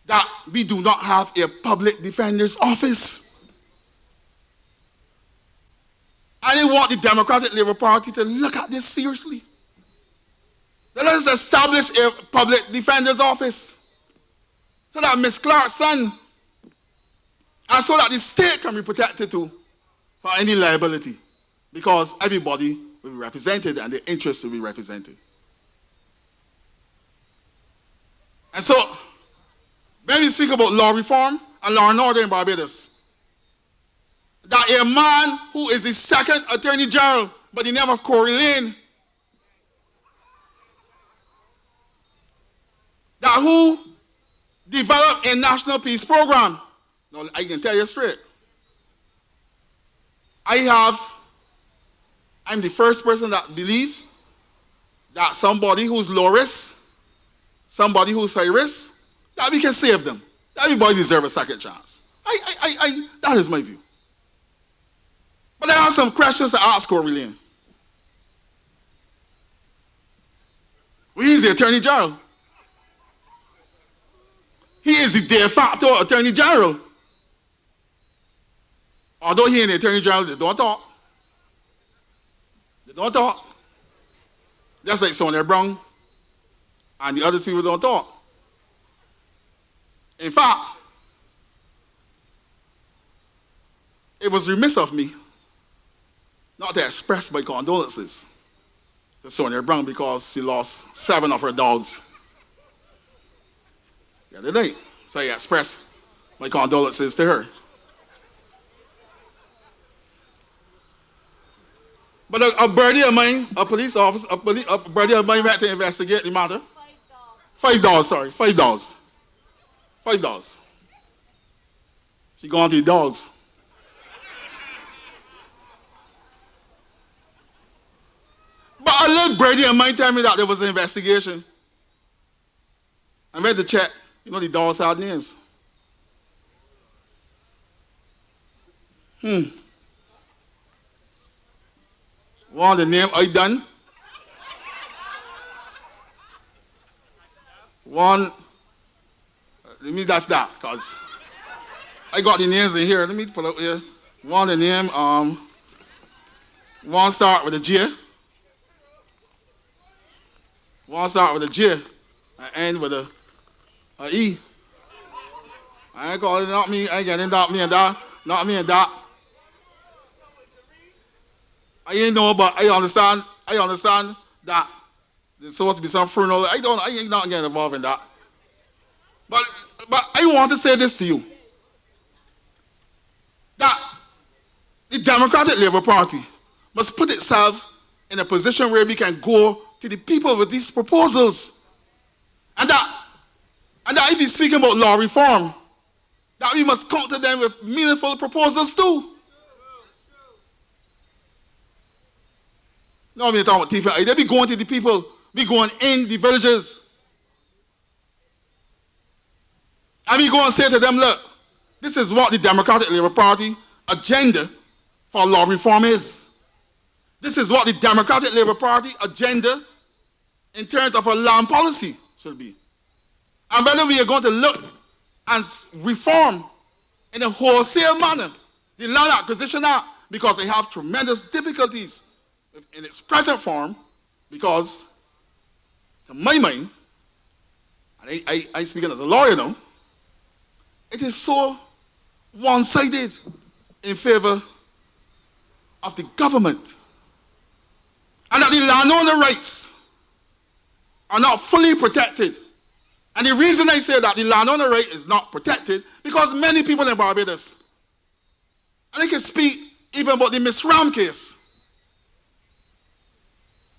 that we do not have a public defender's office. And I want the Democratic Labour Party to look at this seriously. Let us establish a public defender's office so that Ms. Clark's son, and so that the state can be protected too for any liability, because everybody will be represented and their interests will be represented. And so, when we speak about law reform and law and order in Barbados, that a man who is the second Attorney General by the name of Corey Lane, that who developed a national peace program. Now, I can tell you straight. I'm the first person that believe that somebody who's low risk, somebody who's high risk, that we can save them. Everybody deserves a second chance. That is my view. But I have some questions to ask Corey Lane. Well, he's the Attorney General. He is the de facto Attorney General. Although he and the Attorney General, they don't talk. They don't talk. Just like Sonia Brown and the other people don't talk. In fact, it was remiss of me not to express my condolences to Sonia Brown because she lost 7 of her dogs the other day. So I express my condolences to her. But a birdie of mine, a police officer, a birdie of mine went to investigate the matter. $5, sorry, $5. $5. She gone to the dogs. But a little birdie of mine told me that there was an investigation. I went to check. You know the dogs had names. One, the name I done. One, let me dash that, because I got the names in here. Let me pull up here. One, the name, one start with a J. One start with a J and end with a E. I ain't calling it not me, I ain't getting not me and that, not me and that. I ain't know, but I understand that there's supposed to be some funeral. I ain't not getting involved in that. But I want to say this to you. That the Democratic Labour Party must put itself in a position where we can go to the people with these proposals. And that if he's speaking about law reform, that we must come to them with meaningful proposals too. No, I'm talking about TV. They be going to the people, be going in the villages. And we go and say to them, look, this is what the Democratic Labour Party agenda for law reform is. This is what the Democratic Labour Party agenda in terms of a land policy should be. And whether we are going to look and reform in a wholesale manner the Land Acquisition Act, because they have tremendous difficulties in its present form, because to my mind, and I speaking as a lawyer now, it is so one-sided in favor of the government. And that the landowner rights are not fully protected. And the reason I say that the landowner right is not protected, because many people in Barbados, and I can speak even about the Miss Ram case,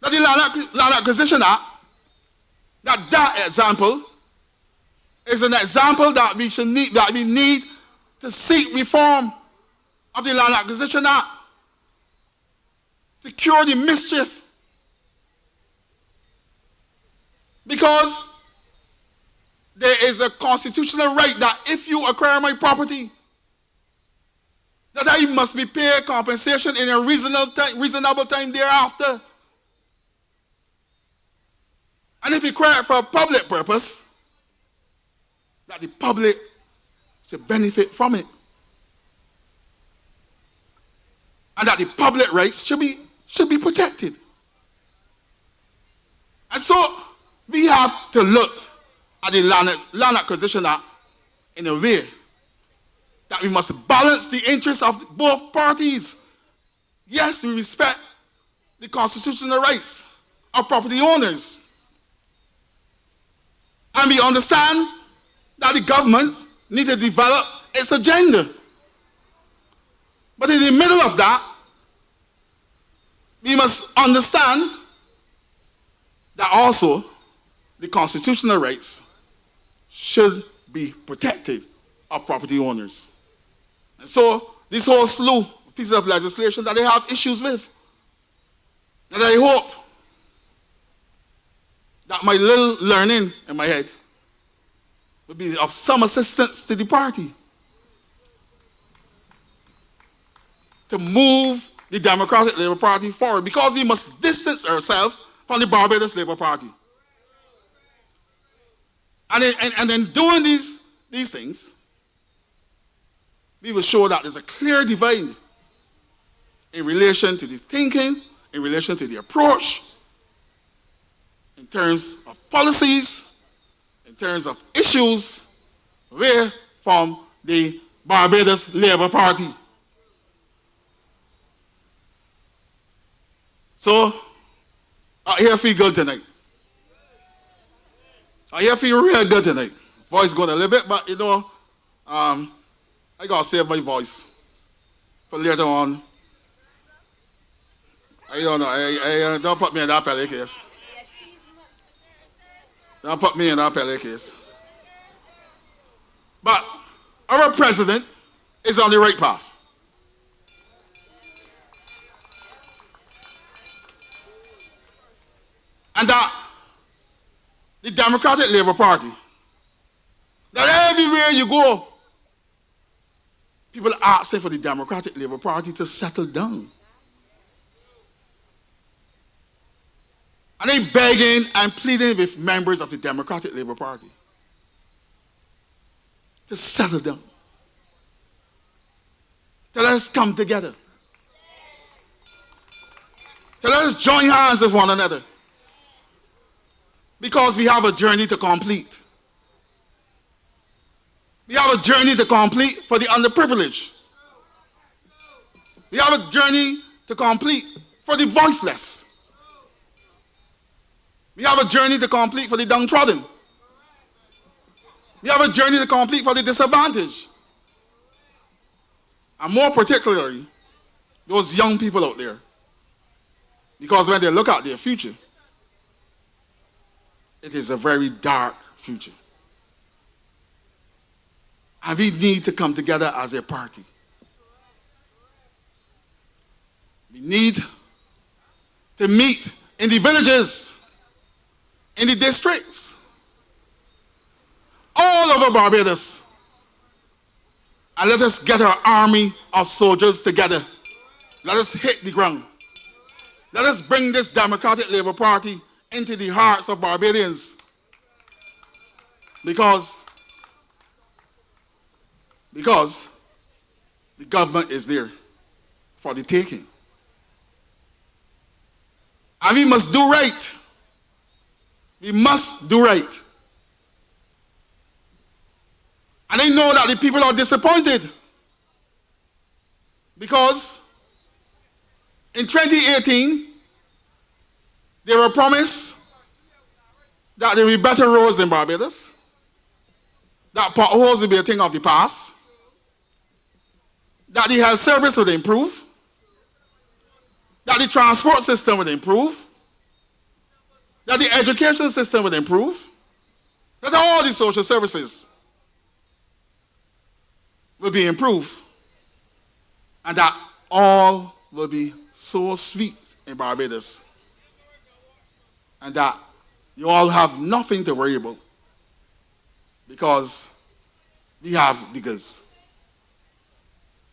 that the Land Acquisition Act, that example is an example that we need to seek reform of the Land Acquisition Act to cure the mischief. Because there is a constitutional right that if you acquire my property, that I must be paid compensation in a reasonable time thereafter. And if you acquire it for a public purpose, that the public should benefit from it. And that the public rights should be protected. And so we have to look at the Land Acquisition Act in a way that we must balance the interests of both parties. Yes, we respect the constitutional rights of property owners. And we understand that the government needs to develop its agenda. But in the middle of that, we must understand that also the constitutional rights should be protected of property owners. And so this whole slew of pieces of legislation that they have issues with, and I hope that my little learning in my head will be of some assistance to the party to move the Democratic Labour Party forward, because we must distance ourselves from the Barbados Labour Party. And in doing these things, we will show that there's a clear divide in relation to the thinking, in relation to the approach, in terms of policies, in terms of issues, away from the Barbados Labour Party. So, I here feel good tonight. I here feel real good tonight. Voice going a little bit, but you know, I gotta save my voice for later on. I don't know. Don't put me in that pellet case. Don't put me in that pellet case. But our president is on the right path. And that the Democratic Labour Party, that everywhere you go, people are asking for the Democratic Labour Party to settle down. And they begging and pleading with members of the Democratic Labour Party to settle down. To let us come together. To let us join hands with one another. Because we have a journey to complete. We have a journey to complete for the underprivileged. We have a journey to complete for the voiceless. We have a journey to complete for the downtrodden. We have a journey to complete for the disadvantaged. And more particularly, those young people out there. Because when they look at their future, it is a very dark future. And we need to come together as a party. We need to meet in the villages, in the districts, all over Barbados. And let us get our army of soldiers together. Let us hit the ground. Let us bring this Democratic Labour Party into the hearts of Barbadians. Because the government is there for the taking. And we must do right. We must do right. And I know that the people are disappointed because in 2018, they were promised that there will be better roads in Barbados, that potholes will be a thing of the past, that the health service would improve, that the transport system would improve, that the education system would improve, that all the social services will be improved, and that all will be so sweet in Barbados, and that you all have nothing to worry about because we have diggers.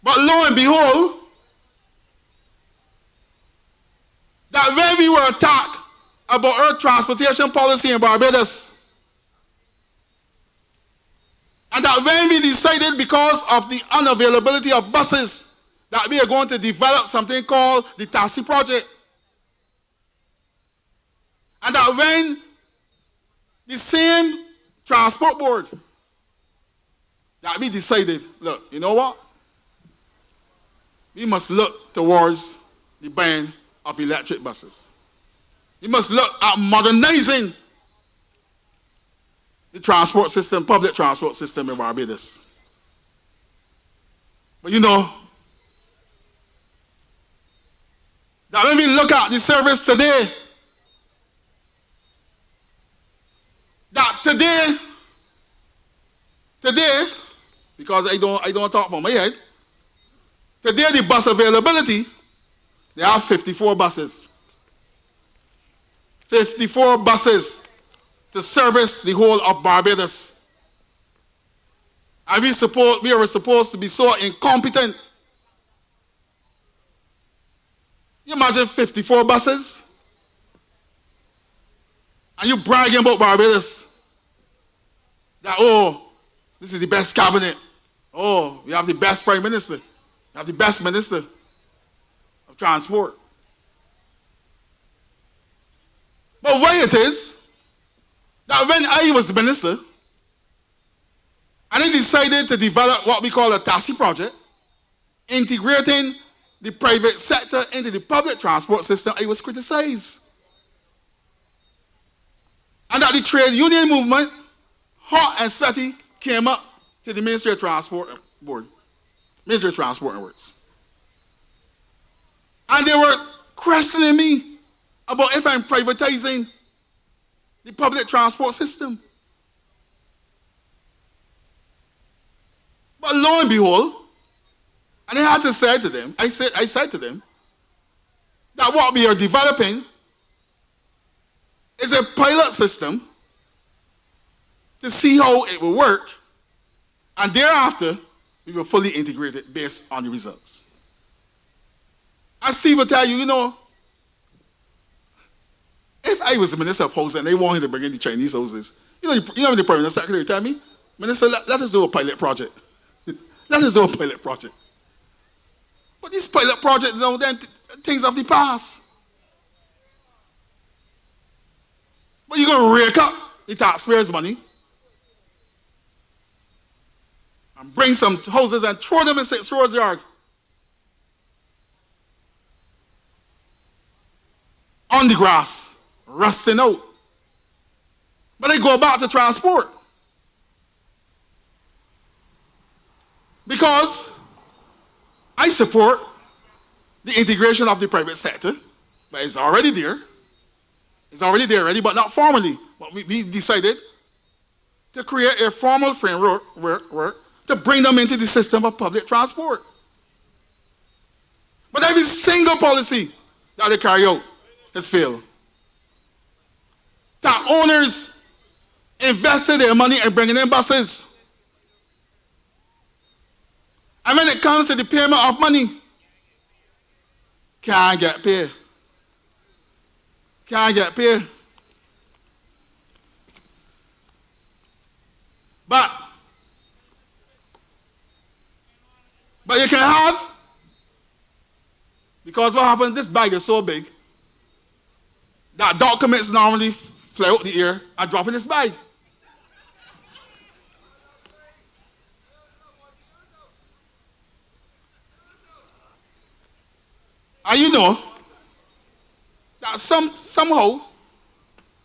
But lo and behold, that when we were attacked about our transportation policy in Barbados, and that when we decided because of the unavailability of buses that we are going to develop something called the taxi project, and that when the same transport board that we decided, look, you know what? We must look towards the ban of electric buses. We must look at modernizing the transport system, public transport system in Barbados. But you know, that when we look at the service today, that today, because I don't talk from my head, today the bus availability, they have 54 buses. 54 buses to service the whole of Barbados. And we are supposed to be so incompetent. You imagine 54 buses? And you bragging about Barbados. That, oh, this is the best cabinet. Oh, we have the best prime minister. We have the best minister of transport. But why it is that when I was minister, and I decided to develop what we call a taxi project, integrating the private sector into the public transport system, I was criticized. And that the trade union movement, hot and sweaty, came up to the Ministry of Transport Board, Ministry of Transport and Works. And they were questioning me about if I'm privatizing the public transport system. But lo and behold, and I had to say to them, I said to them, that what we are developing is a pilot system to see how it will work, and thereafter, we will fully integrate it based on the results. As Steve will tell you, you know, if I was the Minister of Housing and they wanted to bring in the Chinese houses, you know the Permanent Secretary tell me, Minister, let us do a pilot project. Let us do a pilot project. But this pilot project, you know, then things of the past. But you're going to rake up the taxpayers' money and bring some houses and throw them in 6 Rose Yard. On the grass, rusting out. But they go back to transport. Because I support the integration of the private sector, but it's already there. It's already there already, but not formally. But we decided to create a formal framework to bring them into the system of public transport. But every single policy that they carry out has failed. That owners invested their money in bringing in buses. And when it comes to the payment of money, can't get paid. Can't get paid. But you can have, because what happened, this bag is so big that documents normally fly out the air and drop in this bag. And you know that somehow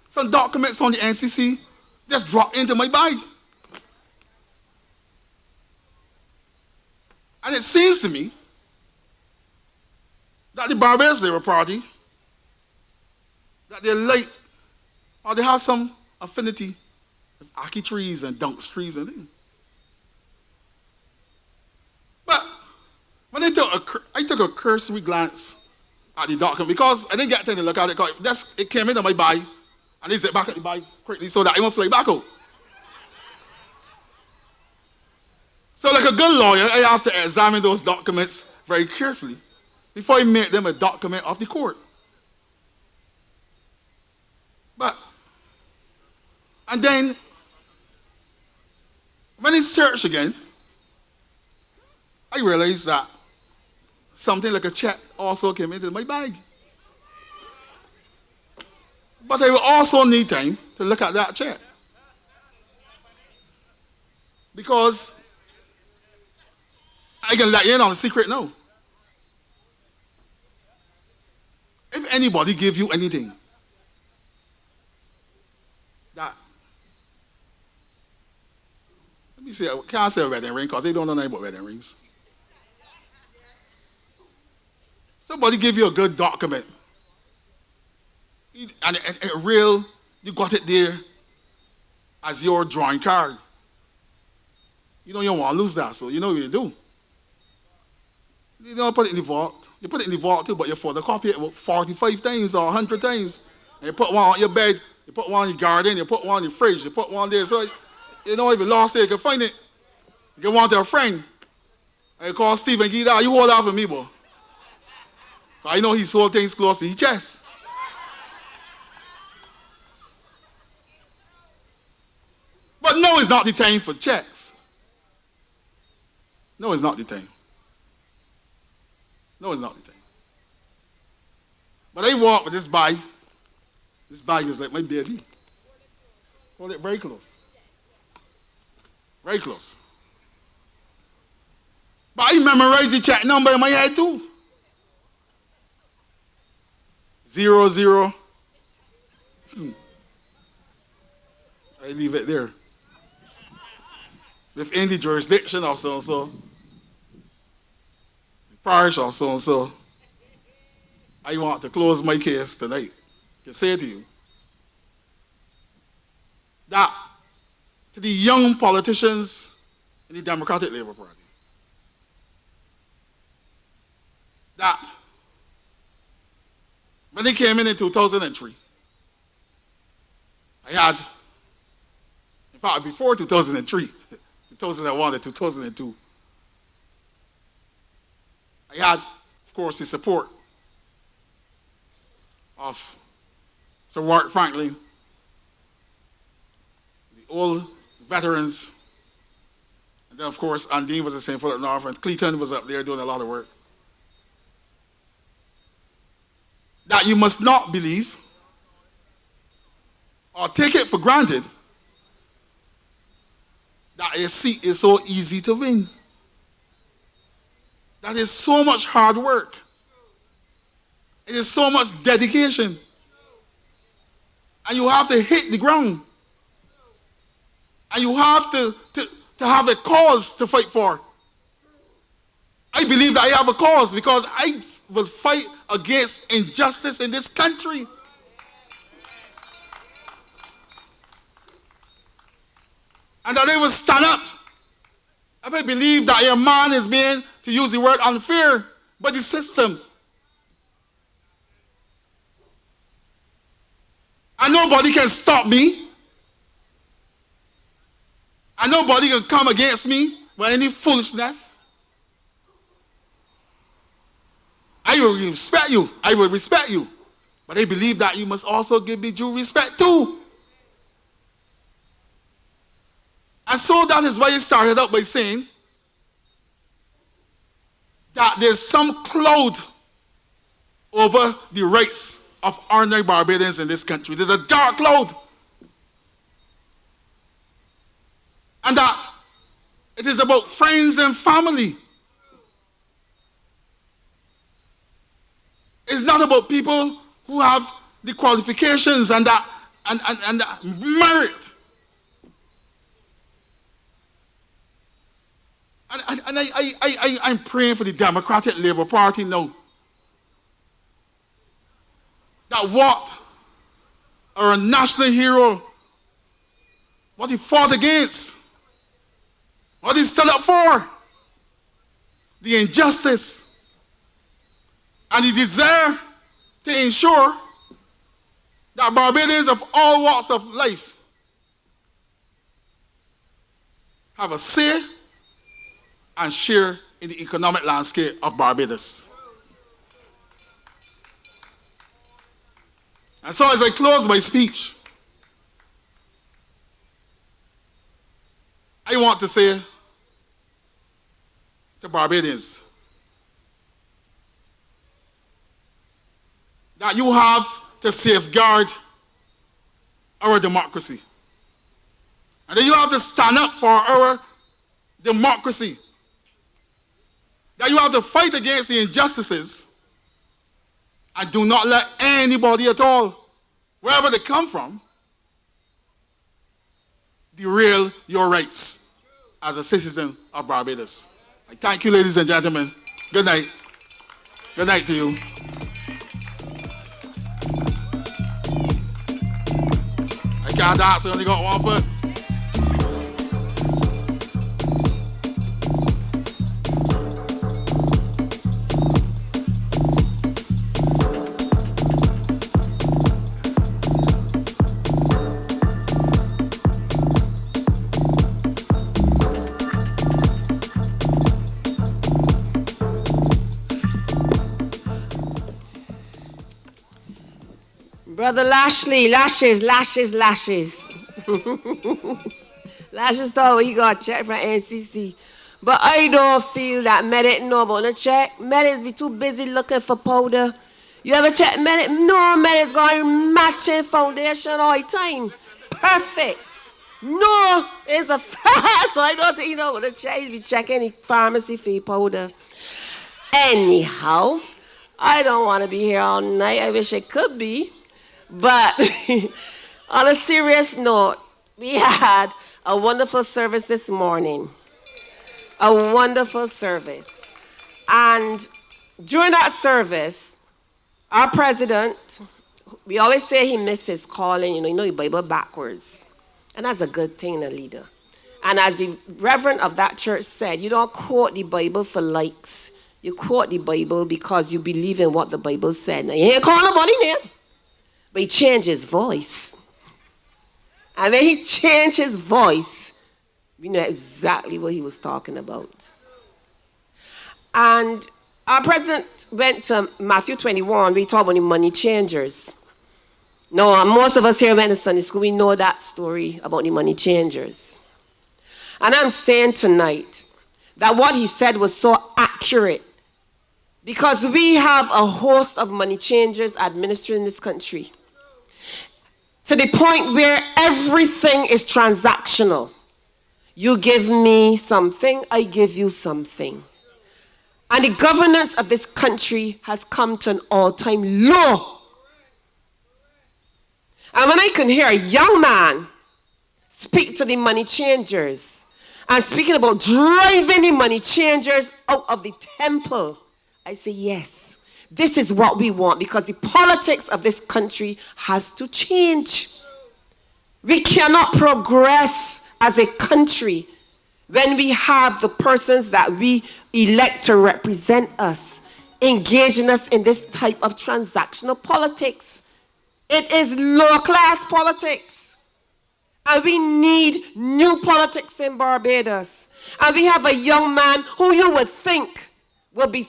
some documents on the NCC just dropped into my bag. And it seems to me that the Barbados Labour Party, that they're late, or they have some affinity with ackee trees and dunks trees and things. But when I took a cursory glance at the document, because I didn't get time to look at it, because it came into my bag, and they zipped back at the bag quickly so that it won't fly back out. So like a good lawyer, I have to examine those documents very carefully before I make them a document of the court. And then, when I search again, I realized that something like a check also came into my bag. But I will also need time to look at that check. Because I can let you in on a secret now. If anybody give you anything that, let me see, I can't say a wedding ring because they don't know anything about wedding rings. Somebody give you a good document, and a real, you got it there as your drawing card. You know you don't want to lose that, so you know what you do. You don't put it in the vault. You put it in the vault too, but you photocopy it about 45 times or 100 times. And you put one on your bed, you put one in your garden, you put one in your fridge, you put one there. So, you know, if you lost it, you can find it. You can want to a friend. And you call Steve and give that, you hold out for me, boy. I know he's holding things close to his chest. But no, it's not the time for checks. No, it's not the time. No, it's not the time. But I walk with this bag. This bag is like my baby. Hold it very close. Very close. But I memorize the check number in my head too. 00. I leave it there. Within the jurisdiction of so-and-so, parish of so-and-so, I want to close my case tonight. I can say to you that to the young politicians in the Democratic Labour Party, that when they came in 2003, I had, in fact, before 2003, 2001 to 2002, I had, of course, the support of Sir Wart Franklin, the old veterans, and then, of course, Undine was the same for up north, and Cleaton was up there doing a lot of work. That you must not believe or take it for granted that a seat is so easy to win. That is so much hard work. It is so much dedication. And you have to hit the ground. And you have to have a cause to fight for. I believe that I have a cause because I will fight against injustice in this country. And that they will stand up. If I believe that a man is being, to use the word unfair, by the system. And nobody can stop me. And nobody can come against me with any foolishness. I will respect you. I will respect you. But I believe that you must also give me due respect too. And so that is why he started out by saying that there's some cloud over the rights of ordinary Barbadians in this country. There's a dark cloud. And that it is about friends and family. about people who have the qualifications and that and that merit. And I'm praying for the Democratic Labour Party now. That what our national hero, what he fought against, what he stood up for, the injustice, and the desire to ensure that Barbadians of all walks of life have a say and share in the economic landscape of Barbados. And so as I close my speech, I want to say to Barbadians that you have to safeguard our democracy. And that you have to stand up for our democracy. That you have to fight against the injustices and do not let anybody at all, wherever they come from, derail your rights as a citizen of Barbados. I thank you, ladies and gentlemen. Good night. Good night to you. I can't dance, I only got one foot. Brother Lashley, lashes. Lashes thought he got a check from NCC. But I don't feel that Medic know about the check. Medic's be too busy looking for powder. You ever check Medic? No, Medic's going matching foundation all the time. Perfect. No, it's a fact. So I don't think you know what the check. He be checking the pharmacy fee powder. Anyhow, I don't want to be here all night. I wish I could be. But on a serious note, we had a wonderful service this morning. A wonderful service. And during that service, our president, we always say he missed his calling, you know the Bible backwards. And that's a good thing in a leader. And as the reverend of that church said, you don't quote the Bible for likes. You quote the Bible because you believe in what the Bible said. Now, you ain't calling nobody name. But he changed his voice. And when he changed his voice, we know exactly what he was talking about. And our president went to Matthew 21, we talk about the money changers. Now, most of us here went to Sunday school, we know that story about the money changers. And I'm saying tonight that what he said was so accurate because we have a host of money changers administering this country. To the point where everything is transactional. You give me something, I give you something. And the governance of this country has come to an all-time low. And when I can hear a young man speak to the money changers and speaking about driving the money changers out of the temple, I say, yes. This is what we want because the politics of this country has to change. We cannot progress as a country when we have the persons that we elect to represent us engaging us in this type of transactional politics. It is low-class politics. And we need new politics in Barbados. And we have a young man who you would think will be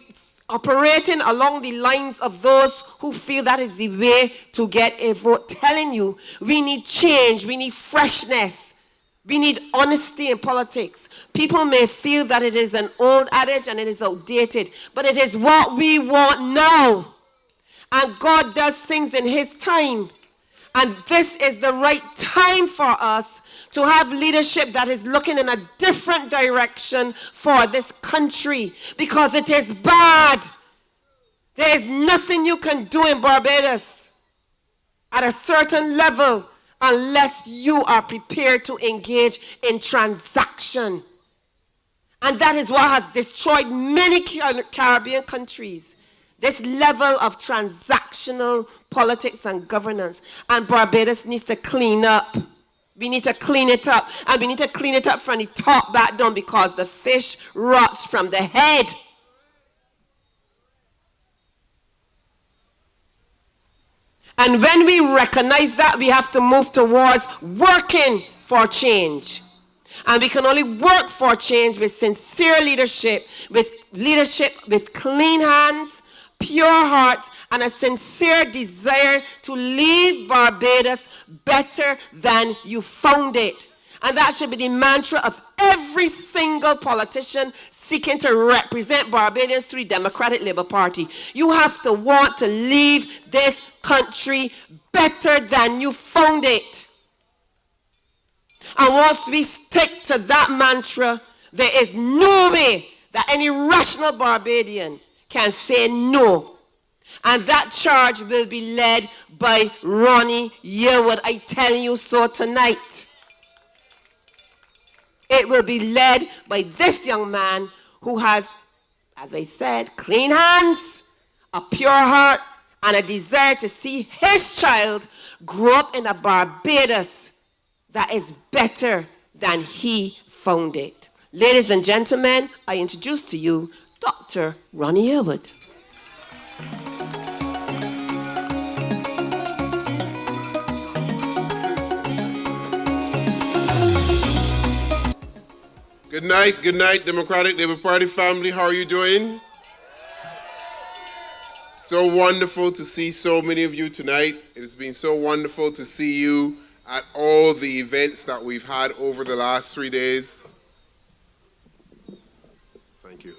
operating along the lines of those who feel that is the way to get a vote, telling you we need change, we need freshness, we need honesty in politics. People may feel that it is an old adage and it is outdated, but it is what we want now. And God does things in his time. And this is the right time for us to have leadership that is looking in a different direction for this country because it is bad There is nothing you can do in Barbados at a certain level unless you are prepared to engage in transaction. And that is what has destroyed many Caribbean countries. This level of transactional politics and governance. And Barbados needs to clean up. We need to clean it up. And we need to clean it up from the top back down because the fish rots from the head. And when we recognize that, we have to move towards working for change. And we can only work for change with sincere leadership with clean hands, pure hearts, and a sincere desire to leave Barbados better than you found it. And that should be the mantra of every single politician seeking to represent Barbadians through the Democratic Labour Party. You have to want to leave this country better than you found it. And once we stick to that mantra, there is no way that any rational Barbadian can say no. And that charge will be led by Ronnie Yearwood. I tell you so tonight. It will be led by this young man who has, as I said, clean hands, a pure heart, and a desire to see his child grow up in a Barbados that is better than he found it. Ladies and gentlemen, I introduce to you Dr. Ronnie Yearwood. Good night, Democratic Labour Party family. How are you doing? So wonderful to see so many of you tonight. It has been so wonderful to see you at all the events that we've had over the last 3 days. Thank you.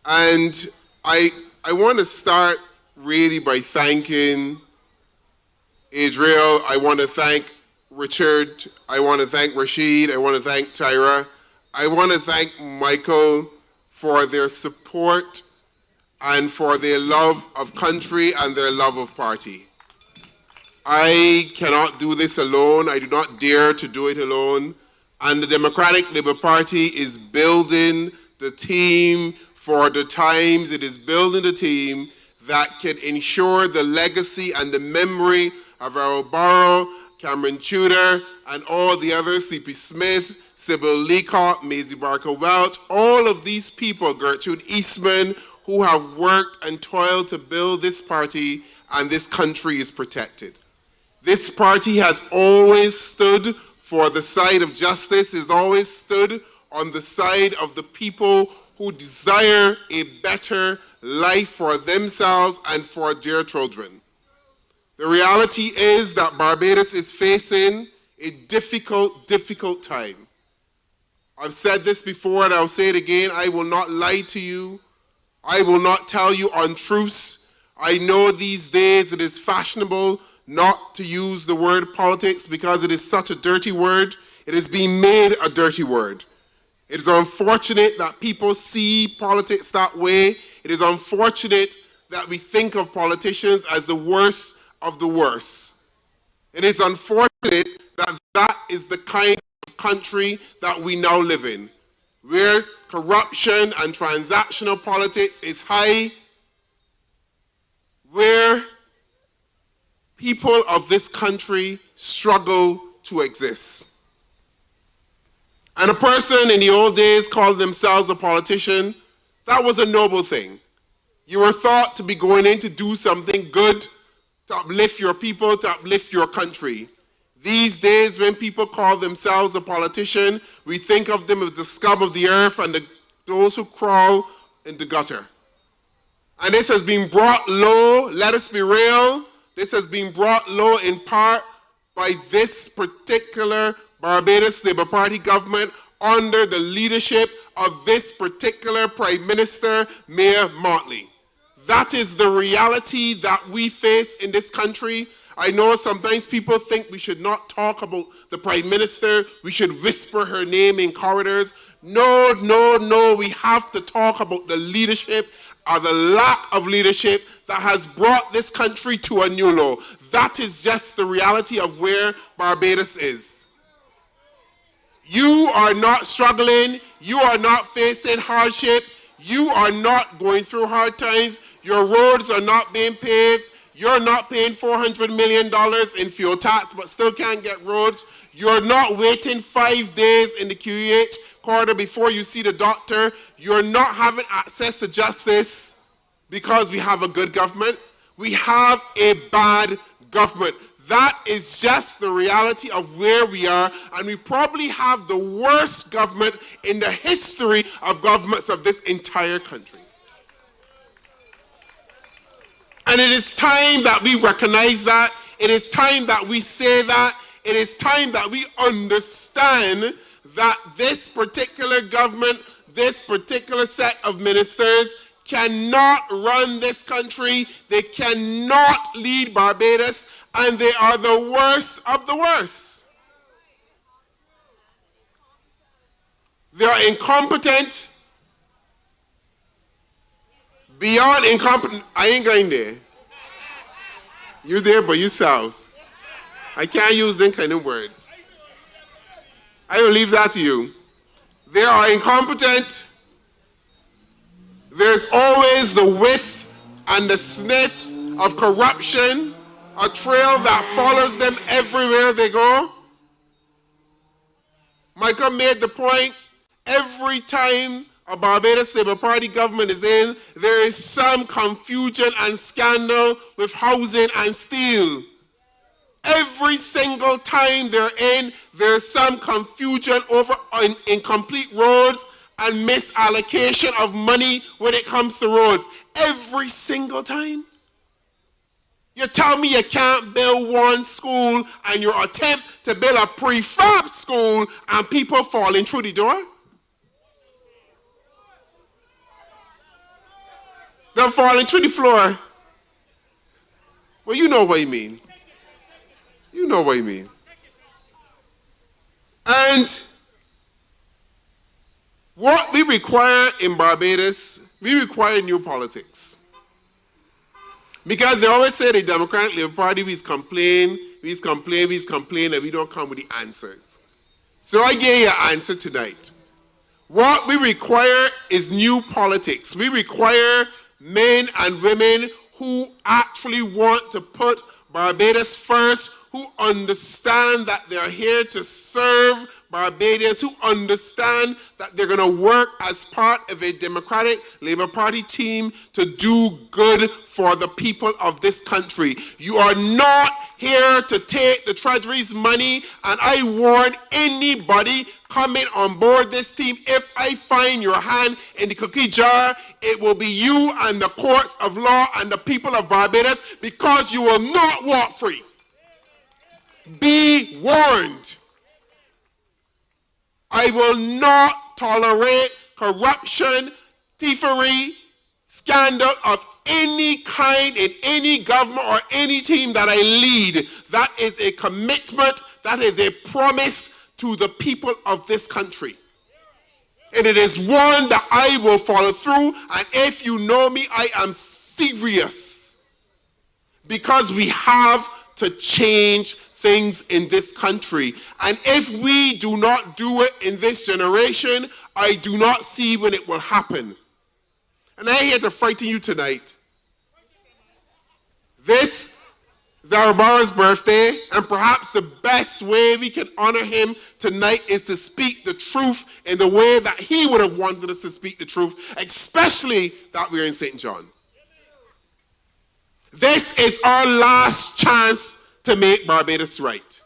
And I want to start really by thanking Adriel. I want to thank Richard. I want to thank Rasheed. I want to thank Tyra. I want to thank Michael for their support and for their love of country and their love of party. I cannot do this alone. I do not dare to do it alone. And the Democratic Labour Party is building the team for the times. It is building the team that can ensure the legacy and the memory of Errol Barrow, Cameron Tudor, and all the others, C.P. Smith, Sybil Leacock, Maisie Barker-Welch, all of these people, Gertrude Eastman, who have worked and toiled to build this party, and this country is protected. This party has always stood for the side of justice, has always stood on the side of the people who desire a better life for themselves and for their children. The reality is that Barbados is facing a difficult, difficult time. I've said this before and I'll say it again. I will not lie to you. I will not tell you untruths. I know these days it is fashionable not to use the word politics because it is such a dirty word. It is being made a dirty word. It is unfortunate that people see politics that way. It is unfortunate that we think of politicians as the worst of the worst. It is unfortunate that that is the kind of country that we now live in, where corruption and transactional politics is high, where people of this country struggle to exist. And a person in the old days called themselves a politician. That was a noble thing. You were thought to be going in to do something good, to uplift your people, to uplift your country. These days, when people call themselves a politician, we think of them as the scum of the earth and those who crawl in the gutter. And this has been brought low, let us be real, this has been brought low in part by this particular Barbados Labour Party government under the leadership of this particular Prime Minister, Mayor Motley. That is the reality that we face in this country. I know sometimes people think we should not talk about the Prime Minister, we should whisper her name in corridors. No, no, no, we have to talk about the leadership or the lack of leadership that has brought this country to a new low. That is just the reality of where Barbados is. You are not struggling. You are not facing hardship. You are not going through hard times. Your roads are not being paved. You're not paying $400 million in fuel tax, but still can't get roads. You're not waiting 5 days in the QEH corridor before you see the doctor. You're not having access to justice because we have a good government. We have a bad government. That is just the reality of where we are, and we probably have the worst government in the history of governments of this entire country. And it is time that we recognize that. It is time that we say that. It is time that we understand that this particular government, this particular set of ministers cannot run this country. They cannot lead Barbados, and they are the worst of the worst. They are incompetent. Beyond incompetent. I ain't going there. You're there by yourself. I can't use them kind of words. I will leave that to you. They are incompetent. There's always the whiff and the sniff of corruption, a trail that follows them everywhere they go. Michael made the point, every time a Barbados Labour Party government is in, there is some confusion and scandal with housing and steel. Every single time they're in, there's some confusion over incomplete roads and misallocation of money when it comes to roads. Every single time. You tell me you can't build one school and your attempt to build a prefab school and people falling through the door? They're falling through the floor. Well, you know what I mean. You know what I mean. And what we require in Barbados, we require new politics. Because they always say the Democratic Labour Party, we complain, and we don't come with the answers. So I gave you an answer tonight. What we require is new politics. We require men and women who actually want to put Barbados first, who understand that they're here to serve Barbados, who understand that they're going to work as part of a Democratic Labour Party team to do good for the people of this country. You are not here to take the Treasury's money, and I warn anybody coming on board this team, if I find your hand in the cookie jar, it will be you and the courts of law and the people of Barbados, because you will not walk free. Be warned. I will not tolerate corruption, thievery, scandal of any kind in any government or any team that I lead. That is a commitment, that is a promise to the people of this country. And it is one that I will follow through, and if you know me, I am serious. Because we have to change things in this country. And if we do not do it in this generation, I do not see when it will happen. And I'm here to frighten you tonight. This is our Barrow's birthday, and perhaps the best way we can honor him tonight is to speak the truth in the way that he would have wanted us to speak the truth, especially that we're in St. John. This is our last chance to make Barbados right.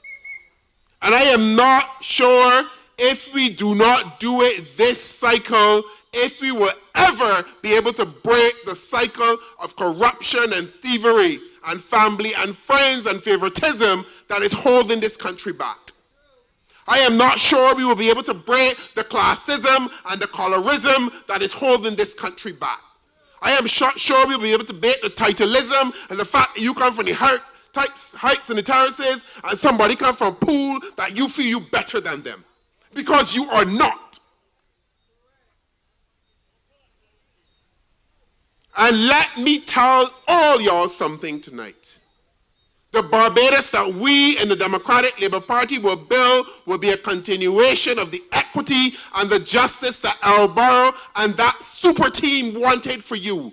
And I am not sure if we do not do it this cycle, if we will ever be able to break the cycle of corruption and thievery and family and friends and favoritism that is holding this country back. I am not sure we will be able to break the classism and the colorism that is holding this country back. I am sure we'll be able to break the titleism and the fact that you come from the heights and the terraces and somebody come from a pool that you feel you better than them. Because you are not. And let me tell all y'all something tonight. The Barbados that we in the Democratic Labour Party will build will be a continuation of the equity and the justice that Errol Barrow and that super team wanted for you.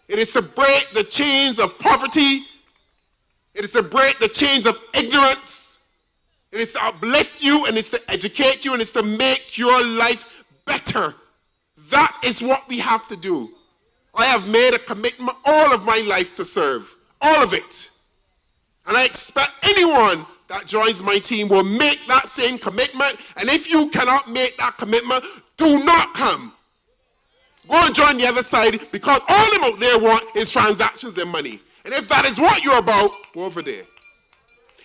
It is to break the chains of poverty. It is to break the chains of ignorance. It is to uplift you, and it's to educate you, and it's to make your life better. That is what we have to do. I have made a commitment all of my life to serve. All of it. And I expect anyone that joins my team will make that same commitment. And if you cannot make that commitment, do not come. Go and join the other side, because all them out there want is transactions and money. And if that is what you're about, go over there.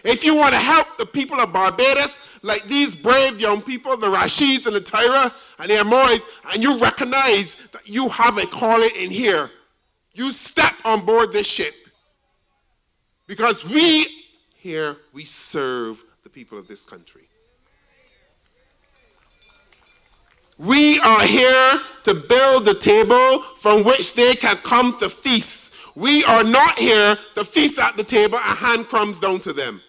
If you want to help the people of Barbados, like these brave young people, the Rasheeds and the Tyra and the Amoys, and you recognize that you have a calling in here, you step on board this ship. Because we serve the people of this country. We are here to build the table from which they can come to feast. We are not here to feast at the table and hand crumbs down to them.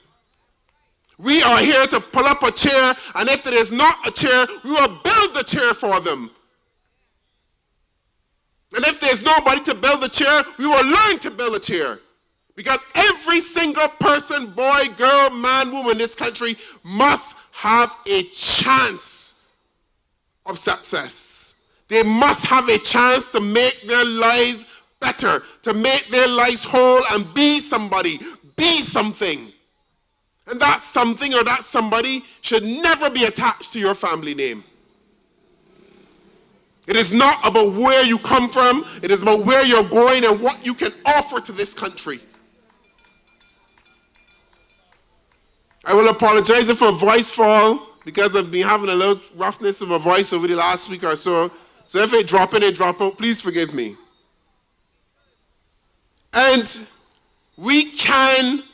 We are here to pull up a chair, and if there is not a chair, we will build the chair for them. And if there's nobody to build the chair, we will learn to build a chair. Because every single person, boy, girl, man, woman in this country must have a chance of success. They must have a chance to make their lives better, to make their lives whole and be somebody, be something. And that something or that somebody should never be attached to your family name. It is not about where you come from. It is about where you're going and what you can offer to this country. I will apologize for a voice fall because I've been having a little roughness of my voice over the last week or so. So if it drop in and drop out, please forgive me. And we can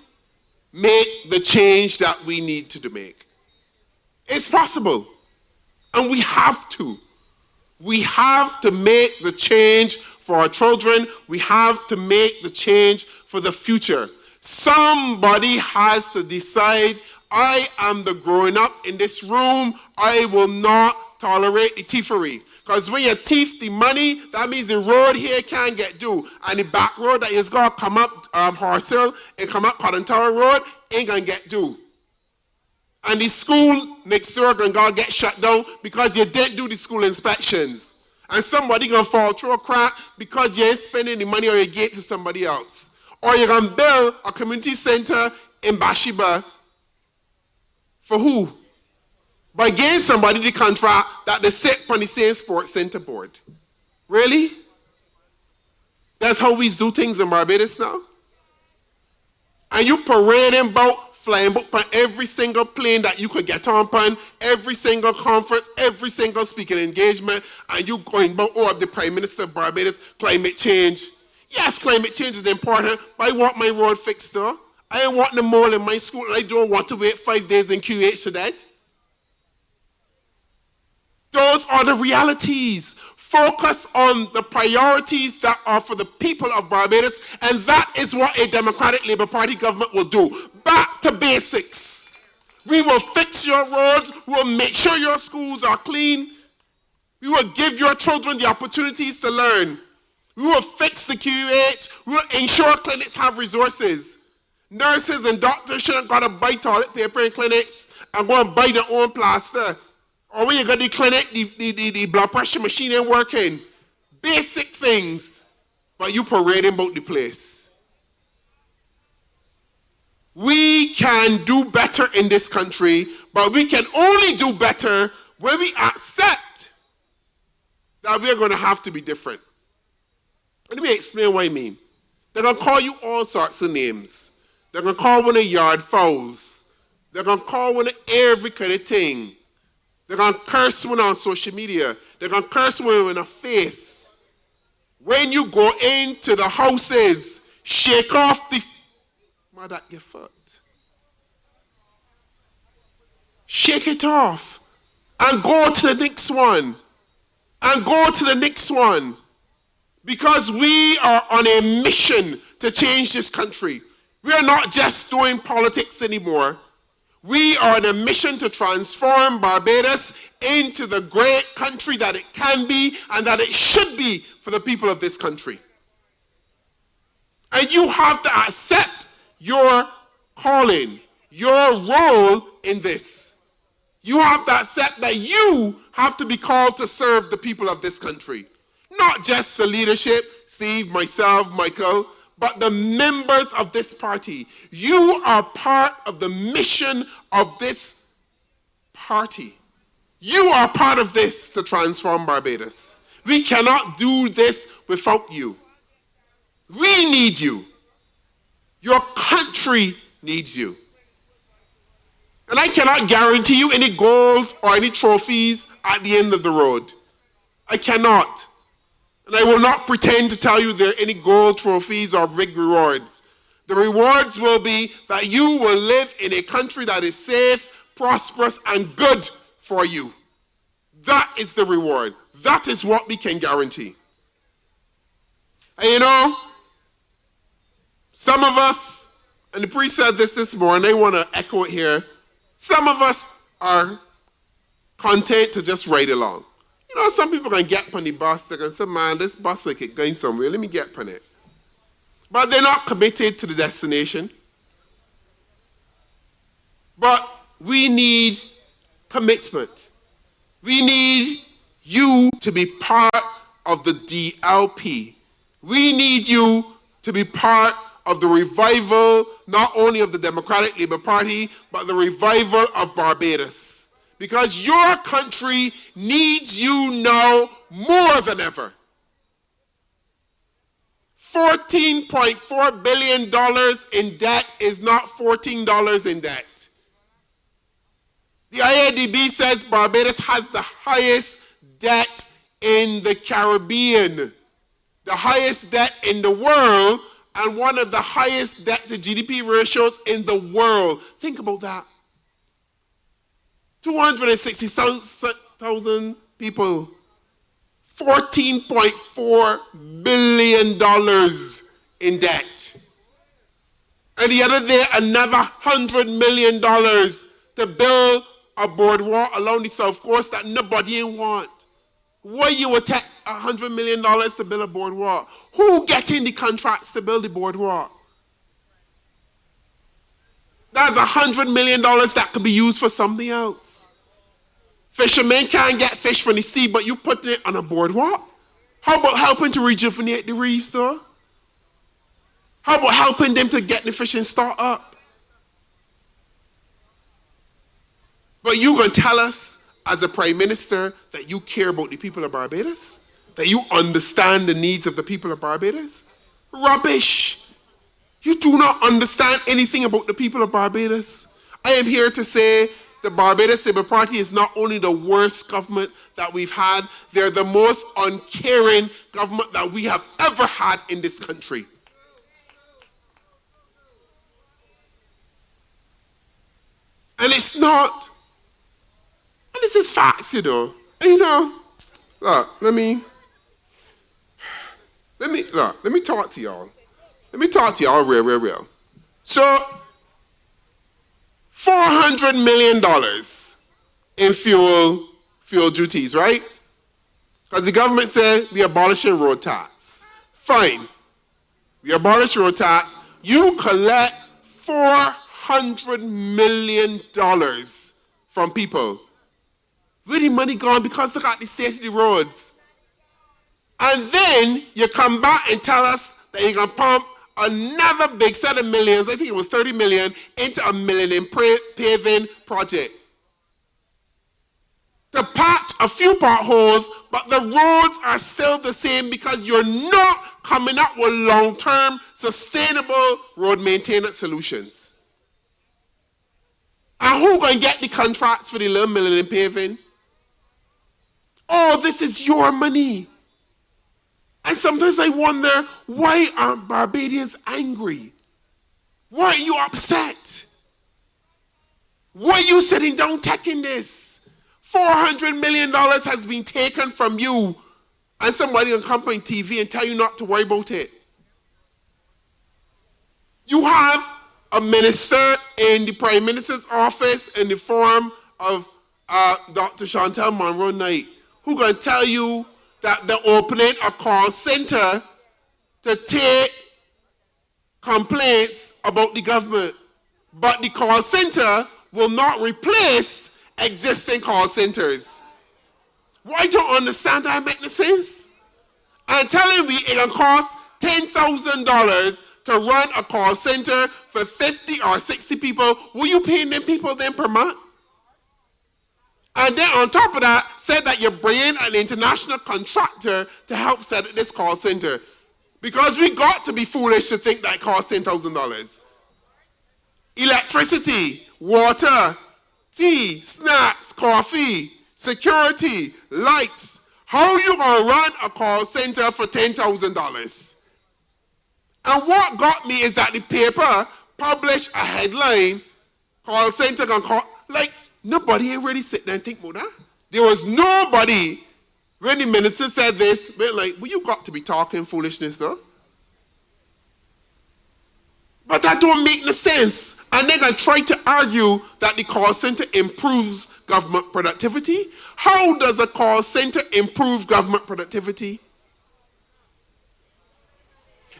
make the change that we need to make. It's possible. And we have to. We have to make the change for our children. We have to make the change for the future. Somebody has to decide, I am the growing up in this room. I will not tolerate the thievery. Because when you thief the money, that means the road here can't get due. And the back road that is going to come up Horse Hill and come up Cotton Tower Road ain't going to get due. And the school next door going to get shut down because you didn't do the school inspections. And somebody going to fall through a crack because you ain't spending the money or you gave it to somebody else. Or you're going to build a community center in Bathsheba for who? By giving somebody the contract that they sit on the same sports center board. Really? That's how we do things in Barbados now? And you parading about, flying about on every single plane that you could get on, every single conference, every single speaking engagement, and you going about, oh, the Prime Minister of Barbados, climate change. Yes, climate change is important, but I want my road fixed though. I don't want the mall in my school, and I don't want to wait 5 days in QH to that. Those are the realities. Focus on the priorities that are for the people of Barbados, and that is what a Democratic Labour Party government will do. Back to basics. We will fix your roads. We will make sure your schools are clean. We will give your children the opportunities to learn. We will fix the QH. We will ensure clinics have resources. Nurses and doctors shouldn't got to buy toilet paper in clinics and go and buy their own plaster. Or when you go to the clinic, the blood pressure machine ain't working. Basic things, but you parading about the place. We can do better in this country, but we can only do better when we accept that we're going to have to be different. Let me explain what I mean. They're going to call you all sorts of names. They're going to call one of yard fowls. They're going to call one of every kind of thing. They're going to curse one on social media. They're going to curse one in the face. When you go into the houses, shake off the mother at your foot. Shake it off. And go to the next one. And go to the next one. because we are on a mission to change this country. We are not just doing politics anymore. We are on a mission to transform Barbados into the great country that it can be and that it should be for the people of this country. And you have to accept your calling, your role in this. You have to accept that you have to be called to serve the people of this country. Not just the leadership, Steve, myself, Michael, but the members of this party. You are part of the mission of this party. You are part of this to transform Barbados. We cannot do this without you. We need you. Your country needs you. And I cannot guarantee you any gold or any trophies at the end of the road. I cannot. And I will not pretend to tell you there are any gold trophies or big rewards. The rewards will be that you will live in a country that is safe, prosperous, and good for you. That is the reward. That is what we can guarantee. And you know, some of us, and the priest said this morning, I want to echo it here. Some of us are content to just ride along. You know, some people can get on the bus, they can say, man, this bus like it going somewhere, let me get on it. But they're not committed to the destination. But we need commitment. We need you to be part of the DLP. We need you to be part of the revival, not only of the Democratic Labour Party, but the revival of Barbados. Because your country needs you now more than ever. $14.4 billion in debt is not $14 in debt. The IADB says Barbados has the highest debt in the Caribbean, the highest debt in the world, and one of the highest debt to GDP ratios in the world. Think about that. 260,000 people, $14.4 billion in debt. And the other day, another $100 million to build a boardwalk along the South Coast that nobody want. Why you would take $100 million to build a boardwalk? Who getting the contracts to build the boardwalk? That's $100 million that could be used for something else. Fishermen can't get fish from the sea, but you put it on a boardwalk? How about helping to rejuvenate the reefs, though? How about helping them to get the fishing start up? But you going to tell us, as a prime minister, that you care about the people of Barbados? That you understand the needs of the people of Barbados? Rubbish. You do not understand anything about the people of Barbados. I am here to say the Barbados Labour Party is not only the worst government that we've had, they're the most uncaring government that we have ever had in this country. And it's not, and this is facts, you know. And you know, look, let me talk to y'all. Let me talk to y'all real. So, $400 million in fuel duties, right? Because the government said we abolishing road tax. Fine. We abolish road tax. You collect $400 million from people. Where the money gone? Because look at the state of the roads. And then you come back and tell us that you're going to pump another big set of millions, I think it was 30 million, into a millennium paving project. To patch a few potholes, but the roads are still the same because you're not coming up with long-term, sustainable road maintenance solutions. And who's going to get the contracts for the little millennium paving? Oh, this is your money. And sometimes I wonder, why aren't Barbadians angry? Why are you upset? Why are you sitting down taking this? $400 million has been taken from you and somebody on come on TV and tell you not to worry about it. You have a minister in the Prime Minister's office in the form of Dr. Chantal Monroe Knight, who going to tell you that they're opening a call center to take complaints about the government. But the call center will not replace existing call centers. Well, I don't understand that make no sense. And telling me it can cost $10,000 to run a call center for 50 or 60 people, will you pay them people then per month? And then on top of that, said that you're bringing an international contractor to help set up this call center. Because we got to be foolish to think that it costs $10,000. Electricity, water, tea, snacks, coffee, security, lights. How you gonna run a call center for $10,000? And what got me is that the paper published a headline, call center can call, like nobody ain't really sit there and think about that. There was nobody when the minister said this, but like, well, you got to be talking foolishness though. But that don't make no sense. And they're going to try to argue that the call center improves government productivity. How does a call center improve government productivity?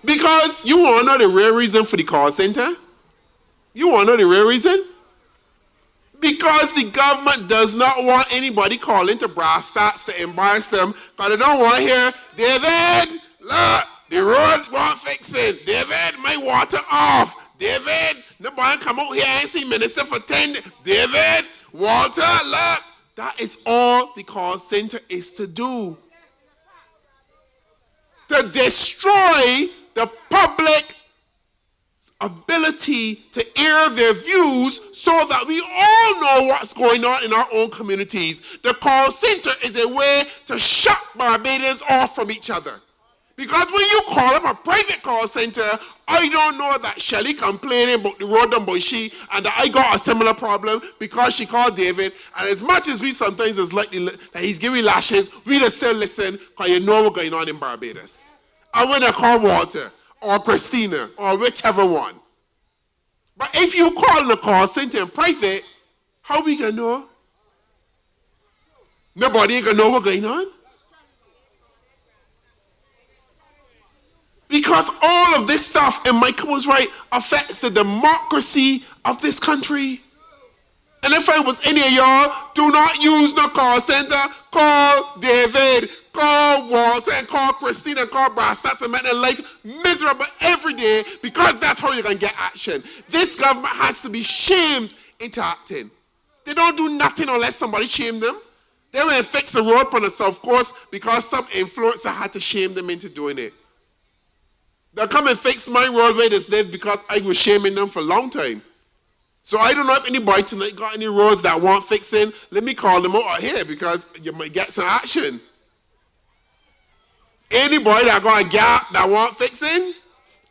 Because you want to know the real reason for the call center? You want to know the real reason? Because the government does not want anybody calling to brass stats to embarrass them, because they don't want to hear, David, look, the road won't fix it. David, my water off. David, nobody come out here and see minister for 10 days. David, water, look. That is all the call center is to do. To destroy the public ability to air their views so that we all know what's going on in our own communities. The call center is a way to shut Barbadians off from each other. Because when you call up a private call center, I don't know that Shelley complaining about the road done by she and that I got a similar problem because she called David. And as much as we sometimes is likely that he's giving lashes, we just still listen because you know what's going on in Barbados. And when I call Walter or Christina or whichever one. But if you call the call center in private, how we gonna know? Nobody ain't gonna know what's going on. Because all of this stuff, and Michael was right, affects the democracy of this country. And if I was any of y'all, do not use the call center. Call David, call Walter, and call Christina, and call Brass. That's to make their life miserable every day, because that's how you're going to get action. This government has to be shamed into acting. They don't do nothing unless somebody shame them. They went and fix the road on the South Coast because some influencer had to shame them into doing it. They'll come and fix my road where they live because I was shaming them for a long time. So I don't know if anybody tonight got any roads that want fixing. Let me call them out here because you might get some action. Anybody that got a gap that want fixing?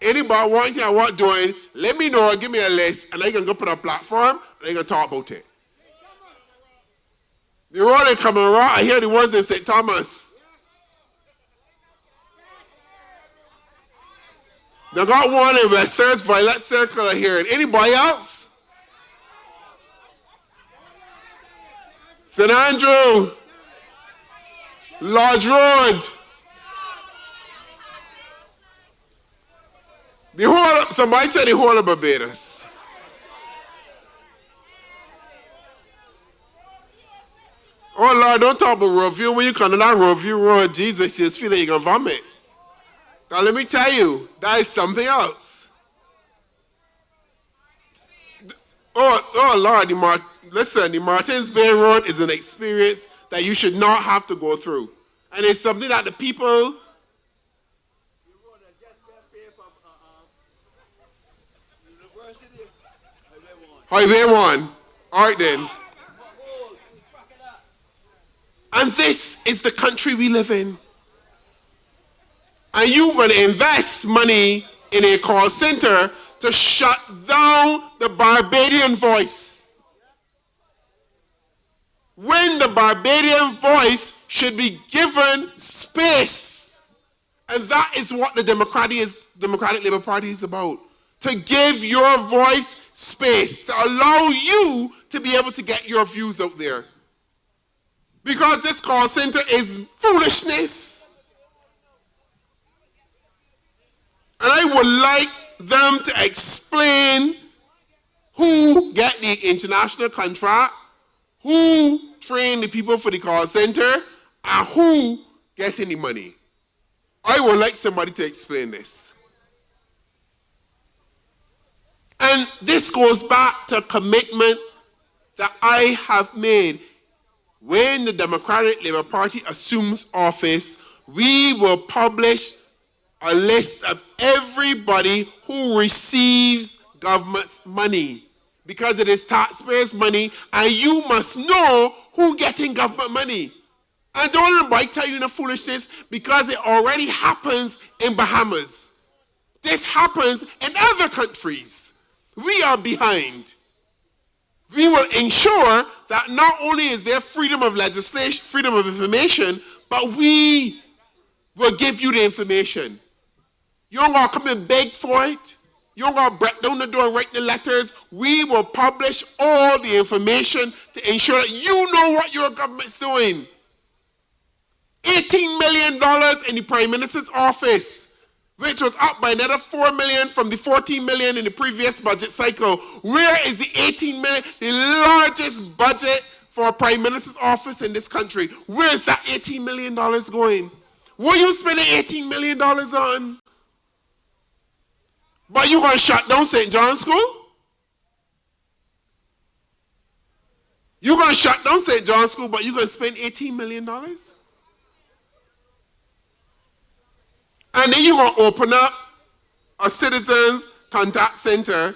Anybody wanting that want doing? Let me know, give me a list, and I can go put a platform and I can talk about it. The road ain't coming around. I hear the ones in St. Thomas. They got one in Western's Violet Circle here. Anybody else? St. Andrew, Lodge Road. The whole, somebody said the whole of Barbados. Oh Lord, don't talk about Roadview. When you come to that Roadview Road, Jesus just feel like you're gonna vomit. Now let me tell you, that is something else. Oh Lord, listen, the Martins Bay Road is an experience that you should not have to go through. And it's something that the people... Highway 1. All right then. And this is the country we live in. And you're going to invest money in a call center to shut down the Barbadian voice. When the Barbadian voice should be given space. And that is what the Democratic Labour Party is about. To give your voice space, to allow you to be able to get your views out there. Because this call center is foolishness. And I would like them to explain who get the international contract, who train the people for the call center, and who get any money. I would like somebody to explain this. And this goes back to a commitment that I have made. When the Democratic Labour Party assumes office, we will publish a list of everybody who receives government's money, because it is taxpayers' money, and you must know who getting government money. And don't let anybody tell you the foolishness, because it already happens in Bahamas. This happens in other countries. We are behind. We will ensure that not only is there freedom of legislation, freedom of information, but we will give you the information. You don't got to come and beg for it. You don't got to break down the door and write the letters. We will publish all the information to ensure that you know what your government's doing. $18 million in the Prime Minister's office, which was up by another $4 million from the $14 million in the previous budget cycle. Where is the $18 million, the largest budget for a Prime Minister's office in this country? Where is that $18 million going? What are you spending $18 million on? But you going to shut down St. John's School? You're going to shut down St. John's School, but you're going to spend $18 million? And then you're going to open up a citizens contact center,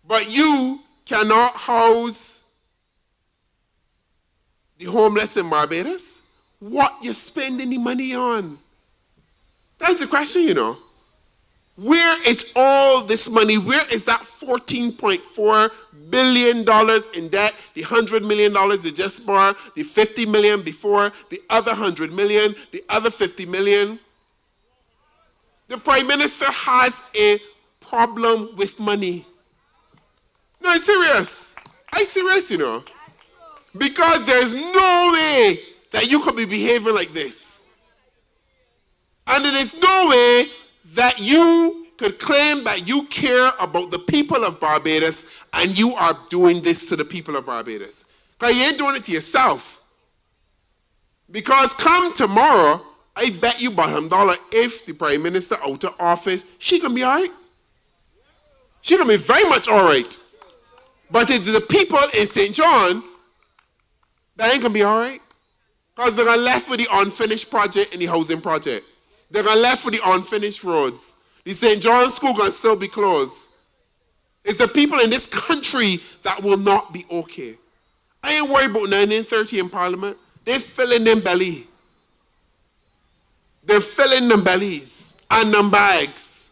but you cannot house the homeless in Barbados? What you spending the money on? That's the question, you know. Where is all this money? Where is that $14.4 billion in debt, the $100 million they just borrowed, the $50 million before, the other $100 million, the other $50 million? The Prime Minister has a problem with money. No, I'm serious. I'm serious, you know. Because there's no way that you could be behaving like this. And there is no way that you could claim that you care about the people of Barbados and you are doing this to the people of Barbados. Because you ain't doing it to yourself. Because come tomorrow, I bet you bottom dollar, if the Prime Minister out of office, she can be all right. She can be very much all right. But it's the people in St. John that ain't going to be all right. Because they're going to left with the unfinished project and the housing project. They're going to left with the unfinished roads. The St. John's School going to still be closed. It's the people in this country that will not be okay. I ain't worried about 1930 in Parliament. They're filling them belly. They're filling them bellies and them bags.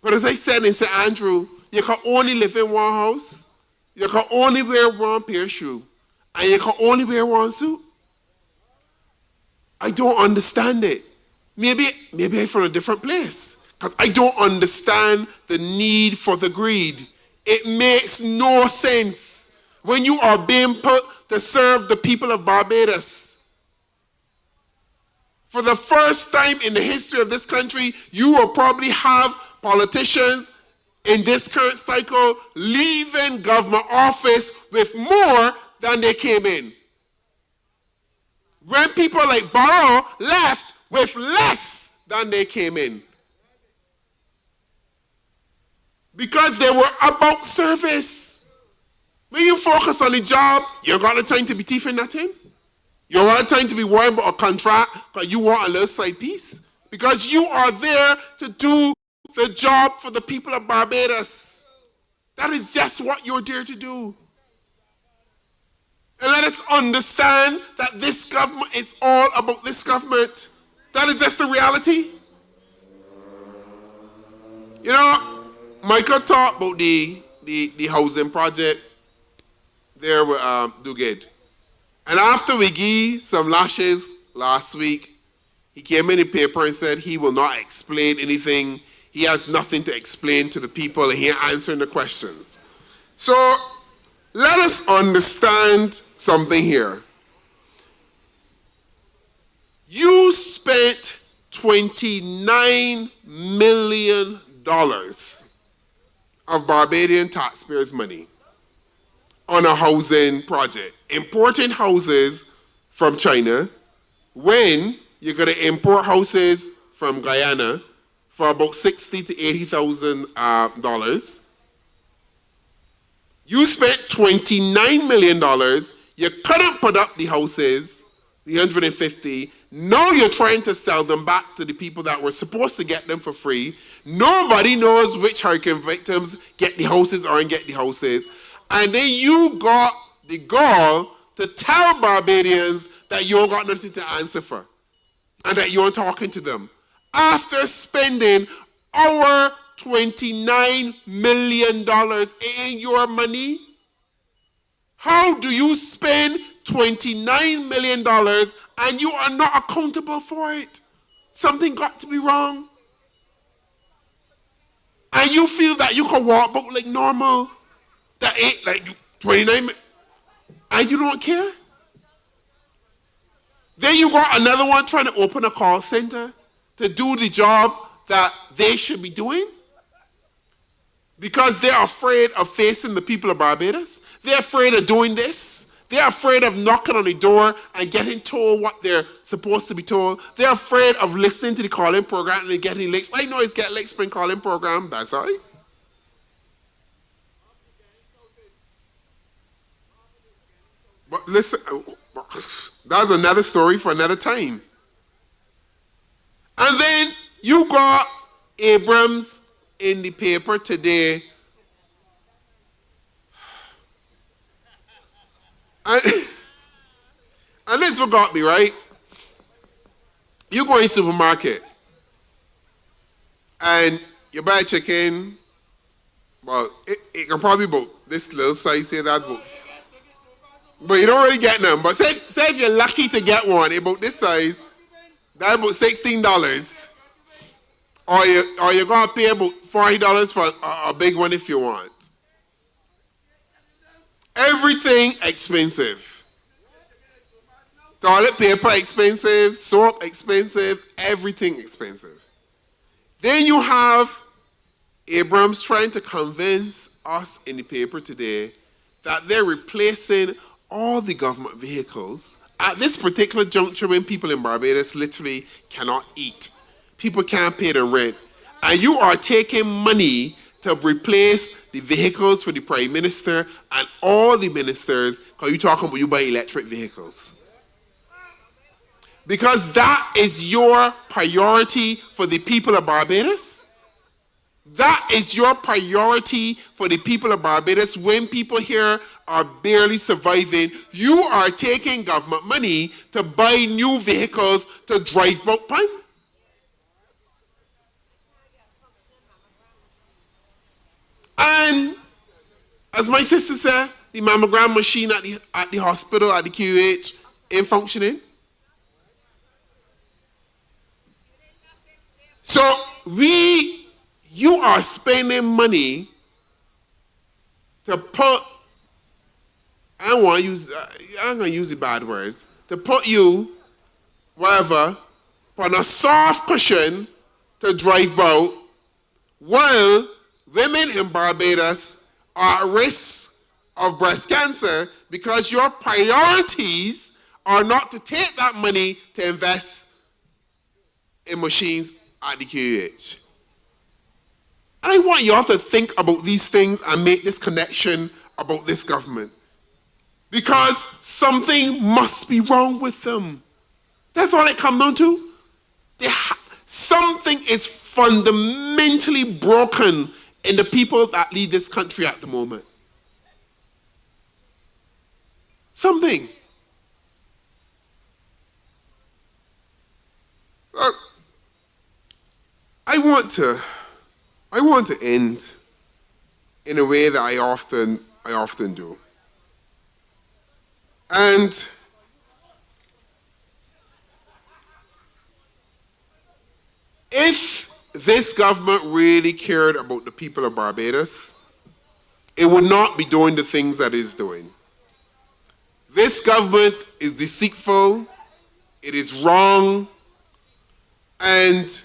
But as I said in St. Andrew, you can only live in one house, you can only wear one pair of shoes, and you can only wear one suit. I don't understand it. Maybe I'm from a different place, because I don't understand the need for the greed. It makes no sense when you are being put to serve the people of Barbados. For the first time in the history of this country, you will probably have politicians in this current cycle leaving government office with more than they came in. When people like Barrow left with less than they came in. Because they were about service. When you focus on the job, you got the time to be thieving nothing. You don't have time to be worried about a contract because you want a little side piece. Because you are there to do the job for the people of Barbados. That is just what you're there to do. And let us understand that this government is all about this government. That is just the reality. You know, Michael talked about the housing project there with Dugard. And after we gave some lashes last week, he came in the paper and said he will not explain anything. He has nothing to explain to the people, and he ain't answering the questions. So let us understand something here. You spent $29 million of Barbadian taxpayers' money on a housing project, importing houses from China when you're going to import houses from Guyana for about $60,000 to $80,000. You spent $29 million. You couldn't put up the houses, the 150. Now you're trying to sell them back to the people that were supposed to get them for free. Nobody knows which hurricane victims get the houses or ain't get the houses. And then you got the gall to tell Barbadians that you don't got nothing to answer for and that you aren't talking to them. After spending our $29 million in your money, how do you spend $29 million and you are not accountable for it? Something got to be wrong. And you feel that you can walk about like normal. That ain't like 29 and you don't care? Then you got another one trying to open a call center to do the job that they should be doing because they're afraid of facing the people of Barbados. They're afraid of doing this. They're afraid of knocking on the door and getting told what they're supposed to be told. They're afraid of listening to the calling program and getting links. I know it's Get Lake Spring calling program, that's all right. But listen, that's another story for another time. And then you got Abrams in the paper today. And this what got me, right? You go in the supermarket and you buy chicken. Well, it can probably be about this little size here, that about. But you don't really get none. But say if you're lucky to get one about this size, that's about $16. Or you're going to pay about $40 for a big one if you want. Everything expensive. Toilet paper expensive, soap expensive, everything expensive. Then you have Abrams trying to convince us in the paper today that they're replacing all the government vehicles at this particular juncture when people in Barbados literally cannot eat. People can't pay the rent. And you are taking money to replace the vehicles for the Prime Minister and all the ministers because you're talking about you buy electric vehicles. Because that is your priority for the people of Barbados. That is your priority for the people of Barbados. When people here are barely surviving, you are taking government money to buy new vehicles to drive boat pun. And as my sister said, the mammogram machine at the hospital, at the QH, ain't functioning. So you are spending money to put, I'm going to use the bad words, to put you, whatever, on a soft cushion to drive boat, while women in Barbados are at risk of breast cancer because your priorities are not to take that money to invest in machines at the QH. And I want you all to think about these things and make this connection about this government. Because something must be wrong with them. That's all it comes down to. Something is fundamentally broken in the people that lead this country at the moment. Something. Look, I want to end in a way that I often do. And this government really cared about the people of Barbados, it would not be doing the things that it is doing. This government is deceitful, it is wrong, and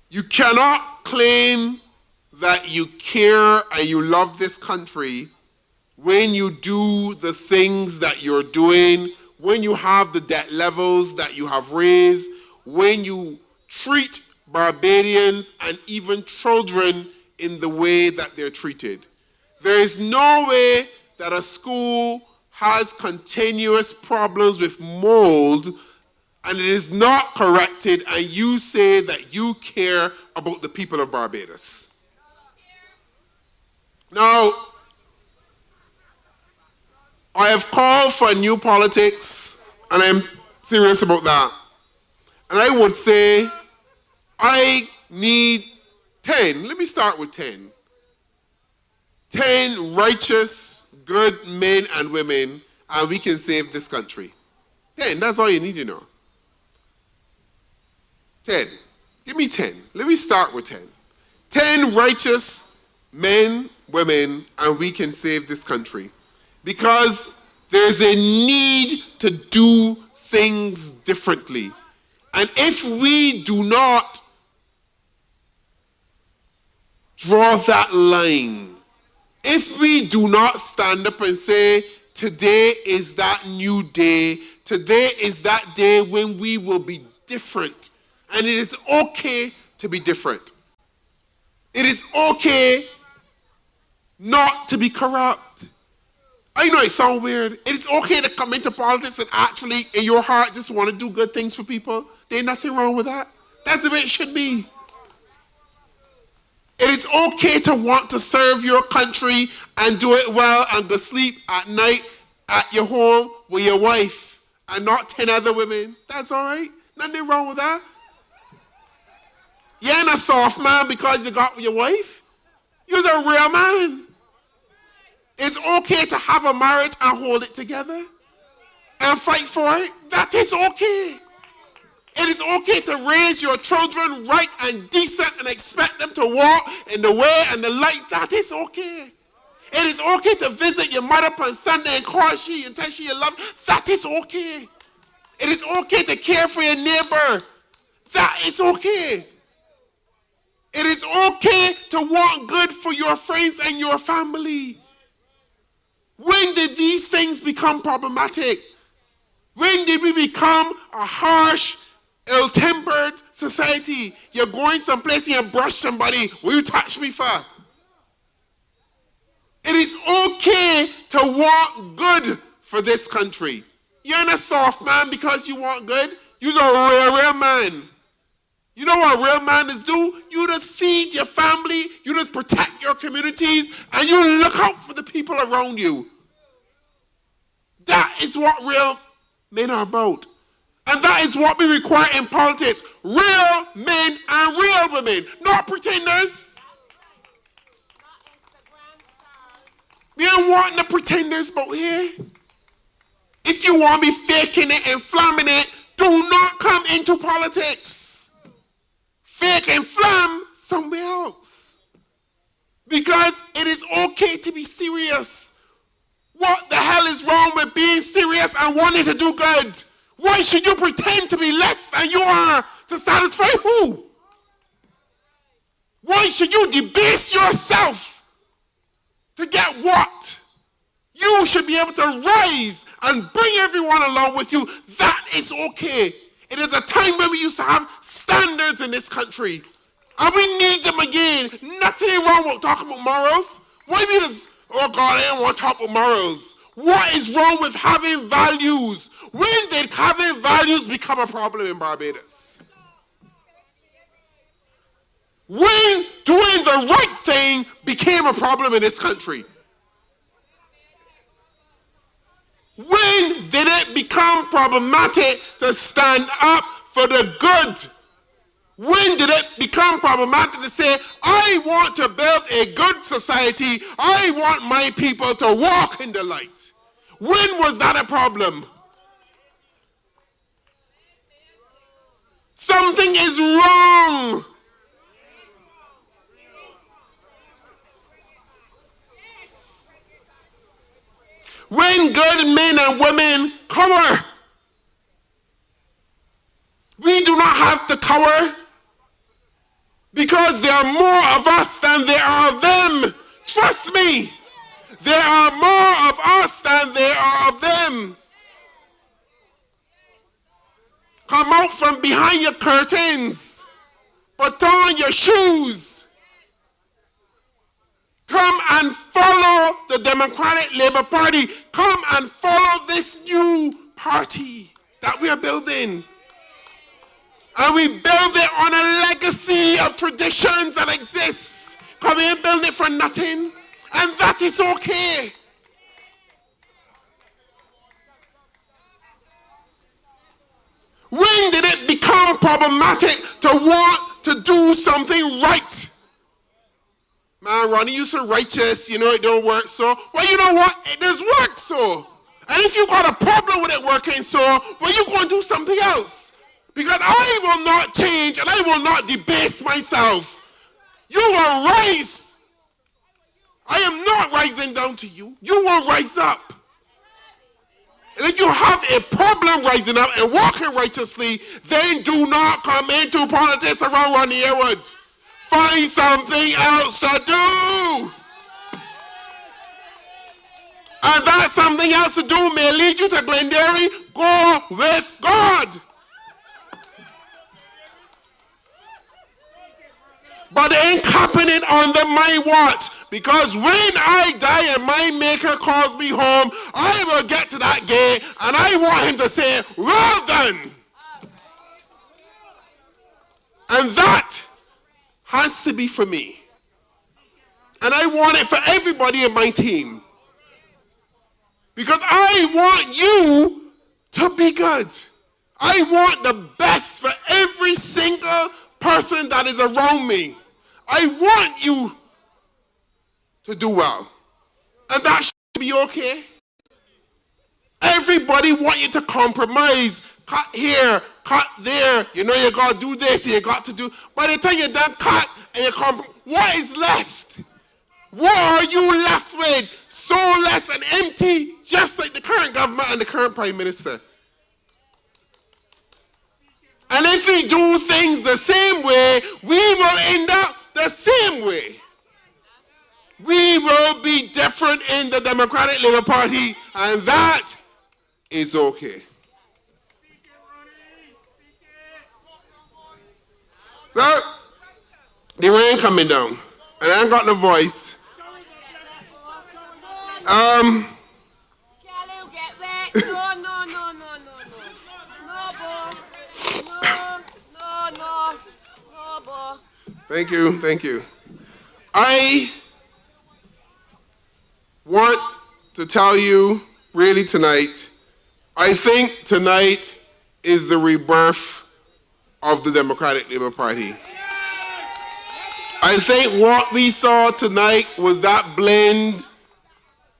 you cannot claim that you care and you love this country when you do the things that you're doing, when you have the debt levels that you have raised, when you treat Barbadians and even children in the way that they're treated. There is no way that a school has continuous problems with mold and it is not corrected and you say that you care about the people of Barbados. Now, I have called for new politics, and I'm serious about that. And I would say, I need 10, let me start with 10. 10 righteous, good men and women, and we can save this country. 10, that's all you need to know. 10, give me 10. Let me start with 10. 10 righteous men, women, and we can save this country. Because there's a need to do things differently. And if we do not draw that line, if we do not stand up and say, today is that new day, today is that day when we will be different, and it is okay to be different. It is okay not to be corrupt. I know it sounds weird. It is okay to come into politics and actually, in your heart, just want to do good things for people. There's nothing wrong with that. That's the way it should be. It is okay to want to serve your country and do it well and go sleep at night at your home with your wife and not 10 other women. That's all right. Nothing wrong with that. You ain't a soft man because you got with your wife. You're a real man. It's okay to have a marriage and hold it together and fight for it. That is okay. It is okay to raise your children right and decent and expect them to walk in the way and the light. That is okay. It is okay to visit your mother on Sunday and call she and tell she you love. That is okay. It is okay to care for your neighbor. That is okay. It is okay to want good for your friends and your family. When did these things become problematic? When did we become a harsh, ill-tempered society? You're going someplace and you brush somebody. Will you touch me for? It is okay to want good for this country. You're not a soft man because you want good. You're a real man. You know what real man is do? You just feed your family, you just protect your communities, and you look out for the people around you. That is what real men are about. And that is what we require in politics. Real men and real women, not pretenders. We don't want the pretenders, but here, if you want me faking it and flamming it, do not come into politics. Fake and flam somewhere else. Because it is okay to be serious. What the hell is wrong with being serious and wanting to do good? Why should you pretend to be less than you are to satisfy who? Why should you debase yourself to get what? You should be able to rise and bring everyone along with you. That is okay. It is a time when we used to have standards in this country. And we need them again. Nothing wrong with talking about morals. Why we just, oh God, I don't want to talk about morals. What is wrong with having values? When did having values become a problem in Barbados? When doing the right thing became a problem in this country? When did it become problematic to stand up for the good? When did it become problematic to say, I want to build a good society, I want my people to walk in the light? When was that a problem? Something is wrong wrong. When good men and women cower, we do not have to cower because there are more of us than there are of them. Trust me, there are more of us than there are of them. Come out from behind your curtains, put on your shoes. Come and follow the Democratic Labour Party. Come and follow this new party that we are building. And we build it on a legacy of traditions that exists. Because we ain't building it for nothing. And that is okay. When did it become problematic to want to do something right? Man, Ronnie, you so righteous, it don't work so. Well, you know what? It does work so. And if you got a problem with it working so, well, you go and do something else. Because I will not change and I will not debase myself. You will rise. I am not rising down to you. You will rise up. And if you have a problem rising up and walking righteously, then do not come into politics around Ronnie Yearwood. Find something else to do. And that something else to do may lead you to Glenderry. Go with God. But it ain't happening under my watch. Because when I die and my maker calls me home, I will get to that gate and I want him to say, well done. And that has to be for me. And I want it for everybody in my team. Because I want you to be good. I want the best for every single person that is around me. I want you to do well. And that should be okay. Everybody want you to compromise. Cut here, cut there. You got to do this, you got to do. By the time you're done cut and you compromise, what is left? What are you left with? Soulless and empty, just like the current government and the current Prime Minister. And if we do things the same way, we will end up the same way. We will be different in the Democratic Labour Party, and that is okay. So, the rain coming down, and I ain't got no voice. Thank you. I want to tell you really tonight, I think tonight is the rebirth of the Democratic Labour Party. I think what we saw tonight was that blend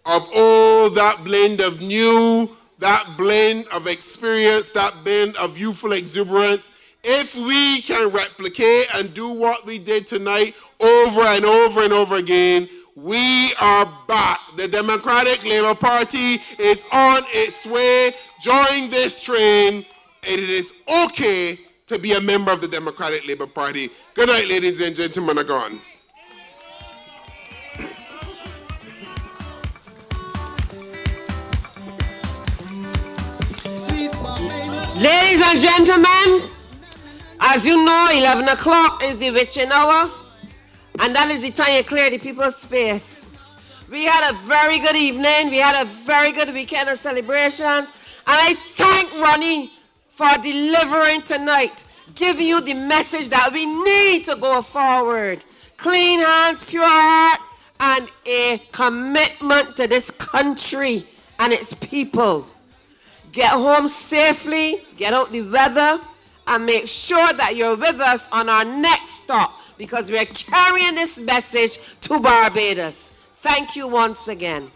of old, that blend of new, that blend of experience, that blend of youthful exuberance. If we can replicate and do what we did tonight over and over and over again, we are back. The Democratic Labour Party is on its way. Join this train. It is okay to be a member of the Democratic Labour Party. Good night, ladies and gentlemen. I'm gone. Ladies and gentlemen, as you know, 11 o'clock is the witching hour, and that is the time you clear the people's space. We had a very good evening. We had a very good weekend of celebrations, and I thank Ronnie for delivering tonight, giving you the message that we need to go forward. Clean hands, pure heart, and a commitment to this country and its people. Get home safely, get out the weather, and make sure that you're with us on our next stop, because we're carrying this message to Barbados. Thank you once again.